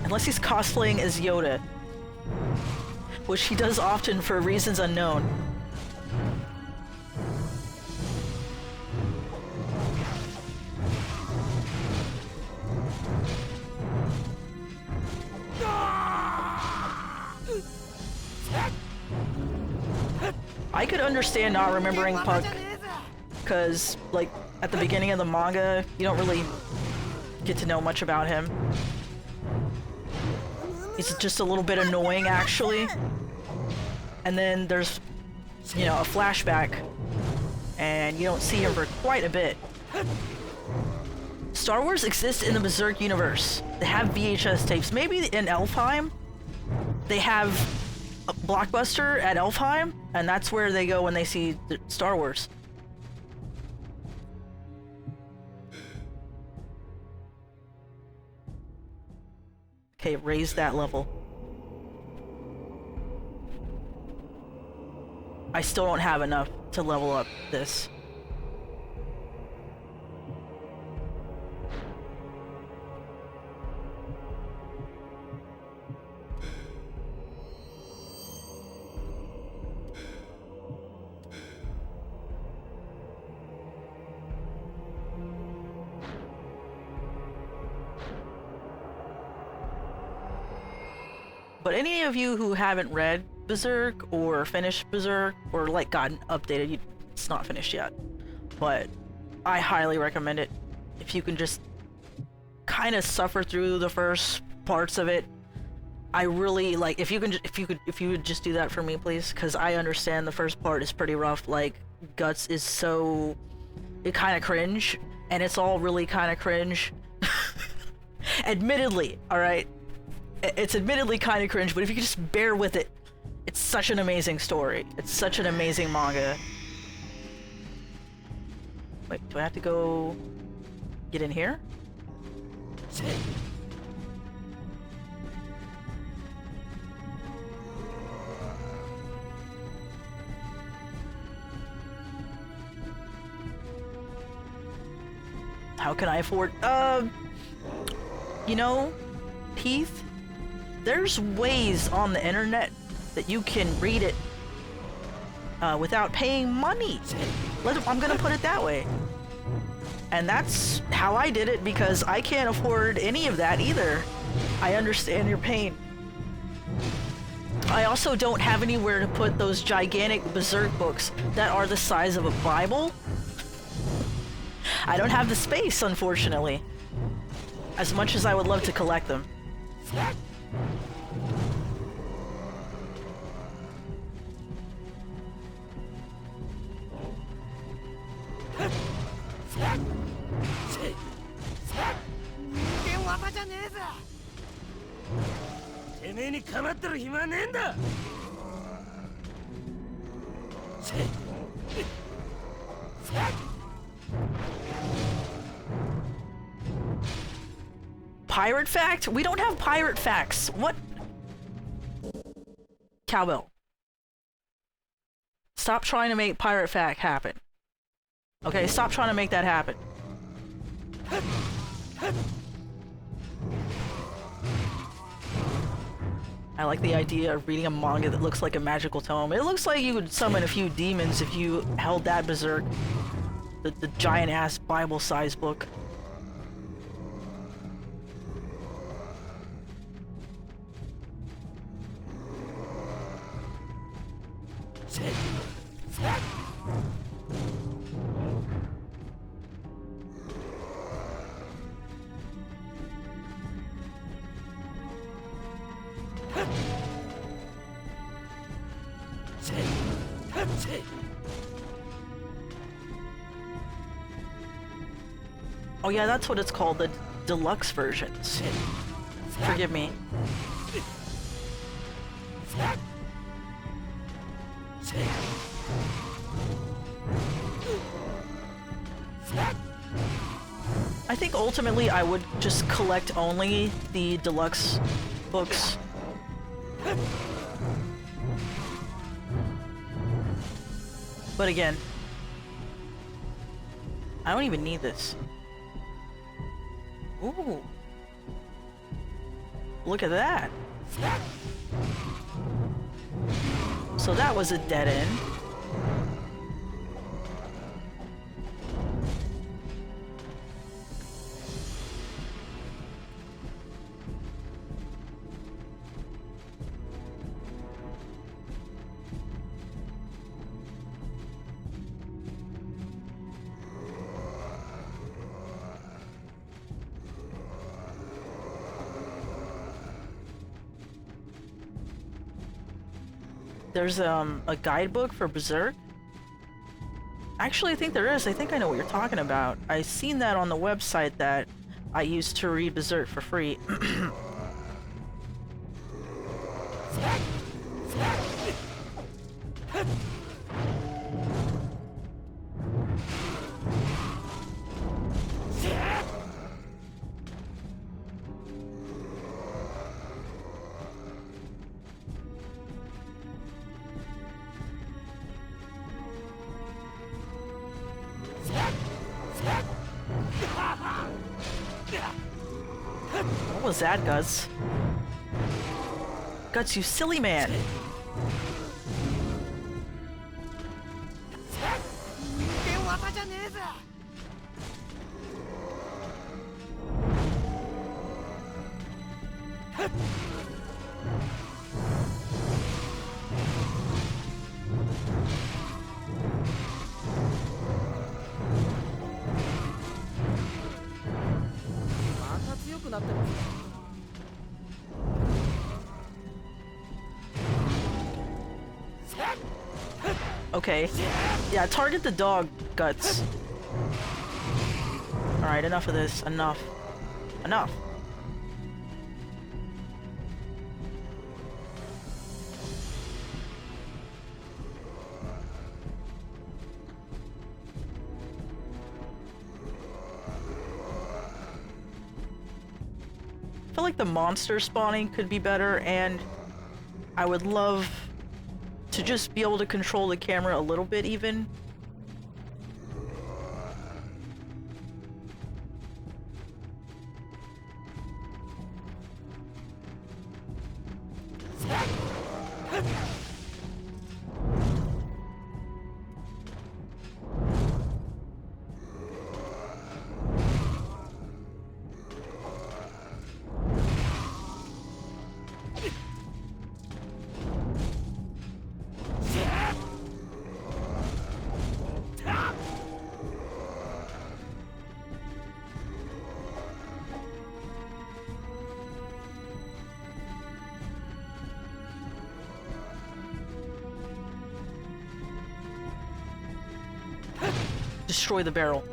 Unless he's cosplaying as Yoda. Which he does often for reasons unknown. I could understand not remembering Puck, because, like, at the beginning of the manga, you don't really get to know much about him. He's just a little bit annoying, actually. And then there's, you know, a flashback, and you don't see him for quite a bit. Star Wars exists in the Berserk universe. They have VHS tapes. Maybe in Elfheim, they have a Blockbuster at Elfheim, and that's where they go when they see the Star Wars. Okay, raise that level. I still don't have enough to level up this. But any of you who haven't read Berserk or finished Berserk or like gotten updated, it's not finished yet, but I highly recommend it. If you can just kind of suffer through the first parts of it, I really like. If you would just do that for me, please, because I understand the first part is pretty rough. Like, Guts is so it kind of cringe, and it's all really kind of cringe. Admittedly, all right. It's admittedly kind of cringe, but if you could just bear with it, it's such an amazing story. It's such an amazing manga. Wait, do I have to go get in here? How can I afford, you know, Heath? There's ways on the internet that you can read it without paying money. I'm gonna put it that way. And that's how I did it, because I can't afford any of that either. I understand your pain. I also don't have anywhere to put those gigantic Berserk books that are the size of a Bible. I don't have the space, unfortunately. As much as I would love to collect them. Pirate fact? We don't have pirate facts. What? Cowbell. Stop trying to make pirate fact happen. Okay, stop trying to make that happen. I like the idea of reading a manga that looks like a magical tome. It looks like you would summon a few demons if you held that Berserk. The giant-ass Bible-sized book. Oh yeah, that's what it's called, the deluxe versions. Forgive me. I think ultimately I would just collect only the deluxe books. But again, I don't even need this. Ooh. Look at that. So that was a dead end. There's a guidebook for Berserk. Actually, I think there is. I think I know what you're talking about. I seen that on the website that I used to read Berserk for free. What was that, Guts? Guts, you silly man! 人間技じゃねえぜ。また強くなってますね。 Okay. Yeah, target the dog, Guts. Alright, enough of this. Enough. Enough. I feel like the monster spawning could be better, and I would love to just be able to control the camera a little bit even. Destroy the barrel.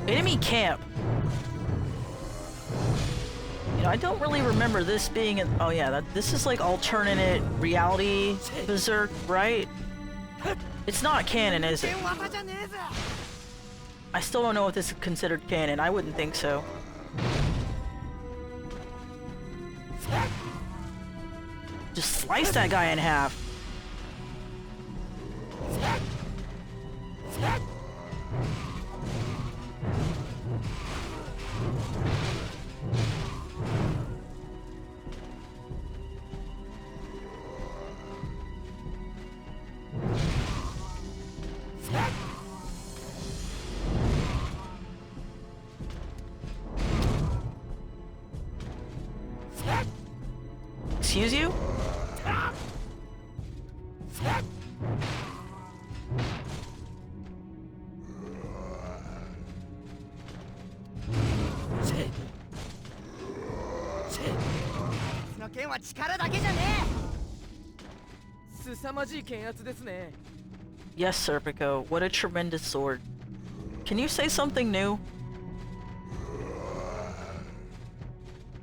Enemy camp. You know, I don't really remember this being an— oh yeah, this is like alternate reality Berserk, right? It's not canon, is it? 人間技じゃねえぜ。 I still don't know if this is considered canon. I wouldn't think so. Just slice that guy in half. Excuse you?この剣は力だけじゃね凄まじい剣圧ですね。 Yes, Serpico. What a tremendous sword. Can you say something new?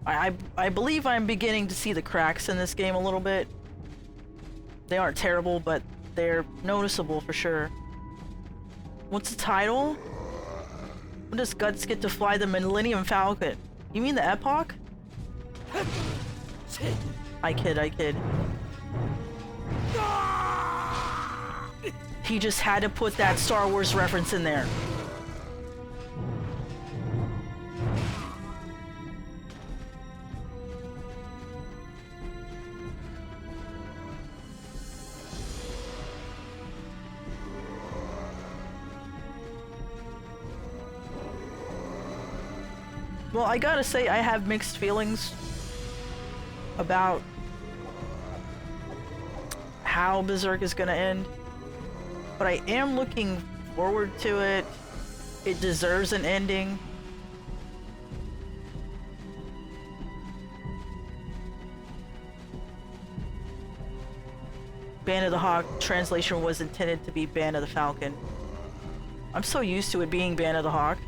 I believe I'm beginning to see the cracks in this game a little bit. They aren't terrible, but they're noticeable for sure. What's the title? When does Guts get to fly the Millennium Falcon? You mean the Epoch? I kid, I kid. He just had to put that Star Wars reference in there. Well, I gotta say, I have mixed feelings about how Berserk is gonna end, but I am looking forward to it. It deserves an ending. Band of the Hawk translation was intended to be Band of the Falcon. I'm so used to it being Band of the Hawk.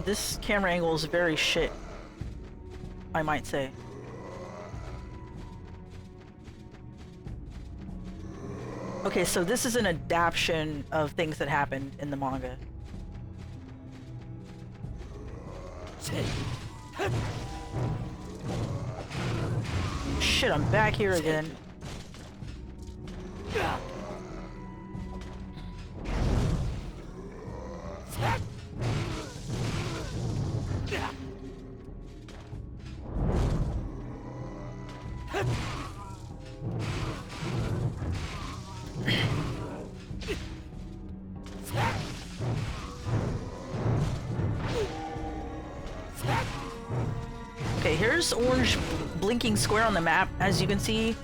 This camera angle is very shit, I might say. Okay, so this is an adaptation of things that happened in the manga. Shit, I'm back here again. Okay, here's orange blinking square on the map, as you can see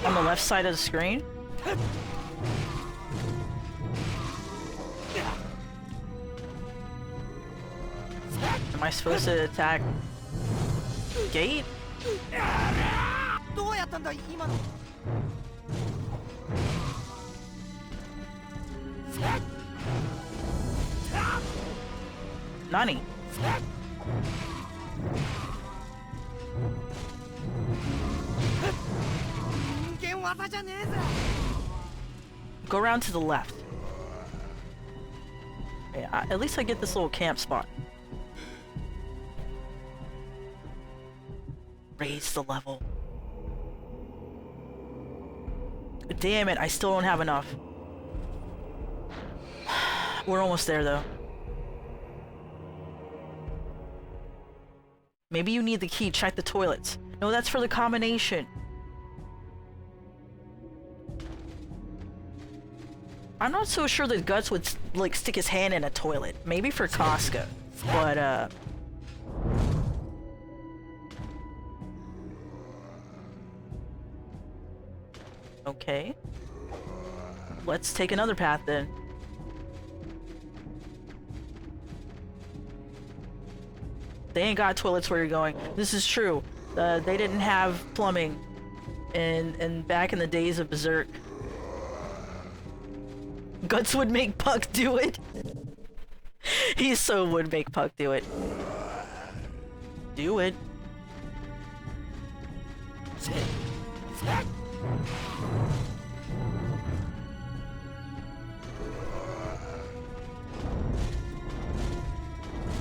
on the left side of the screen. Am I supposed to attack gate? どうやったんだ今の。Nani? Go around to the left. Okay, at least I get this little camp spot. Raise the level. Damn it, I still don't have enough. We're almost there though. Maybe you need the key, check the toilets. No, that's for the combination. I'm not so sure that Guts would like stick his hand in a toilet. Maybe for Casca, but okay. Let's take another path then. They ain't got toilets where you're going. This is true. They didn't have plumbing in back in the days of Berserk. Guts would make Puck do it. He so would make Puck do it. Do it.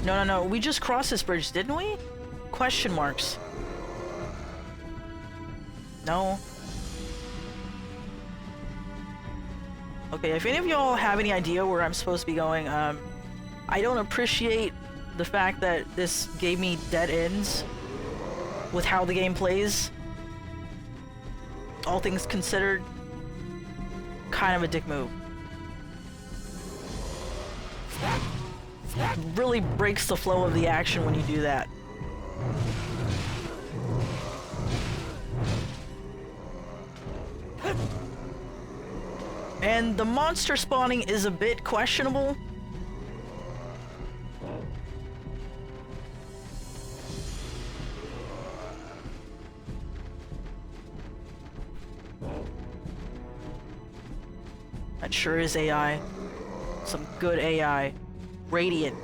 No, we just crossed this bridge, didn't we? Question marks. No. Okay, if any of y'all have any idea where I'm supposed to be going, I don't appreciate the fact that this gave me dead ends with how the game plays. All things considered, kind of a dick move. Really breaks the flow of the action when you do that. And the monster spawning is a bit questionable. That sure is AI. Some good AI. Radiant.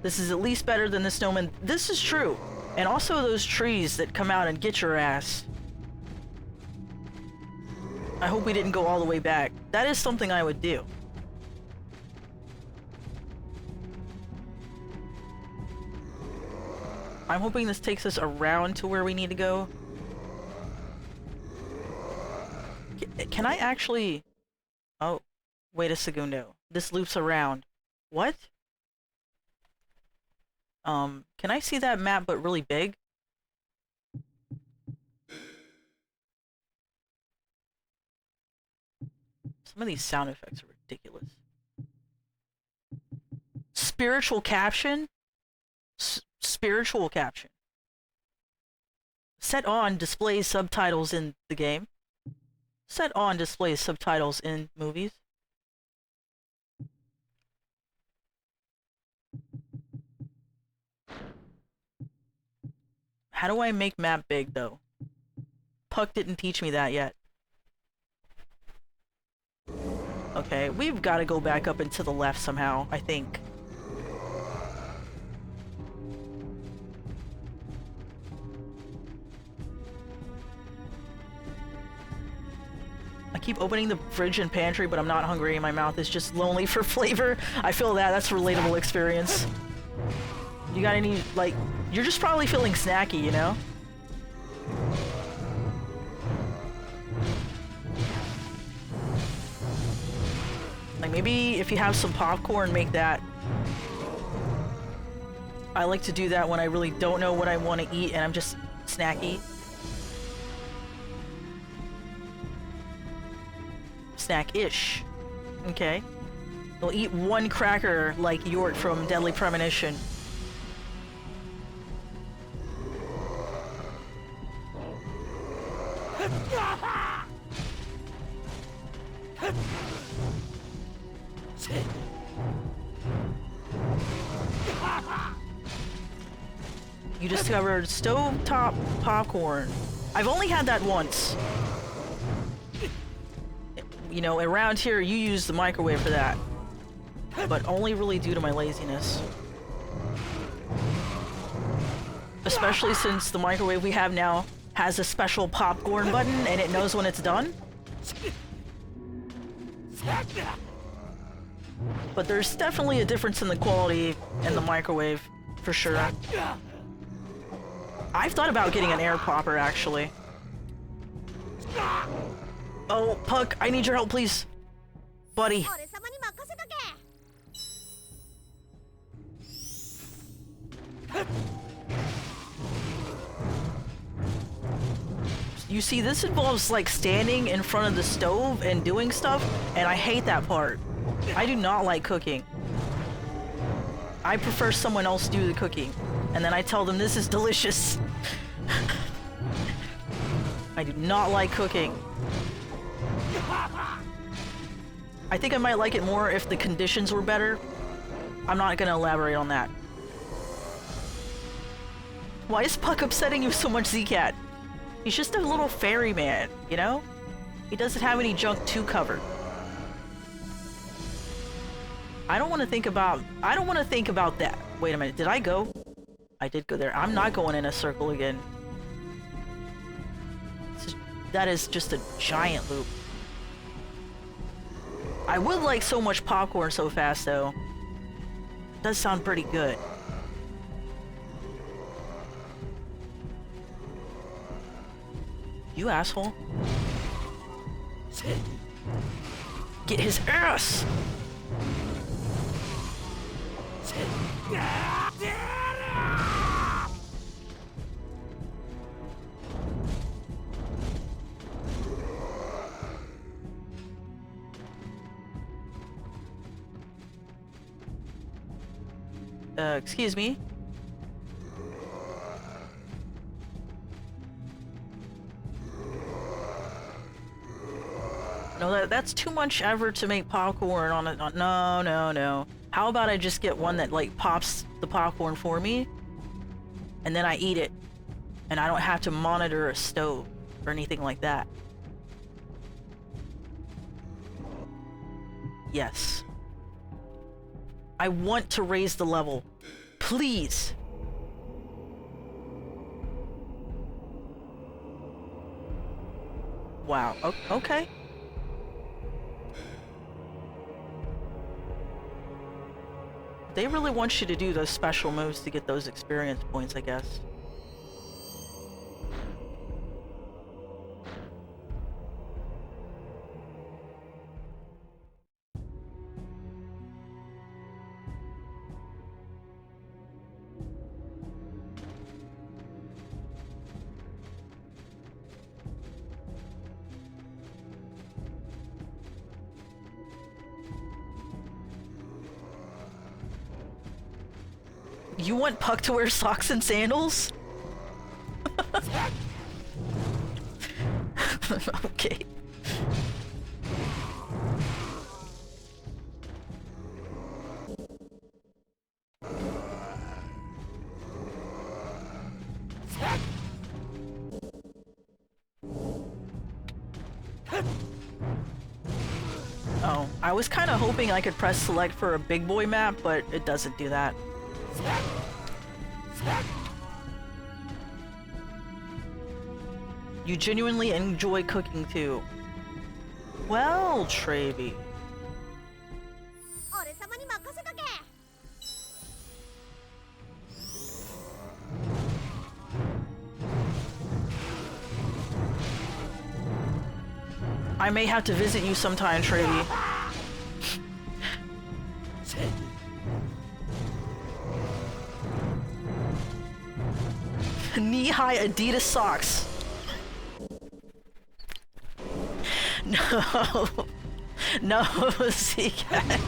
This is at least better than the snowman. This is true. And also those trees that come out and get your ass. I hope we didn't go all the way back. That is something I would do. I'm hoping this takes us around to where we need to go. Can I actually... Oh, wait a segundo. This loops around. What? Can I see that map but really big? Some of these sound effects are ridiculous. Spiritual caption? Spiritual caption. Set on displays subtitles in the game. Set on displays subtitles in movies. How do I make map big though? Puck didn't teach me that yet. Okay, we've got to go back up and to the left somehow, I think. I keep opening the fridge and pantry, but I'm not hungry. My mouth is just lonely for flavor. I feel that. That's a relatable experience. You got any, like, you're just probably feeling snacky, you know? Like, maybe if you have some popcorn, make that. I like to do that when I really don't know what I want to eat and I'm just snacky. Snack-ish. Okay. You'll eat one cracker like Yort from Deadly Premonition. You discovered stovetop popcorn. I've only had that once. You know, around here you use the microwave for that. But only really due to my laziness. Especially since the microwave we have now has a special popcorn button and it knows when it's done. But there's definitely a difference in the quality in the microwave, for sure. I've thought about getting an air popper, actually. Oh, Puck, I need your help, please. Buddy. You see, this involves, like, standing in front of the stove and doing stuff, and I hate that part. I do not like cooking. I prefer someone else do the cooking, and then I tell them this is delicious. I do not like cooking. I think I might like it more if the conditions were better. I'm not gonna elaborate on that. Why is Puck upsetting you so much, Z-Cat? He's just a little fairy man, you know? He doesn't have any junk to cover. I don't want to think about that. Wait a minute, did I go? I did go there. I'm not going in a circle again. That is just a giant loop. I would like so much popcorn so fast, though. Does sound pretty good. You asshole. Get his ass! Excuse me? No, that's too much effort to make popcorn on it. No, no, no. How about I just get one that, like, pops the popcorn for me, and then I eat it, and I don't have to monitor a stove or anything like that. Yes. I want to raise the level. Please. Wow. Okay. They really want you to do those special moves to get those experience points, I guess. You want Puck to wear socks and sandals? Okay. Oh, I was kind of hoping I could press select for a big boy map, but it doesn't do that. You genuinely enjoy cooking too. Well, Trevi. 俺様に任せとけ。 I may have to visit you sometime, Trevi. Knee-high Adidas socks. No. No, Seacat.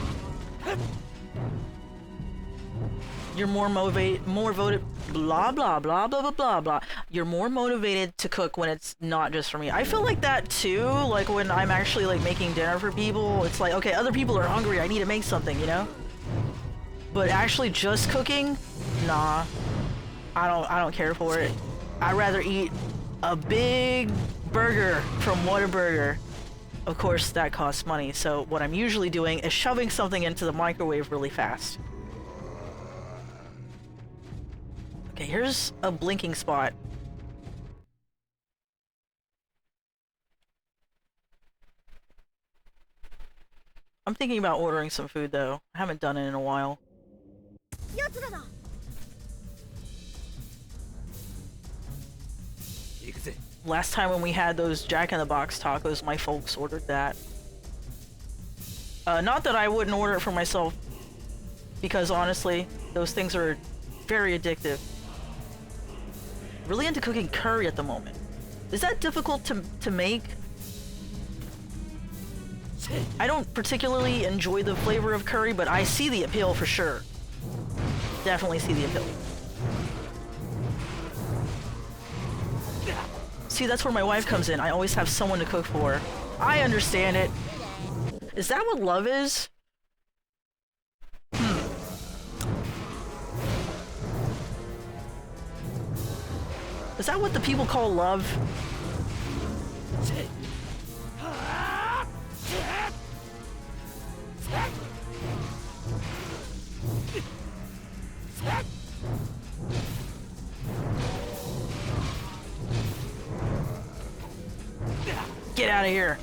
You're more voted blah blah blah blah blah blah blah. You're more motivated to cook when it's not just for me. I feel like that too, like when I'm actually like making dinner for people, it's like, okay, other people are hungry, I need to make something, you know? But actually just cooking? Nah. I don't care for it. I'd rather eat a big burger from Whataburger. Of course, that costs money, so what I'm usually doing is shoving something into the microwave really fast. Okay, here's a blinking spot. I'm thinking about ordering some food, though. I haven't done it in a while. 奴らだ。 行くぜ。 Last time when we had those Jack-in-the-Box tacos, my folks ordered that. Not that I wouldn't order it for myself, because honestly, those things are very addictive. Really into cooking curry at the moment. Is that difficult to make? I don't particularly enjoy the flavor of curry, but I see the appeal for sure. Definitely see the appeal. See, that's where my wife comes in. I always have someone to cook for. I understand it. Is that what love is? Is that what the people call love? Get out of here.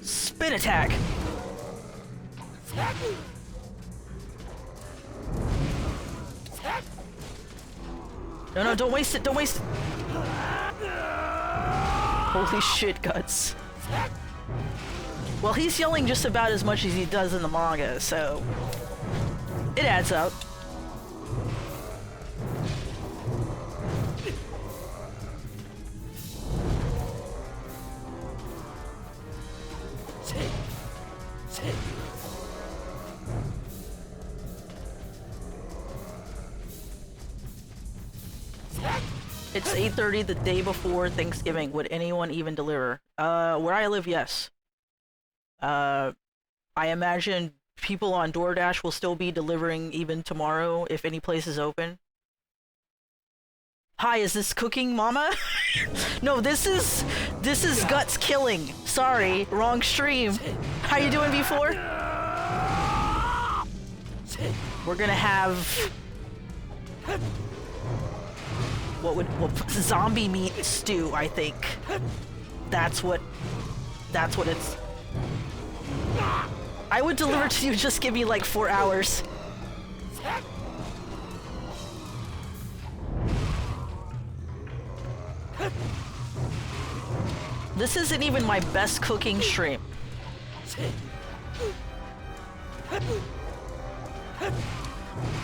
Spin attack. No, no, don't waste it, don't waste it. Holy shit, Guts. Well, he's yelling just about as much as he does in the manga, so it adds up. It's 8:30 the day before Thanksgiving. Would anyone even deliver? Where I live, yes. I imagine people on DoorDash will still be delivering even tomorrow if any place is open. Hi, is this cooking, Mama? No, this is Guts killing. So sorry, wrong stream. How you doing before? We're gonna have zombie meat stew, I think. That's what it's. I would deliver to you, just give me like 4 hours. This isn't even my best cooking stream.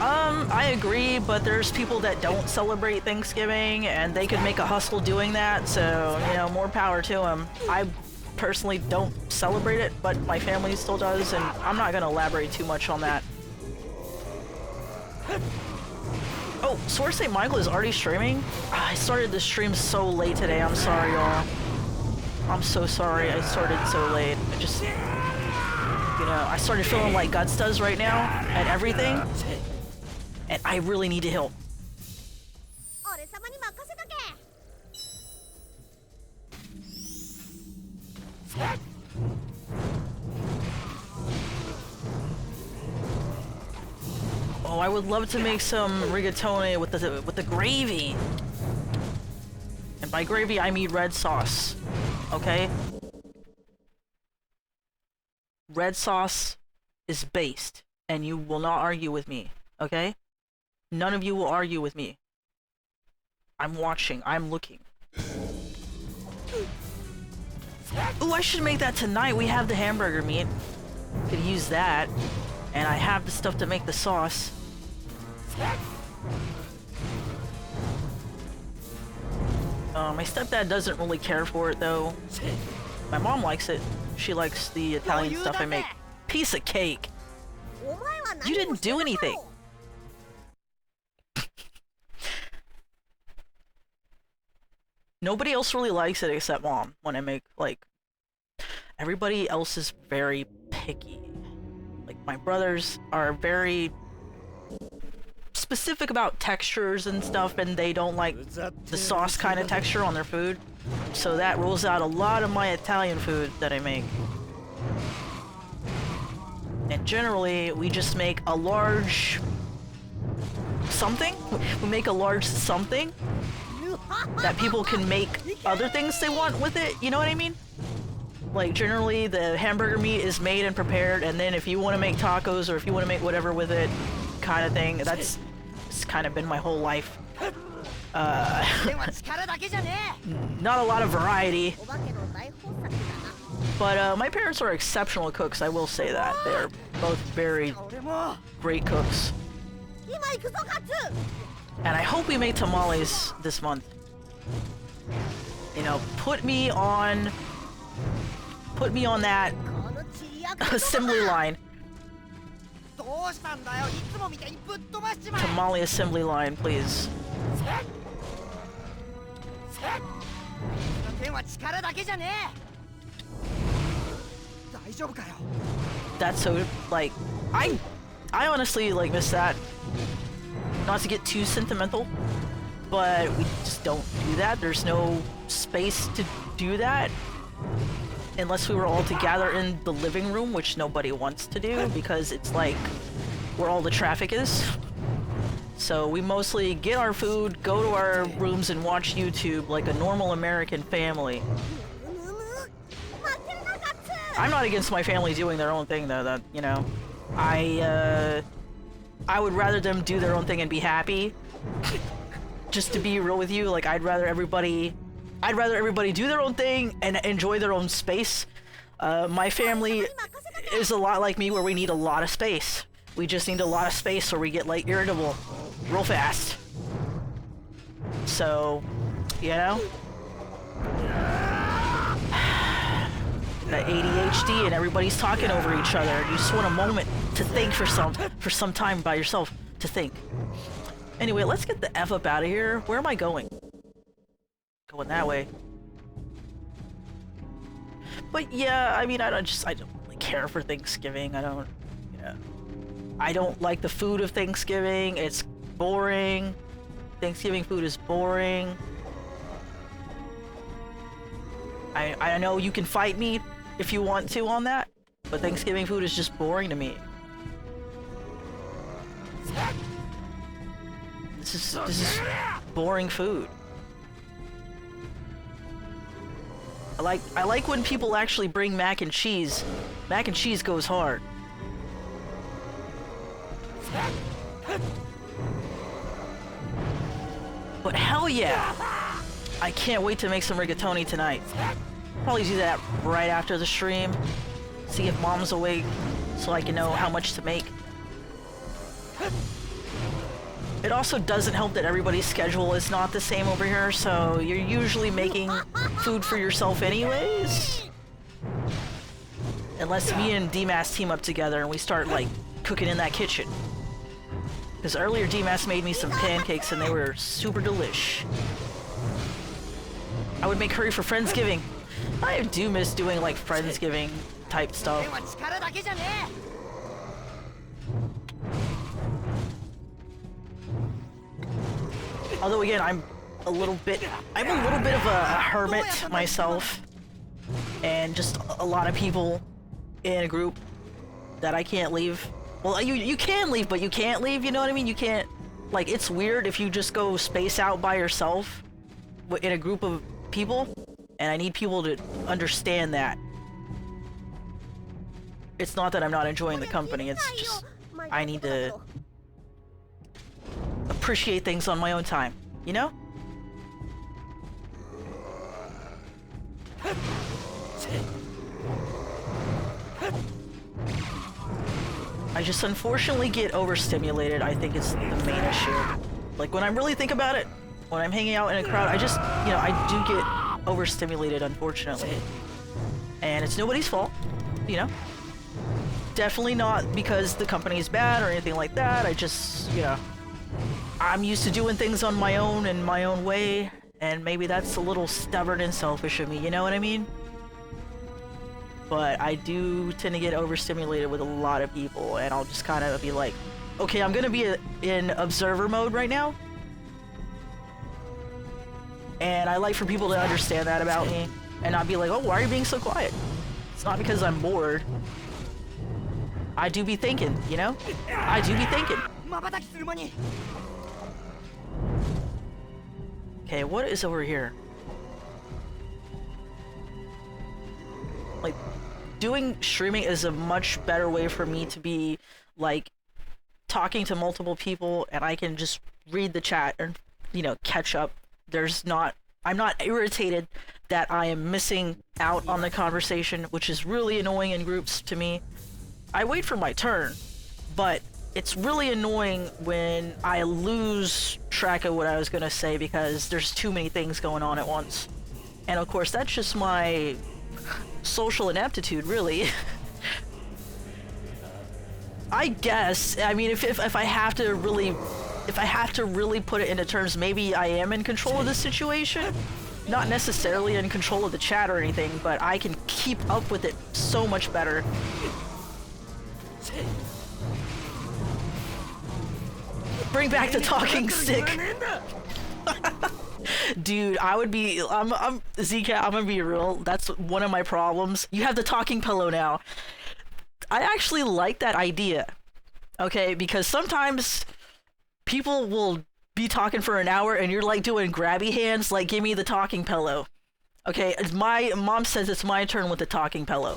I agree, but there's people that don't celebrate Thanksgiving, and they could make a hustle doing that, so, you know, more power to them. I personally don't celebrate it, but my family still does, and I'm not gonna elaborate too much on that. Oh, Sword St. Michael is already streaming? I started the stream so late today, I'm sorry, y'all. I'm so sorry I started so late. I just, you know, I started feeling like Guts does right now, and everything. And I really need to help. Oh, I would love to make some rigatoni with the gravy. And by gravy, I mean red sauce. Okay? Red sauce is based, and you will not argue with me. Okay? None of you will argue with me. I'm watching. I'm looking. Ooh, I should make that tonight. We have the hamburger meat. Could use that. And I have the stuff to make the sauce. My stepdad doesn't really care for it, though. My mom likes it. She likes the Italian stuff I make. Piece of cake. You didn't do anything. Nobody else really likes it except mom when I make, like... Everybody else is very picky. Like, my brothers are very specific about textures and stuff, and they don't like the sauce kind of texture on their food. So that rules out a lot of my Italian food that I make. And generally, we just make a large... something? We make a large something that people can make other things they want with it, you know what I mean? Like, generally, the hamburger meat is made and prepared, and then if you want to make tacos or if you want to make whatever with it, kind of thing, it's kind of been my whole life. Not a lot of variety. But my parents are exceptional cooks, I will say that. They're both very great cooks. And I hope we make tamales this month. You know, put me on that assembly line. Tamale assembly line, please. That's so, like, I honestly, like, miss that. Not to get too sentimental, but we just don't do that. There's no space to do that unless we were all together in the living room, which nobody wants to do because it's like where all the traffic is. So we mostly get our food, go to our rooms, and watch YouTube like a normal American family. I'm not against my family doing their own thing, though. That, you know, I would rather them do their own thing and be happy. Just to be real with you, like, I'd rather everybody do their own thing and enjoy their own space. My family is a lot like me, where we need a lot of space. We just need a lot of space, or we get, like, irritable real fast. So, you know? That ADHD and everybody's talking over each other. You just want a moment to think for some time by yourself to think. Anyway, let's get the F up out of here. Where am I going? Going that way. But yeah, I mean, I don't really care for Thanksgiving. I don't like the food of Thanksgiving. It's boring. Thanksgiving food is boring. I know you can fight me if you want to on that, but Thanksgiving food is just boring to me. This is boring food. I like when people actually bring mac and cheese. Mac and cheese goes hard. But hell yeah! I can't wait to make some rigatoni tonight. Probably do that right after the stream. See if mom's awake so I can know how much to make. It also doesn't help that everybody's schedule is not the same over here, so you're usually making food for yourself anyways. Unless me and DMAS team up together and we start, like, cooking in that kitchen. Because earlier DMAS made me some pancakes and they were super delish. I would make curry for Friendsgiving. I do miss doing, like, Friendsgiving type stuff. Although again, I'm a little bit of a hermit myself, and just a lot of people in a group that I can't leave. Well, you can leave, but you can't leave. You know what I mean? You can't. Like, it's weird if you just go space out by yourself in a group of people, and I need people to understand that. It's not that I'm not enjoying the company. It's just I need to appreciate things on my own time, you know? I just unfortunately get overstimulated. I think it's the main issue. Like, when I really think about it, when I'm hanging out in a crowd, I just, you know, I do get overstimulated, unfortunately. And it's nobody's fault, you know? Definitely not because the company's bad or anything like that. I just, you know, I'm used to doing things on my own in my own way, and maybe that's a little stubborn and selfish of me, you know what I mean? But I do tend to get overstimulated with a lot of people, and I'll just kind of be like, okay, I'm gonna be in observer mode right now. And I like for people to understand that about me, and not be like, oh, why are you being so quiet? It's not because I'm bored. I do be thinking, you know? I do be thinking. Okay, what is over here? Like, doing streaming is a much better way for me to be, like, talking to multiple people, and I can just read the chat and, you know, catch up. I'm not irritated that I am missing out on the conversation, which is really annoying in groups to me. I wait for my turn, but it's really annoying when I lose track of what I was gonna say because there's too many things going on at once. And of course, that's just my social ineptitude, really. I guess. I mean, if I have to really put it into terms, maybe I am in control of the situation. Not necessarily in control of the chat or anything, but I can keep up with it so much better. Bring back the talking stick. Dude, I'm ZK, I'm gonna be real. That's one of my problems. You have the talking pillow now. I actually like that idea. Okay, because sometimes people will be talking for an hour and you're like doing grabby hands, like, give me the talking pillow. Okay, my mom says it's my turn with the talking pillow.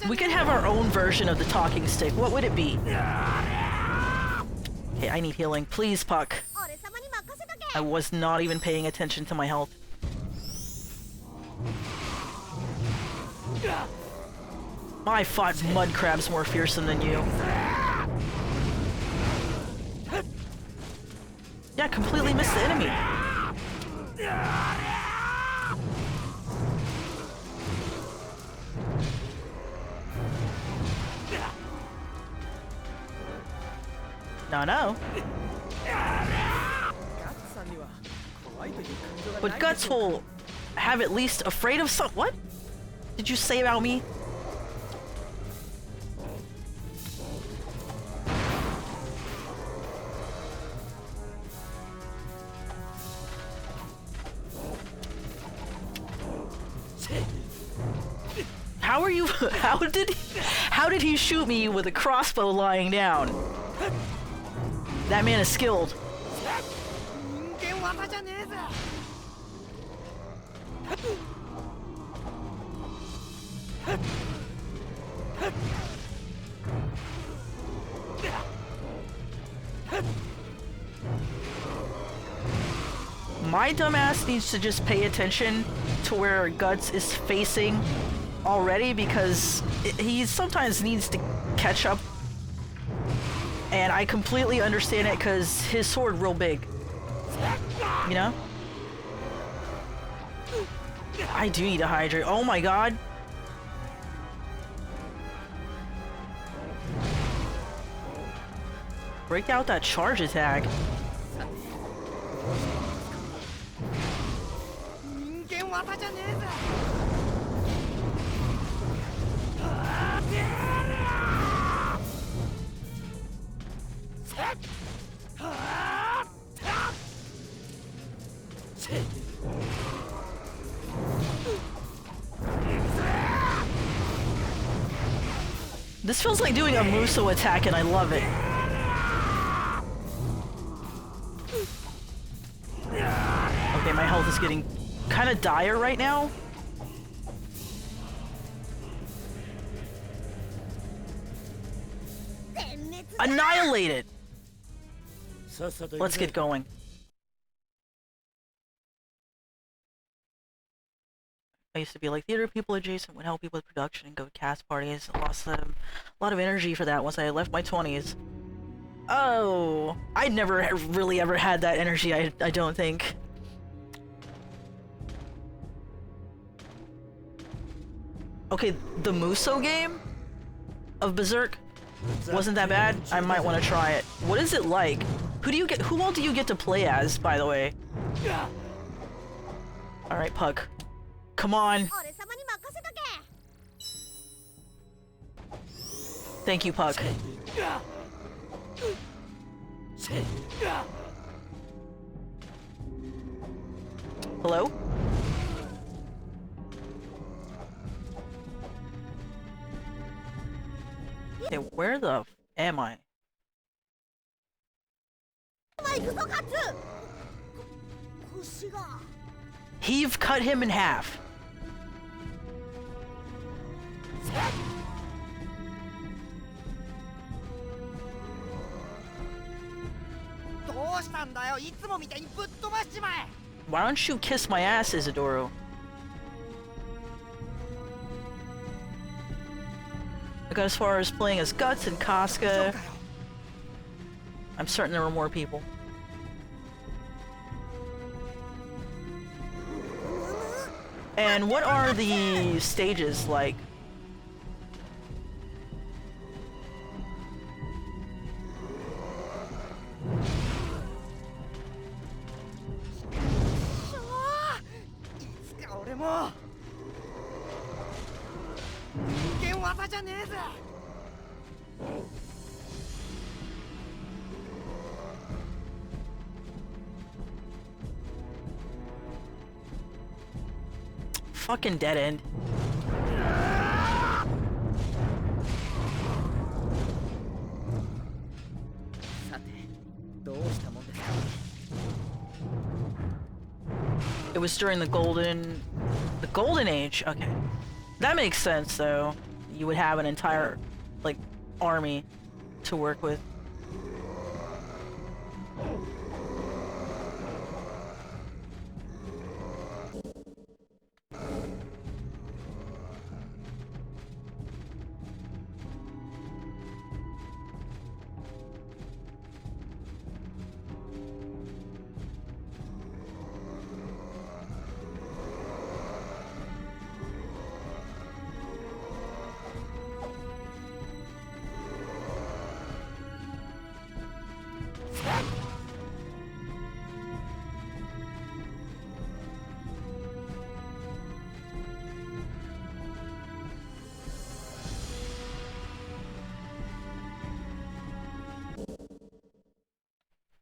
We could have our own version of the talking stick. What would it be? Okay, I need healing. Please, Puck. I was not even paying attention to my health. I fought mud crabs more fearsome than you. Yeah, completely missed the enemy. No. But Guts will have at least afraid of some— what did you say about me? How are you? How did he shoot me with a crossbow lying down? That man is skilled. 人間技じゃねえぜ My dumbass needs to just pay attention to where Guts is facing already, because he sometimes needs to catch up. And I completely understand it because his sword real big. You know? I do need to hydrate. Oh my god. Break out that charge attack. 人間技じゃねえぜ This feels like doing a Muso attack and I love it. Okay, my health is getting kind of dire right now. Annihilated! Let's get going. I used to be like, theater people adjacent would help people with production and go to cast parties. I lost a lot of energy for that once I left my 20s. Oh, I never really ever had that energy, I don't think. Okay, the Muso game of Berserk wasn't that bad. I might want to try it. What is it like? Who all do you get to play as, by the way? Alright, Puck. Come on. Thank you, Puck. Hello? Okay, where the f am I? He've cut him in half. Why don't you kiss my ass, Isidoro? I got as far as playing as Guts and Casca. I'm certain there were more people. And what are the stages like? Fucking dead end. It was during the golden age. Okay, that makes sense though. You would have an entire like army to work with.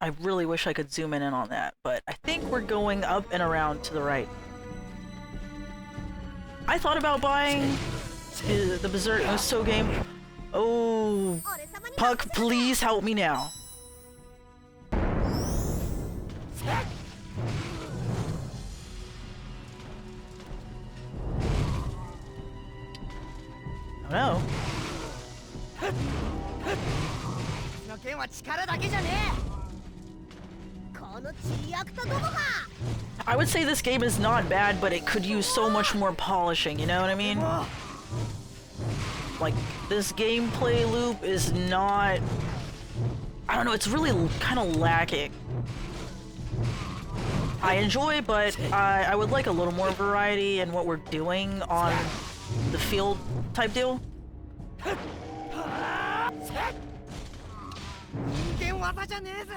I really wish I could zoom in on that, but I think we're going up and around to the right. I thought about buying The Berserk so game. Oh, 俺様に Puck, please help me now. Oh no. の剣は力だけじゃねこのチリアクトどもが I would say this game is not bad, but it could use so much more polishing, you know what I mean? Like, this gameplay loop is not... I don't know, it's really kind of lacking. I enjoy, but I would like a little more variety in what we're doing on the field type deal. 人間技じゃねえぜ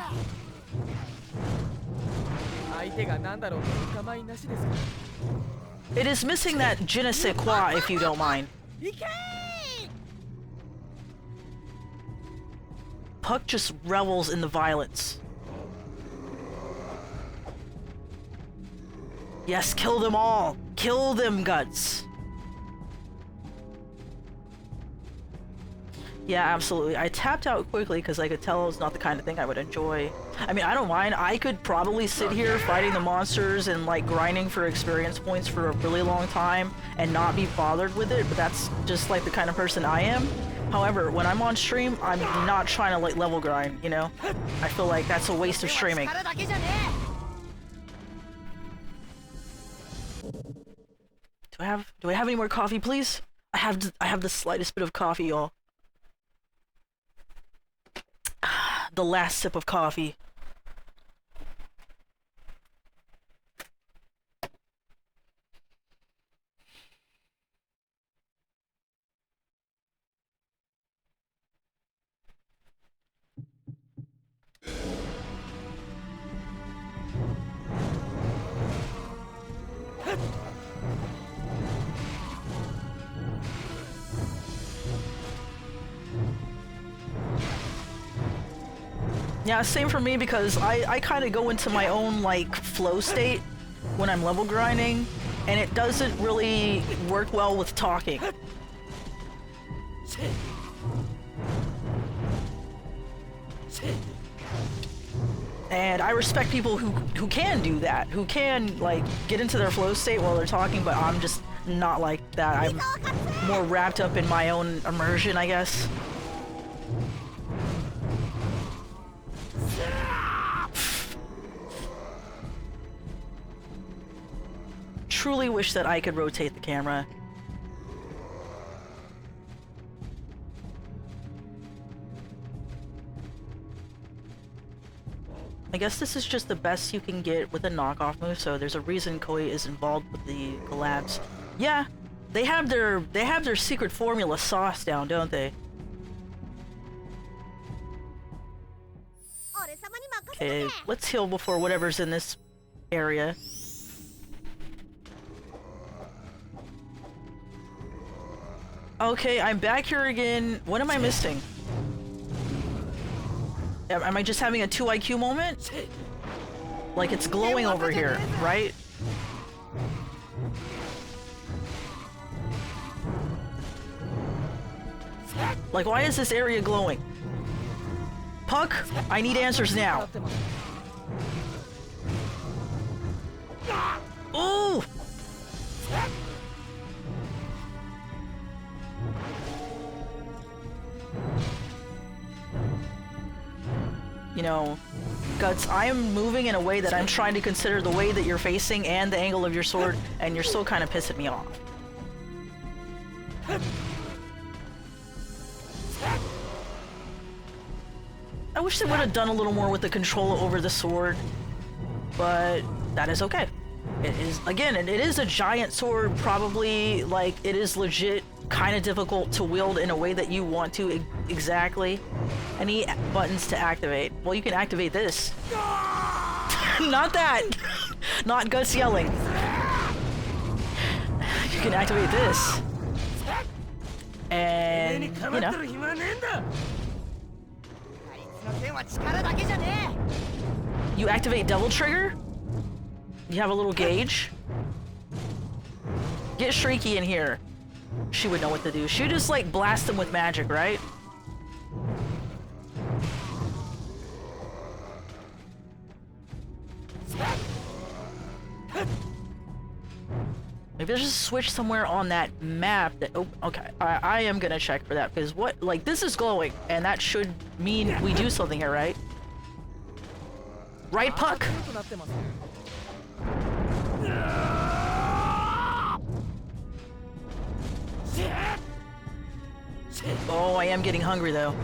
相手が何だろうとお構いなしですか It is missing that je ne sais quoi, if you don't mind. いけー Puck just revels in the violence. Yes, kill them all! Kill them, Guts! Yeah, absolutely. I tapped out quickly because I could tell it was not the kind of thing I would enjoy. I mean, I don't mind. I could probably sit here fighting the monsters and like grinding for experience points for a really long time and not be bothered with it, but that's just like the kind of person I am. However, when I'm on stream, I'm not trying to like level grind, you know? I feel like that's a waste of streaming. 力だけじゃね Do I have any more coffee, please? I have the slightest bit of coffee, y'all. The last sip of coffee. Yeah, same for me because I kind of go into my own like flow state when I'm level grinding, and it doesn't really work well with talking. And I respect people who can do that, who can like get into their flow state while they're talking, but I'm just not like that. I'm more wrapped up in my own immersion, I guess. Truly wish that I could rotate the camera. I guess this is just the best you can get with a knockoff move, so there's a reason Koei is involved with the collabs. Yeah, they have their secret formula sauce down, don't they? 俺様に任せて Okay, let's heal before whatever's in this area. Okay, I'm back here again. What am I missing? Am I just having a 2 IQ moment? Like it's glowing over here, right? Like why is this area glowing? Puck, I need answers now. Ooh! You know, Guts, I am moving in a way that I'm trying to consider the way that you're facing and the angle of your sword, and you're still kind of pissing me off. I wish they would have done a little more with the control over the sword, but that is okay. It is, again, it is a giant sword, probably, like, it is legit kind of difficult to wield in a way that you want to exactly. Any buttons to activate? Well, you can activate this. Not that! Not Guts yelling. You can activate this. And, you know. あいつの剣は力だけじゃね You activate double trigger. You have a little gauge. Get Shrieky in here. she would know what to do. She would just like blast him with magic, right? Maybe there's just a switch somewhere on that map that... Oh, okay. I am gonna check for that, because what... Like, this is glowing, and that should mean we do something here, right? Right, Puck? Oh, I am getting hungry, though.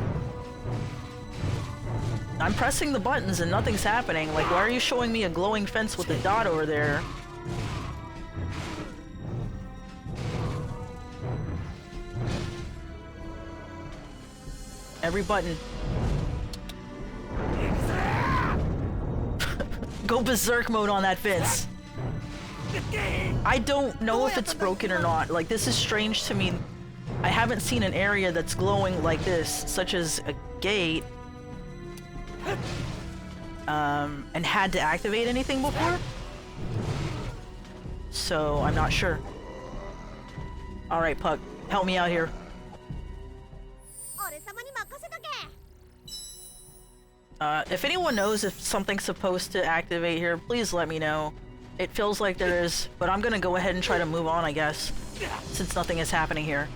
I'm pressing the buttons and nothing's happening. Like, why are you showing me a glowing fence with a dot over there? Every button. Go berserk mode on that fence. I don't know if it's broken or not. Like, this is strange to me. I haven't seen an area that's glowing like this, such as a gate, and had to activate anything before. So, I'm not sure. Alright, Puck, help me out here. If anyone knows if something's supposed to activate here, please let me know. It feels like there is, but I'm gonna go ahead and try to move on, I guess, since nothing is happening here.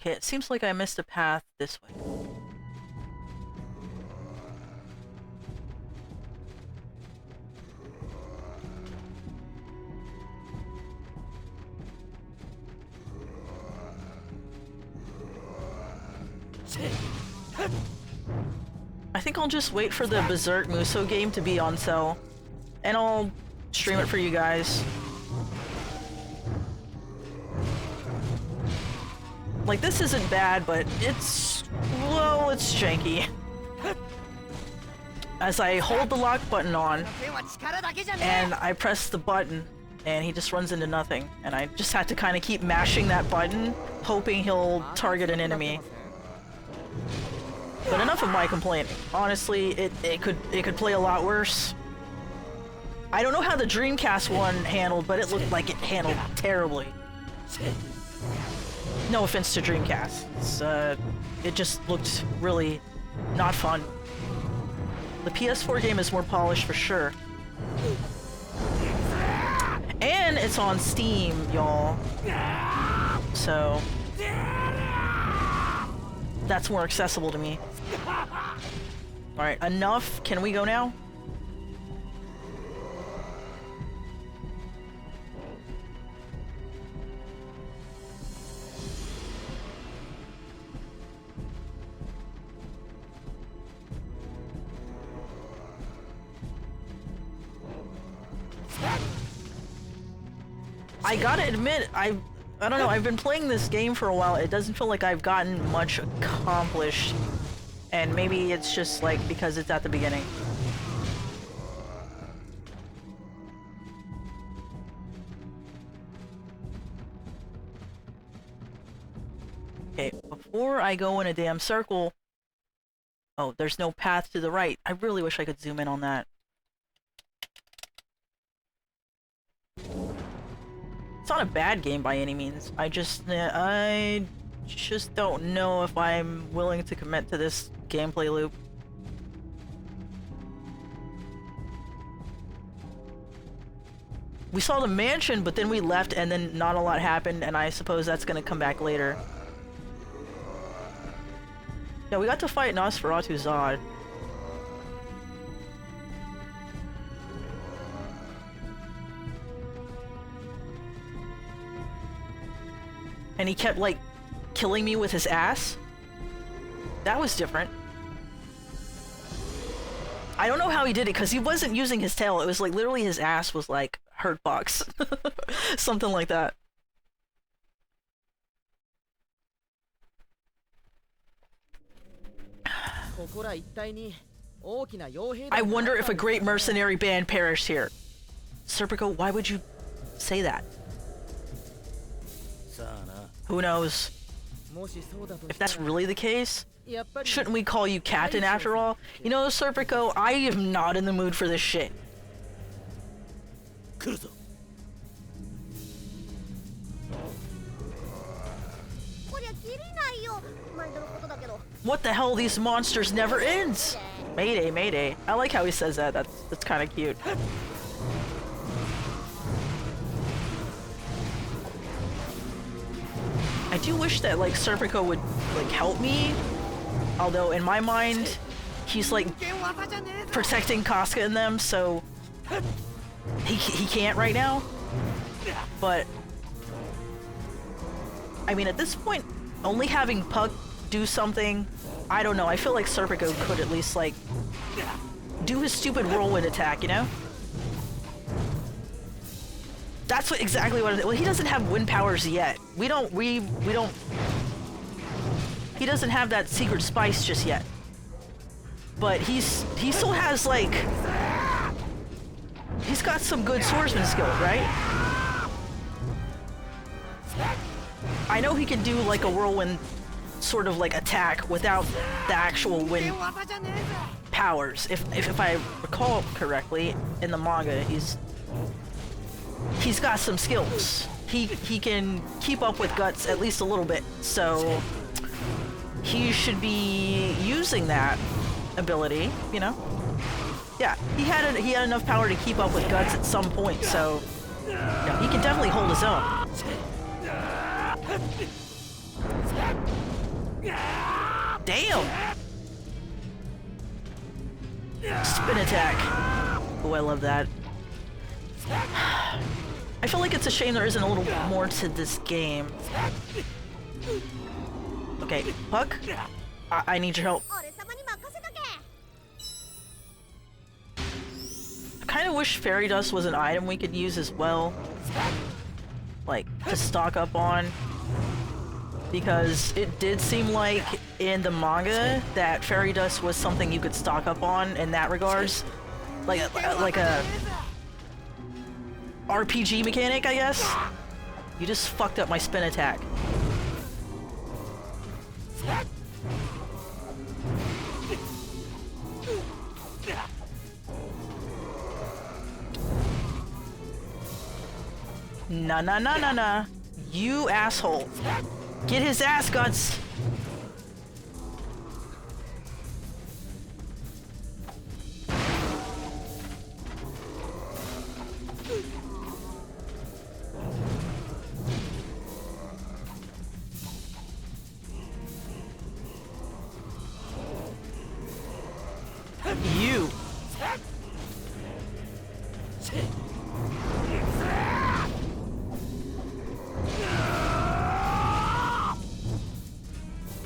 Okay, it seems like I missed a path this way. I think I'll just wait for the Berserk Muso game to be on sale, and I'll stream it for you guys. Like, this isn't bad, but it's... well, it's janky. As I hold the lock button on, and I press the button, and he just runs into nothing. And I just have to kind of keep mashing that button, hoping he'll target an enemy. But enough of my complaining. Honestly, it could play a lot worse. I don't know how the Dreamcast one handled, but it looked like it handled terribly. No offense to Dreamcast. It just looked really not fun. The PS4 game is more polished for sure. And it's on Steam, y'all. So... that's more accessible to me. Alright, enough. Can we go now? I gotta admit, I don't know, I've been playing this game for a while. It doesn't feel like I've gotten much accomplished. And maybe it's just like because it's at the beginning. Okay, before I go in a damn circle... Oh, there's no path to the right. I really wish I could zoom in on that. It's not a bad game by any means. I just don't know if I'm willing to commit to this gameplay loop. We saw the mansion, but then we left and then not a lot happened, and I suppose that's gonna come back later. Yeah, we got to fight Nosferatu Zod. And he kept, like, killing me with his ass. That was different. I don't know how he did it, because he wasn't using his tail. It was, like, literally his ass was, like, hurt box. Something like that. ここら一帯に大きな傭兵 I 団があったん wonder です if a よ great ね。 mercenary band perished here. Serpico, why would you say that? さあな。 Who knows? もしそうだと If した that's ら really the case, やっぱり shouldn't we call you Captain after all? You know, Serpico, I am not in the mood for this shit. 来るぞ。こりゃ切れないよ。毎度のことだけど。 What the hell? These monsters never ends. Mayday, mayday. I like how he says that. That's kind of cute. I do wish that like Serpico would like help me. Although in my mind, he's like 剣技じゃねえぞ。 protecting Casca and them, so he can't right now. But I mean, at this point, only having Puck do something, I don't know. I feel like Serpico could at least like do his stupid whirlwind attack, you know? That's what exactly what. Well, he doesn't have wind powers yet. We don't. He doesn't have that secret spice just yet. But he still has like. He's got some good swordsman skill, right? I know he can do like a whirlwind sort of like attack without the actual wind 剣技じゃねえぞ。 powers. If I recall correctly, in the manga, he's got some skills. He can keep up with Guts at least a little bit, so he should be using that ability, you know? Yeah, he had enough power to keep up with Guts at some point, so you know, he can definitely hold his own. Damn! Spin attack. Oh, I love that. I feel like it's a shame there isn't a little more to this game. Okay, Puck, I need your help. 俺様に任せとけ。 I kind of wish fairy dust was an item we could use as well. Like, to stock up on. Because it did seem like in the manga that fairy dust was something you could stock up on in that regards. Like a RPG mechanic, I guess? You just fucked up my spin attack. Nah, nah, nah, nah, nah. You asshole. Get his ass, Guts! You!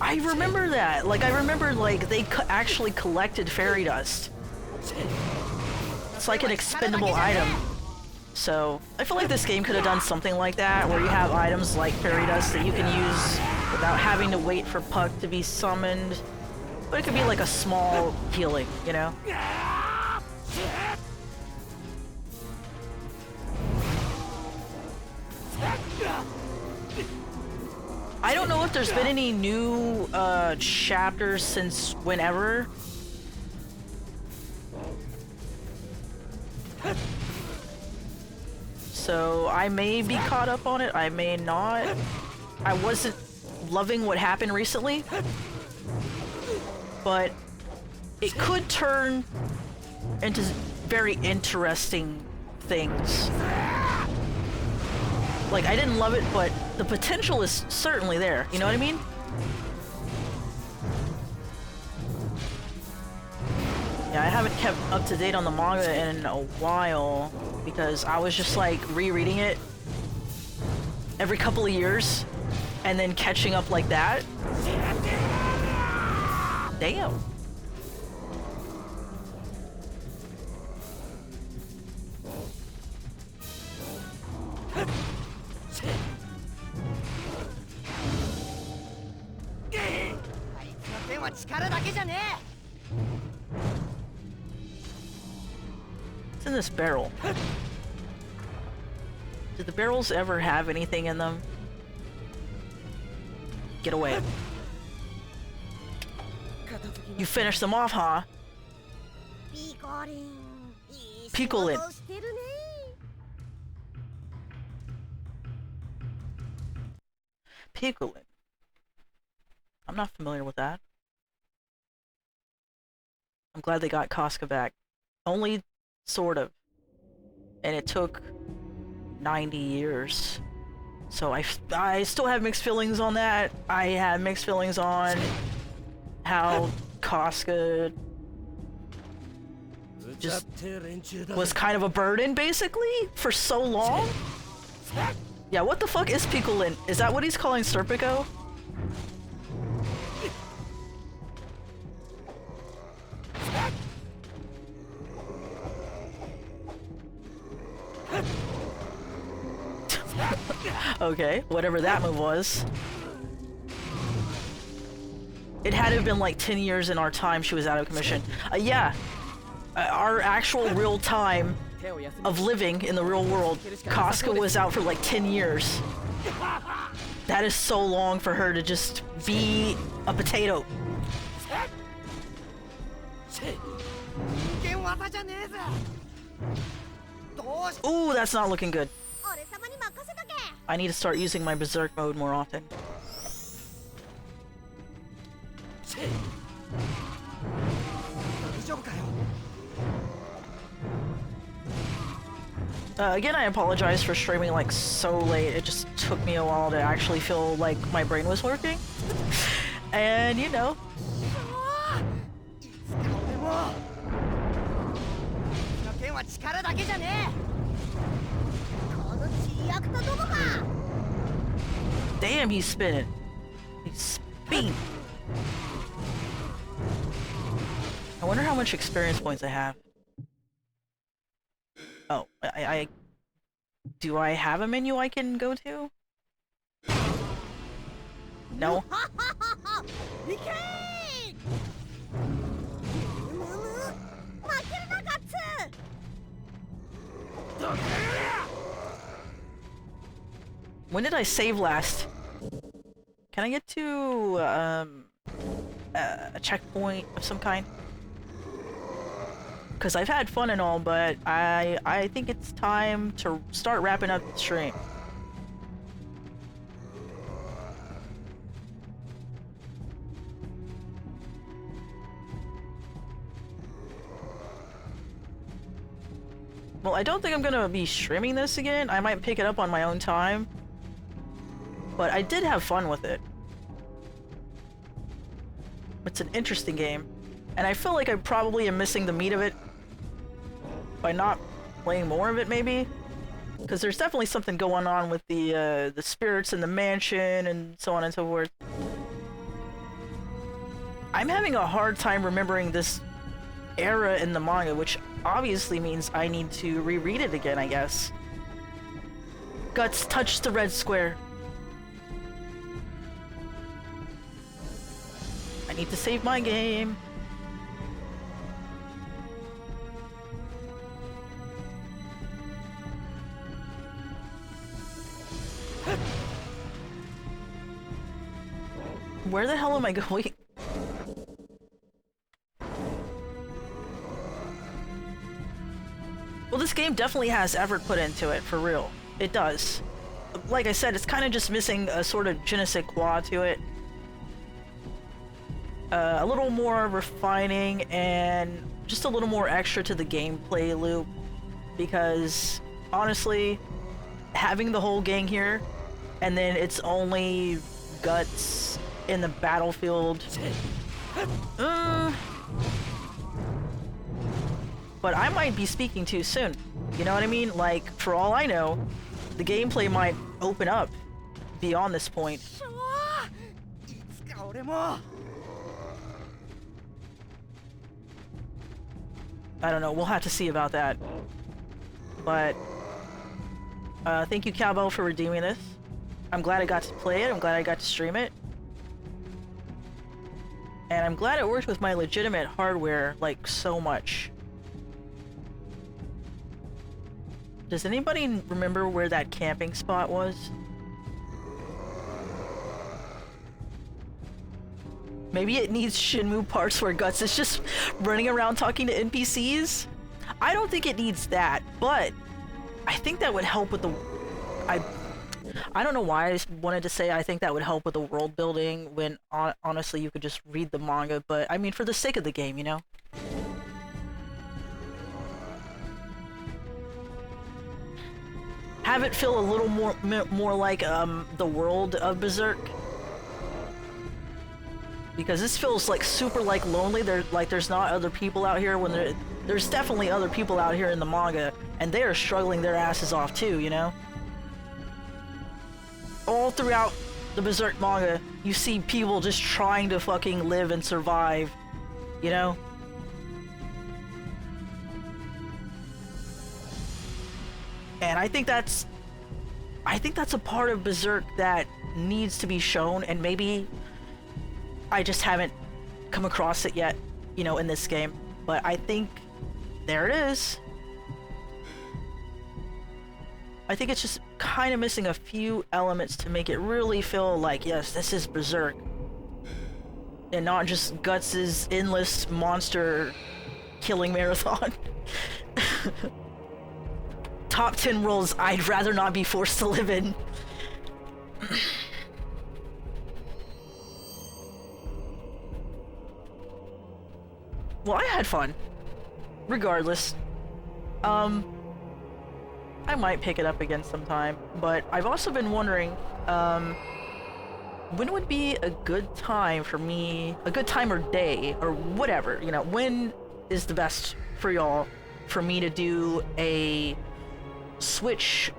I remember that. Like, I remember, like, they actually collected fairy dust. It's like an expendable item. So, I feel like this game could have done something like that, where you have items like fairy dust that you can use without having to wait for Puck to be summoned. But it could be like a small healing, you know? I don't know if there's been any new chapters since whenever. So I may be caught up on it, I may not. I wasn't loving what happened recently, but it could turn into very interesting things. Like, I didn't love it, but the potential is certainly there. You know what I mean? Yeah, I haven't kept up to date on the manga in a while because I was just like rereading it every couple of years and then catching up like that. Damn. Hey, あいつの剣は力だけじゃねえ。What's in this barrel? Did the barrels ever have anything in them? Get away. You finished them off, huh? ピコリンいい仕ピコリン事をしてるね。Piglin. I'm not familiar with that. I'm glad they got Casca back. Only sort of. And it took 90 years. So I still have mixed feelings on that. I have mixed feelings on how Casca just was kind of a burden, basically, for so long. Yeah, what the fuck is Picolin? Is that what he's calling Serpico? Okay, whatever that move was. It had to have been like 10 years in our time she was out of commission. Yeah. Our actual real time of living in the real world, Casca was out for like 10 years. That is so long for her to just be a potato. Ooh, that's not looking good. 俺様に任せとけ。 I need to start using my Berserk mode more often. Again, I apologize for streaming like so late. It just took me a while to actually feel like my brain was working. And you know. の剣は力だけじゃねえ。このちやくたどもか。 Damn, he's spinning. He's spinning. I wonder how much experience points I have. Oh, do I have a menu I can go to? No. いけー。むむ負けるなガッツ。 When did I save last? Can I get to a checkpoint of some kind? Because I've had fun and all, but I think it's time to start wrapping up the stream. Well, I don't think I'm gonna be streaming this again. I might pick it up on my own time. But I did have fun with it. It's an interesting game. And I feel like I probably am missing the meat of it by not playing more of it, maybe? Because there's definitely something going on with the spirits in the mansion and so on and so forth. I'm having a hard time remembering this era in the manga, which obviously means I need to reread it again, I guess. Guts, touch the red square. I need to save my game. Where the hell am I going? Well, this game definitely has effort put into it, for real. It does. Like I said, it's kind of just missing a sort of je ne sais quoi to it. A little more refining and just a little more extra to the gameplay loop. Because, honestly, having the whole gang here, and then it's only Guts in the battlefield. But I might be speaking too soon. You know what I mean? Like, for all I know, the gameplay might open up beyond this point. I don't know, we'll have to see about that. But, thank you, Cowbell, for redeeming this. I'm glad I got to play it, I'm glad I got to stream it. And I'm glad it worked with my legitimate hardware, like, so much. Does anybody remember where that camping spot was? Maybe it needs Shenmue parts where Guts is just running around talking to NPCs? I don't think it needs that, but I think that would help with the... I don't know why I wanted to say I think that would help with the world building when honestly you could just read the manga, but I mean for the sake of the game, you know? Have it feel a little more like the world of Berserk. Because this feels like super like lonely. There's not other people out here when there's definitely other people out here in the manga and they are struggling their asses off too, you know? All throughout the Berserk manga, you see people just trying to fucking live and survive, you know? And I think that's a part of Berserk that needs to be shown, and maybe I just haven't come across it yet, you know, in this game. But I think there it is. I think it's just kind of missing a few elements to make it really feel like, yes, this is Berserk. And not just Guts' endless monster killing marathon. Top 10 worlds I'd rather not be forced to live in. Well, I had fun. Regardless. I might pick it up again sometime, but I've also been wondering, when would be a good time for me, a good time or day, or whatever, you know, when is the best for y'all for me to do a Switch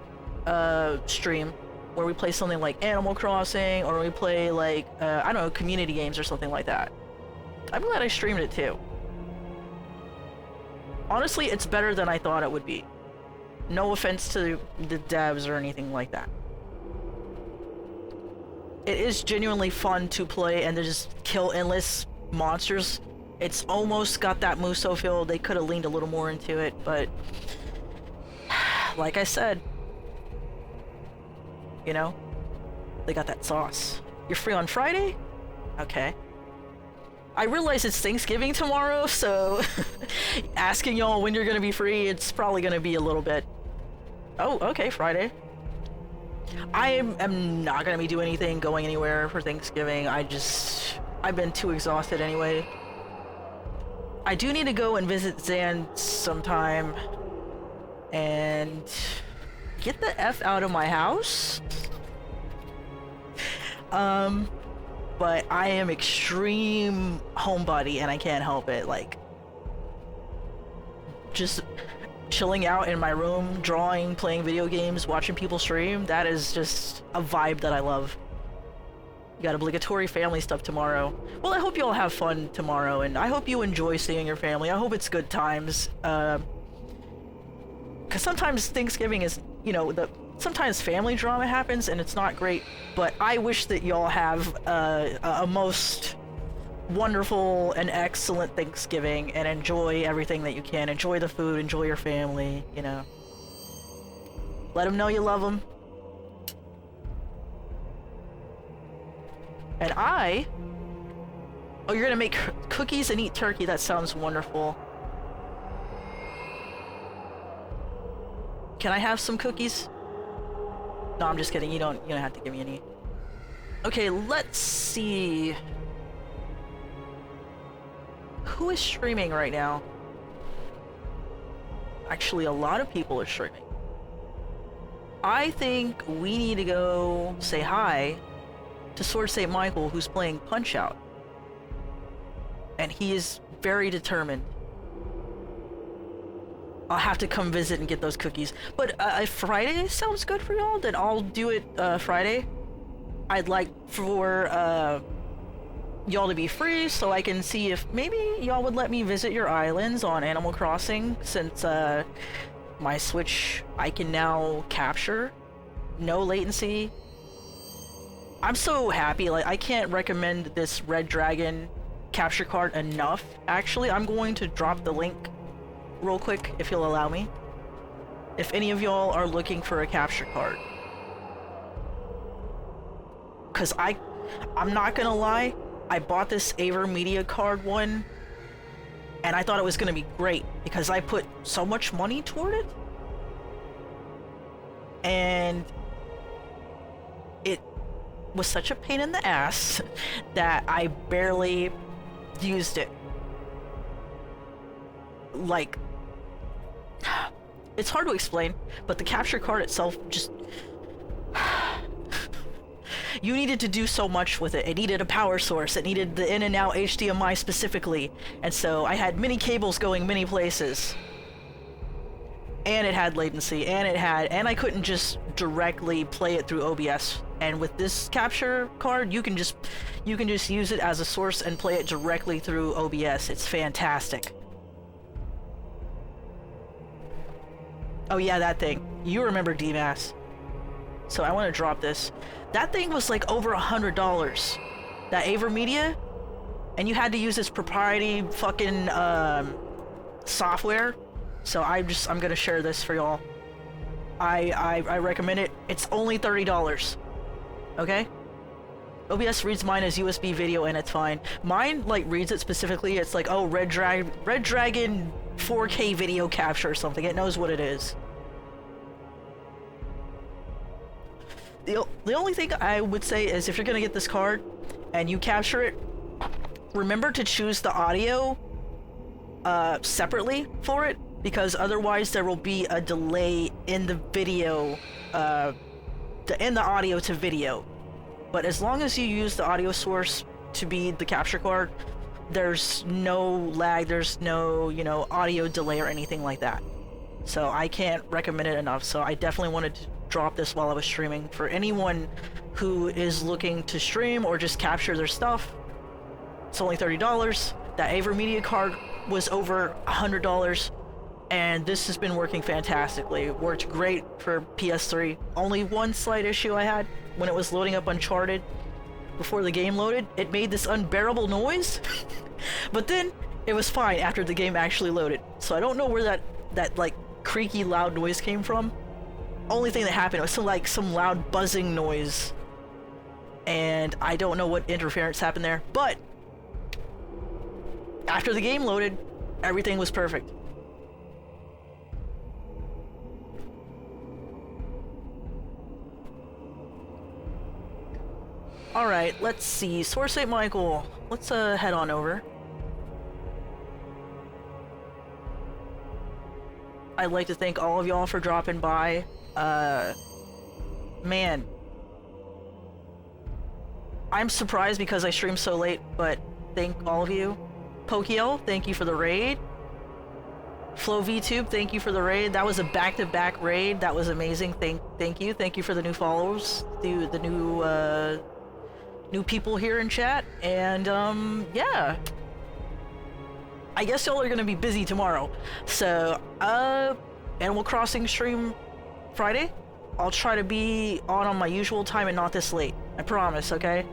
stream where we play something like Animal Crossing, or we play like, I don't know, community games or something like that. I'm glad I streamed it too. Honestly, it's better than I thought it would be. No offense to the devs or anything like that. It is genuinely fun to play and to just kill endless monsters. It's almost got that Muso feel. They could have leaned a little more into it, but like I said, you know, they got that sauce. You're free on Friday? Okay. I realize it's Thanksgiving tomorrow, so asking y'all when you're gonna be free, it's probably gonna be a little bit... Oh, okay, Friday. I am not gonna be doing anything, going anywhere for Thanksgiving. I've been too exhausted anyway. I do need to go and visit Zan sometime and get the F out of my house. But I am extreme homebody and I can't help it. Like, just chilling out in my room, drawing, playing video games, watching people stream, that is just a vibe that I love. You got obligatory family stuff tomorrow. Well, I hope you all have fun tomorrow, and I hope you enjoy seeing your family. I hope it's good times. Because sometimes Thanksgiving is, you know, sometimes family drama happens and it's not great, but I wish that y'all have a most wonderful and excellent Thanksgiving and enjoy everything that you can. Enjoy the food, enjoy your family, you know. Let them know you love them. And oh, you're gonna make cookies and eat turkey. That sounds wonderful. Can I have some cookies? No, I'm just kidding. You don't have to give me any. Okay, let's see. Who is streaming right now? Actually, a lot of people are streaming. I think we need to go say hi to Sword St. Michael, who's playing Punch-Out. And he is very determined. I'll have to come visit and get those cookies. But if Friday sounds good for y'all, then I'll do it Friday. I'd like for y'all to be free so I can see if maybe y'all would let me visit your islands on Animal Crossing, since my Switch I can now capture. No latency. I'm so happy. Like, I can't recommend this Red Dragon capture card enough. Actually, I'm going to drop the link real quick if you'll allow me. If any of y'all are looking for a capture card. Cause I'm not gonna lie, I bought this AverMedia card one and I thought it was gonna be great because I put so much money toward it. And it was such a pain in the ass that I barely used it. Like, it's hard to explain, but the capture card itself just... You needed to do so much with it. It needed a power source, it needed the in and out HDMI specifically, and so I had many cables going many places. And it had latency, and I couldn't just directly play it through OBS. And with this capture card, you can just use it as a source and play it directly through OBS. It's fantastic. Oh yeah, that thing. You remember DMAS. So I want to drop this. That thing was like over $100. That AverMedia, and you had to use this proprietary fucking software. So I'm gonna share this for y'all. I recommend it. It's only $30. Okay? OBS reads mine as USB video and it's fine. Mine like reads it specifically. It's like, oh, Red Dragon 4K video capture or something. It knows what it is. The only thing I would say is if you're gonna get this card and you capture it, remember to choose the audio separately for it, because otherwise there will be a delay in the video, in the audio to video. But as long as you use the audio source to be the capture card, there's no lag, there's no, you know, audio delay or anything like that. So I can't recommend it enough. So I definitely wanted to drop this while I was streaming. For anyone who is looking to stream or just capture their stuff, it's only $30. That AverMedia card was over $100, and this has been working fantastically. It worked great for PS3. Only one slight issue I had when it was loading up Uncharted. Before the game loaded, it made this unbearable noise, but then it was fine after the game actually loaded. So I don't know where that like creaky loud noise came from. Only thing that happened was some loud buzzing noise, and I don't know what interference happened there, but after the game loaded, everything was perfect. Alright, let's see. Source St. Michael. Let's head on over. I'd like to thank all of y'all for dropping by. Man. I'm surprised because I streamed so late, but thank all of you. Pokiel, thank you for the raid. Flo VTube, thank you for the raid. That was a back-to-back raid. That was amazing. Thank you. Thank you for the new followers, the new people here in chat. And yeah. I guess y'all are gonna be busy tomorrow. So Animal Crossing stream Friday. I'll try to be on my usual time and not this late. I promise, okay?